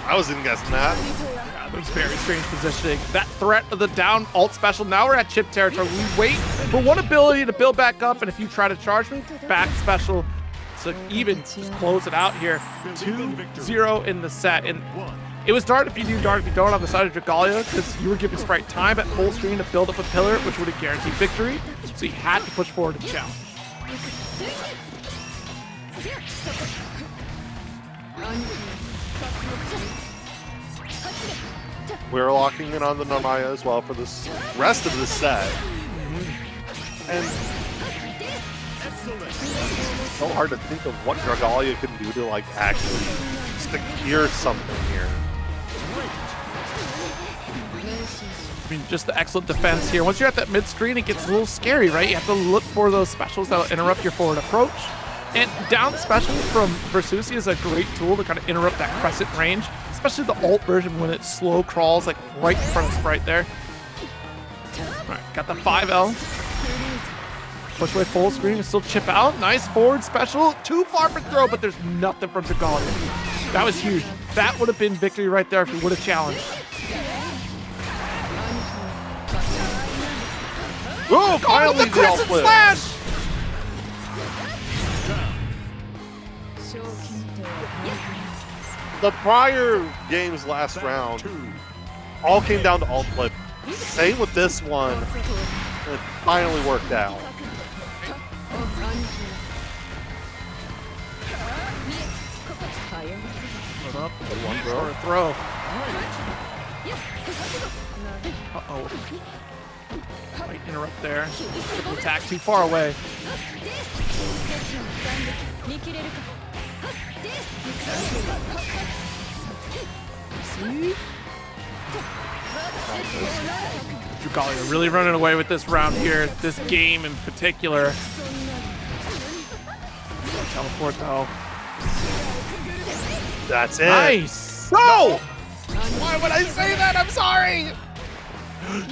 I wasn't guessing that. Yeah, that was very strange positioning. That threat of the down alt special. Now we're at chip territory. We wait for one ability to build back up, and if you try to charge me, back special. So even just close it out here. 2-0 in the set. And it was dart if you do, dart if you don't on the side of Dragalia, because you were giving Sprite time at full screen to build up a pillar, which would have guaranteed victory. So you had to push forward and challenge. We're locking in on the Nanaya as well for this rest of the set. And it's so hard to think of what Dragalia can do to like actually secure something here. I mean, just the excellent defense here. Once you're at that mid-screen, it gets a little scary, right? You have to look for those specials that'll interrupt your forward approach. And down special from Versusia is a great tool to kind of interrupt that crescent range, especially the ult version when it slow crawls like right in front of Sprite there. All right, got the 5L. Push away full screen and still chip out. Nice forward special. Too far for throw, but there's nothing from Dragalia. That was huge. That would have been victory right there if he would have challenged. Oh, Kyle the crescent slash! The prior game's last round, all came down to alt flip. Same with this one. It finally worked out. Put up. One throw. Or a throw. Uh-oh. Might interrupt there. Triple attack too far away. See? Dragalia really running away with this round here, this game in particular. Teleport though. That's it. Nice! No! Why would I say that? I'm sorry!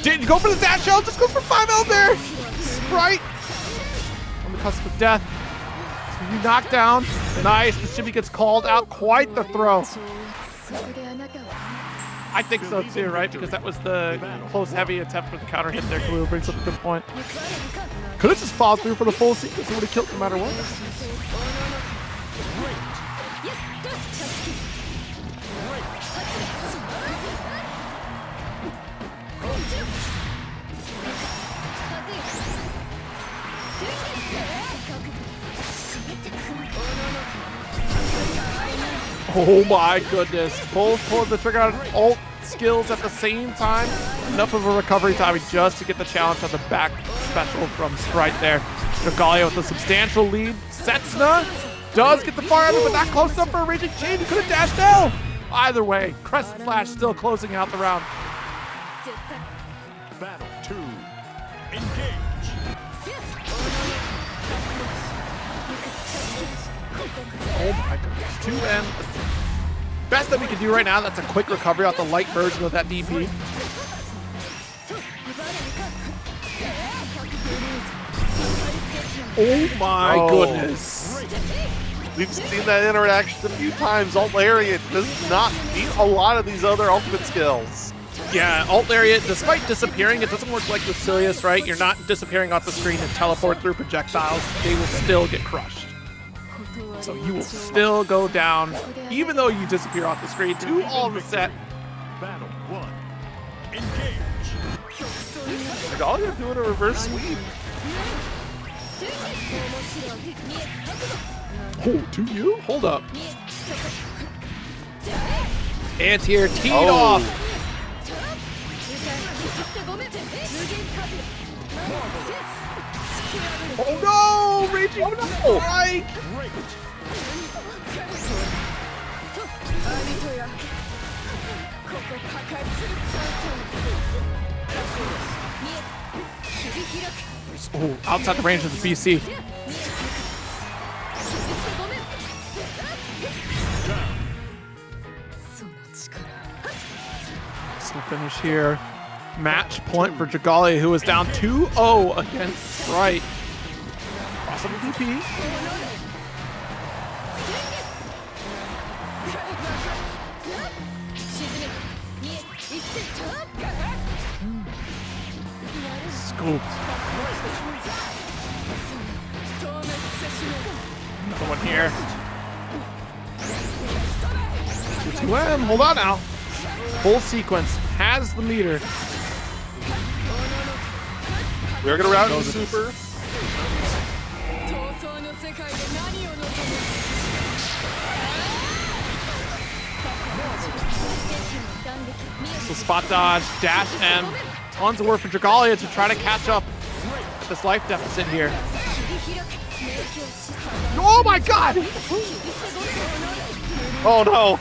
Didn't go for the dash shell, just goes for 5L there! Sprite! On the cusp of death. So you knock down. Nice, the shimmy gets called out. Quite the throw. I think so too, right? Because that was the close heavy attempt for the counter hit there. Glue brings up a good point. Could have just followed through for the full sequence. It would have killed no matter what. Oh my goodness. Both pulling the trigger on ult skills at the same time. Enough of a recovery time just to get the challenge on the back special from Sprite there. Dragalia with a substantial lead. Setsuna does get the far out of it, but not close enough for a raging chain. He could have dashed out. Either way, Crescent Flash still closing out the round. Battle 2. Engage. Oh my goodness. 2N. Best that we can do right now, that's a quick recovery off the light version of that DP. Oh my goodness. We've seen that interaction a few times. Alt Lariat does not beat a lot of these other ultimate skills. Yeah, Alt Lariat, despite disappearing, it doesn't work like Lucilius, right? You're not disappearing off the screen and teleport through projectiles. They will still get crushed. So you will still go down, even though you disappear off the screen, to all reset. Battle 1. Engage. Dragalia doing a reverse sweep. Oh, to you? Hold up. Anti-air teed off. Oh no! Raging strike! Oh, outside the range of the BC. So finish here. Match point for Dragalia, who is down 2-0 against Sprite. Awesome DP. Scooped. Another one here. 2M, hold on now. Full sequence, has the meter. We're gonna route into super. So spot dodge, dash M. Tons of work for Dragalia to try to catch up at this life deficit here. Oh my god! Oh no!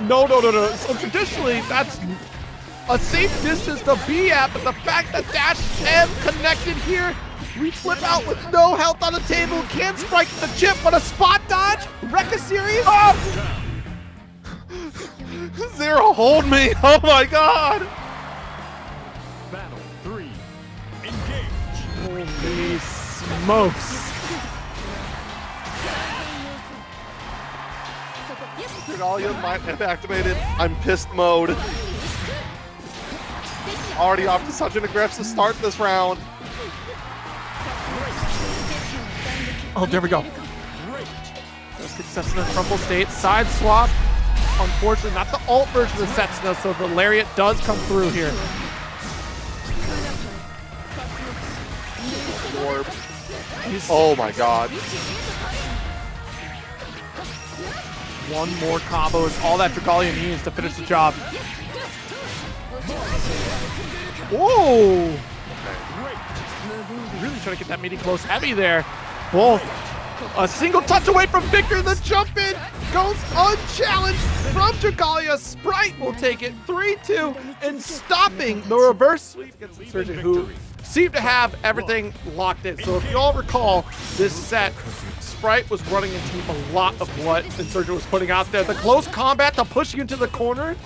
No. So traditionally, that's a safe distance to be at, but the fact that dash M connected here, we flip out with no health on the table, can't strike the chip, but a spot dodge, wreck a series. Oh! Zero, hold me! Oh my god! Battle 3. Engage. Holy smokes. Dragalia might have activated I'm pissed mode. Already off to such an aggressive start this round. Oh, there we go. keeping Setsuna in crumple state. Side swap. Unfortunately, not the ult version of Setsuna, so the Lariat does come through here. Orb. Oh my god. One more combo is all that Dragalia needs to finish the job. Whoa! Really trying to get that meaty close heavy there. Both a single touch away from Victor. The jump in goes unchallenged from Dragalia. Sprite will take it 3-2 and stopping the reverse sweep against Insurgent, who seem to have everything locked in. So if you all recall this set, Sprite was running into a lot of what Insurgent was putting out there. The close combat to push you into the corner.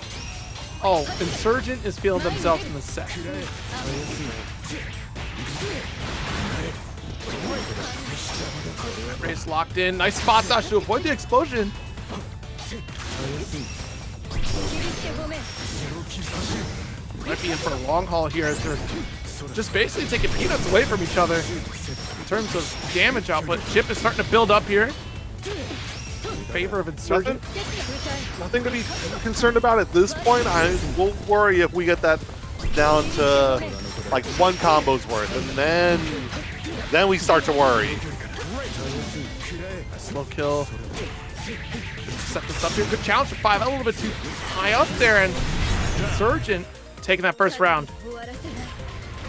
Oh, Insurgent is feeling themselves in the set. Race locked in. Nice spot dodge to avoid the explosion. Might be in for a long haul here as they're just basically taking peanuts away from each other in terms of damage output. Chip is starting to build up here in favor of Insurgent. Nothing to be concerned about at this point. I will worry if we get that down to like one combo's worth, and then we start to worry. A slow kill. Just set this up here. Good challenge for 5. A little bit too high up there, and Insurgent taking that first round.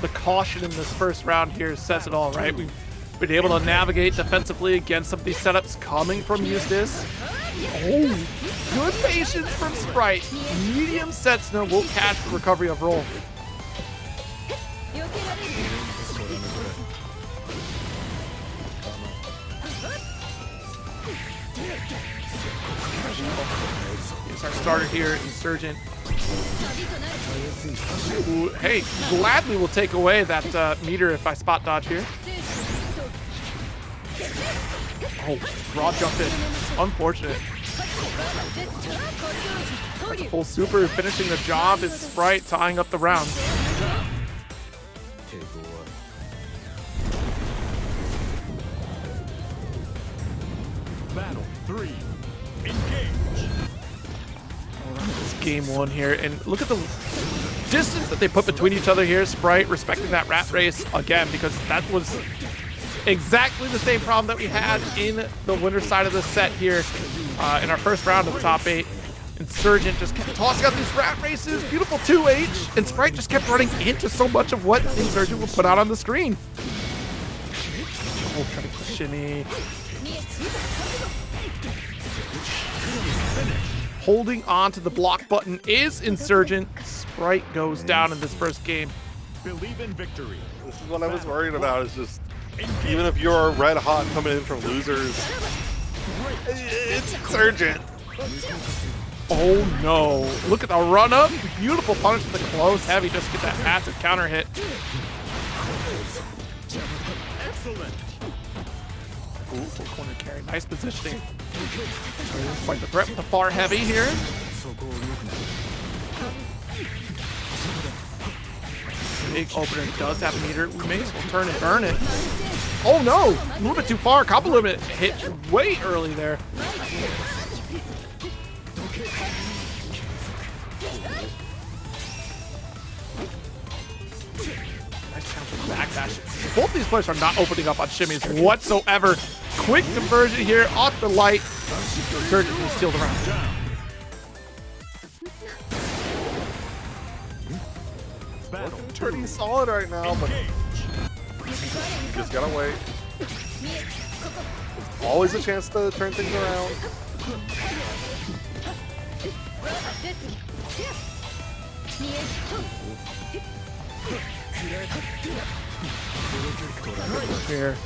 The caution in this first round here says it all, right? We've been able to navigate defensively against some of these setups coming from Eustace. Oh, good patience from Sprite. Medium Setsuna will catch the recovery of roll. Here's our starter here, Insurgent. Ooh, hey, gladly will take away that meter if I spot dodge here. Oh, raw jump in. Unfortunate. That's a full super. Finishing the job is Sprite tying up the round. Battle 3. Engage. It's game 1 here, and look at the distance that they put between each other here. Sprite respecting that rat race again, because that was exactly the same problem that we had in the winner side of the set here in our first round of the top 8. Insurgent just kept tossing out these rat races, beautiful 2H, and Sprite just kept running into so much of what Insurgent will put out on the screen. Oh, trying to shimmy. Holding on to the block button is Insurgent. Sprite goes down in this first game. Believe in victory. This is what I was worried about, is just, even if you're red hot coming in from losers, it's Insurgent. Oh no, look at the run up. Beautiful punish to the close heavy, just get that massive counter hit. Excellent. Ooh, full corner carry, nice positioning. Fight the threat with the far heavy here. Big opener does have a meter. We may as well turn and burn it. Oh no, a little bit too far. Couple limit hit way early there. Nice challenge for the backdash. Both these players are not opening up on shimmies whatsoever. Quick conversion here off the light. Insurgent will steal the round. Battle Pretty solid right now, but you just gotta wait. There's always a chance to turn things around. Here.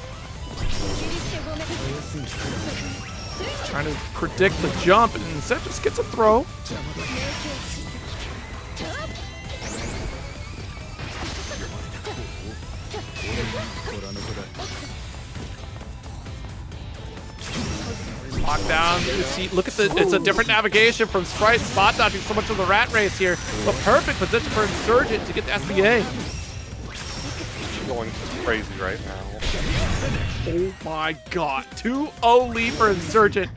Trying to predict the jump, and instead just gets a throw. Lockdown. You see, look at the, it's a different navigation from Sprite, spot dodging so much of the rat race here. The perfect position for Insurgent to get the SBA. Going crazy right now. Oh my god. 2-0 lead for Insurgent.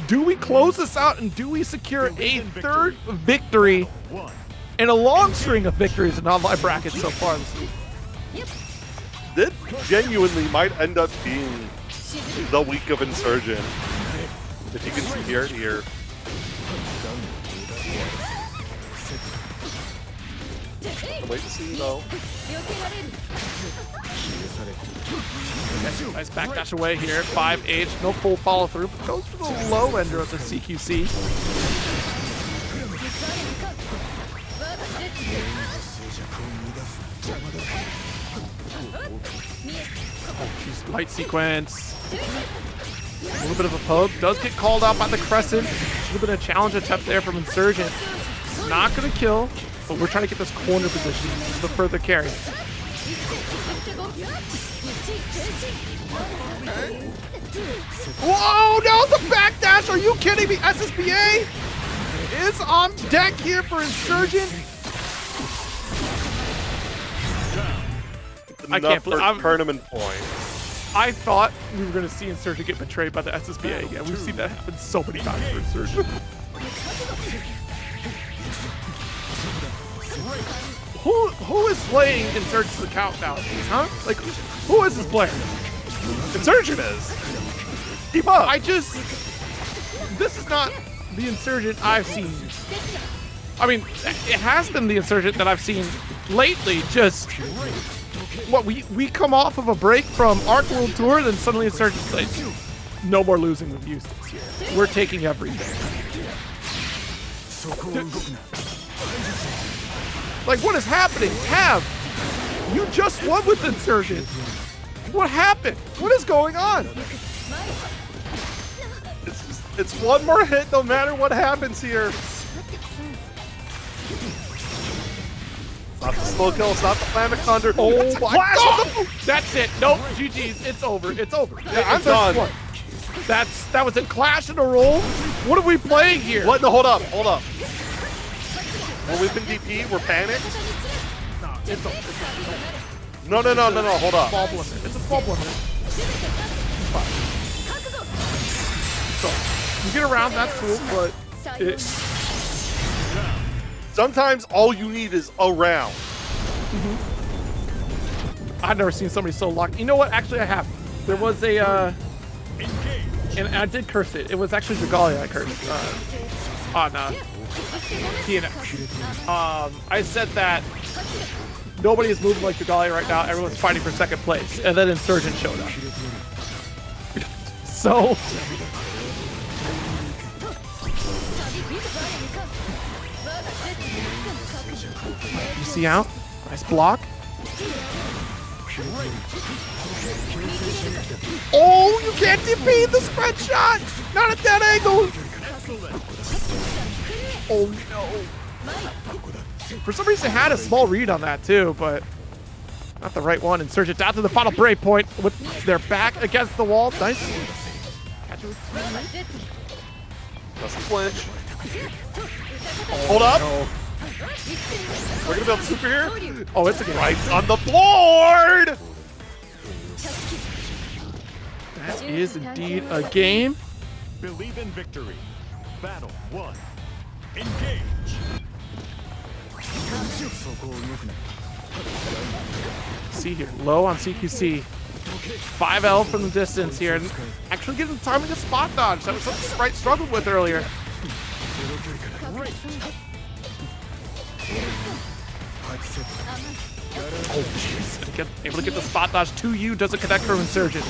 Do we close this out and do we secure a third victory and a long string of victories in online brackets so far this week? This genuinely might end up being the week of Insurgent. If you can see here. I'll wait to see though. Nice backdash away here. 5H, no full follow through, but goes for the low ender of the CQC. Oh, jeez, light sequence. A little bit of a poke. Does get called out by the Crescent. Should have been a challenge attempt there from Insurgent. Not going to kill, but we're trying to get this corner position for the further carry. Whoa, no, the backdash. Are you kidding me? SSBA is on deck here for Insurgent. I can't believe tournament point. I thought we were going to see Insurgent get betrayed by the SSBA again. We've seen that happen so many times for Insurgent. Who is playing Insurgent's account nowadays, huh? Like, who is this player? Insurgent is. Keep up. This is not the Insurgent I've seen. I mean, it has been the Insurgent that I've seen lately. Just, what, we come off of a break from Arc World Tour, then suddenly Insurgent says, no more losing with Eustace here. We're taking everything. Like, what is happening? Tav, you just won with Insurgent. What happened? What is going on? It's one more hit no matter what happens here. Not the slow kill, it's not the Planet Thunder. Oh my god! That's it. Nope, GG's. It's over. It's over. Yeah, I'm done. That was a clash and a roll. What are we playing here? What? No, hold up. Well, we've been DP. We're panicked. It's over. No. Hold up. Small blimmer. It's a small blimmer. It's fine. So, you get around, that's cool, but sometimes all you need is a round. I've never seen somebody so locked. You know what? Actually, I have. There was a, and I did curse it. It was actually Regalia I cursed on TNX. I said that nobody is moving like Regalia right now. Everyone's fighting for second place, and then Insurgent showed up. So. You see out? Nice block. Oh, you can't DP the spread shot! Not at that angle! Oh no. For some reason, I had a small read on that too, but not the right one. Insurgent down to the final break point with their back against the wall. Nice. Catch it with doesn't flinch. Hold up. No. We're gonna build super here. Oh, it's a game. Right on the board. That is indeed a game. Believe in victory. Battle 1. Engage. See here, low on CQC. 5L from the distance here, and actually getting the timing to spot dodge. That was something Sprite struggled with earlier. Oh, jeez. Able to get the spot dodge. 2U doesn't connect from Insurgent.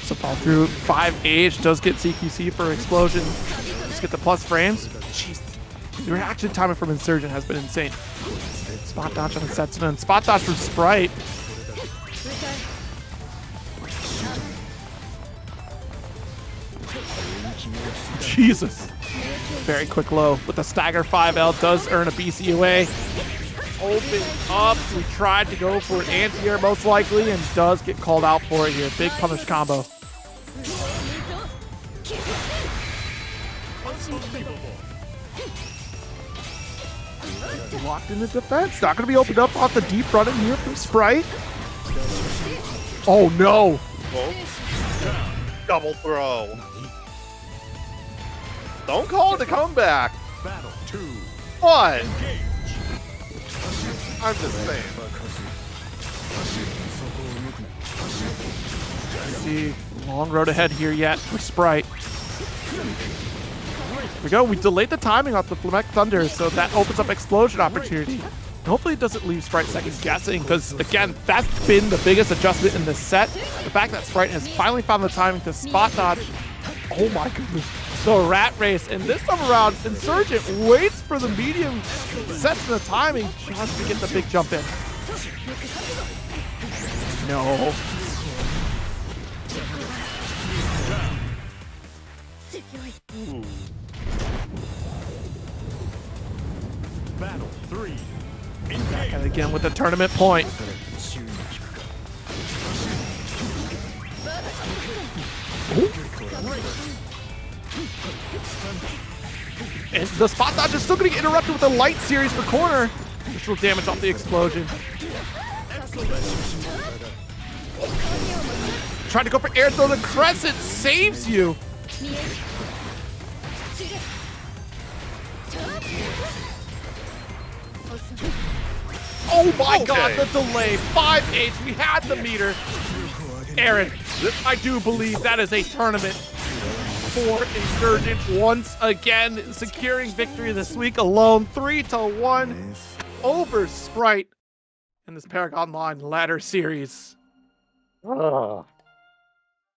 So fall through. 5H does get CQC for explosion. Just get the plus frames. Jeez. The reaction timing from Insurgent has been insane. Spot dodge on Setsuna and spot dodge from Sprite. Jesus. Very quick low with the stagger 5L. Does earn a BCUA. Open up. We tried to go for an anti-air most likely and does get called out for it here. Big punish combo. Locked in the defense. Not going to be opened up off the deep run in here from Sprite. Oh no! Double throw. Don't call it a comeback. Battle 2. What? Engage. I'm just saying. See, long road ahead here yet for Sprite. Here we go. We delayed the timing off the Flameck Thunder, so that opens up explosion opportunity. And hopefully it doesn't leave Sprite second guessing, because again, that's been the biggest adjustment in this set. The fact that Sprite has finally found the timing to spot dodge. Oh my goodness. The rat race, and this time around, Insurgent waits for the medium, sets the timing just to get the big jump in. No. Battle 3. And again with the tournament point. And the spot dodge is still getting interrupted with a light series for corner. Additional damage off the explosion. Trying to go for air throw. The crescent saves you. Oh my god, the delay. 5H. We had the meter. Aaron, I do believe that is a tournament for Insurgent once again, securing victory this week alone. 3-1 over Sprite in this ParagOnline ladder series.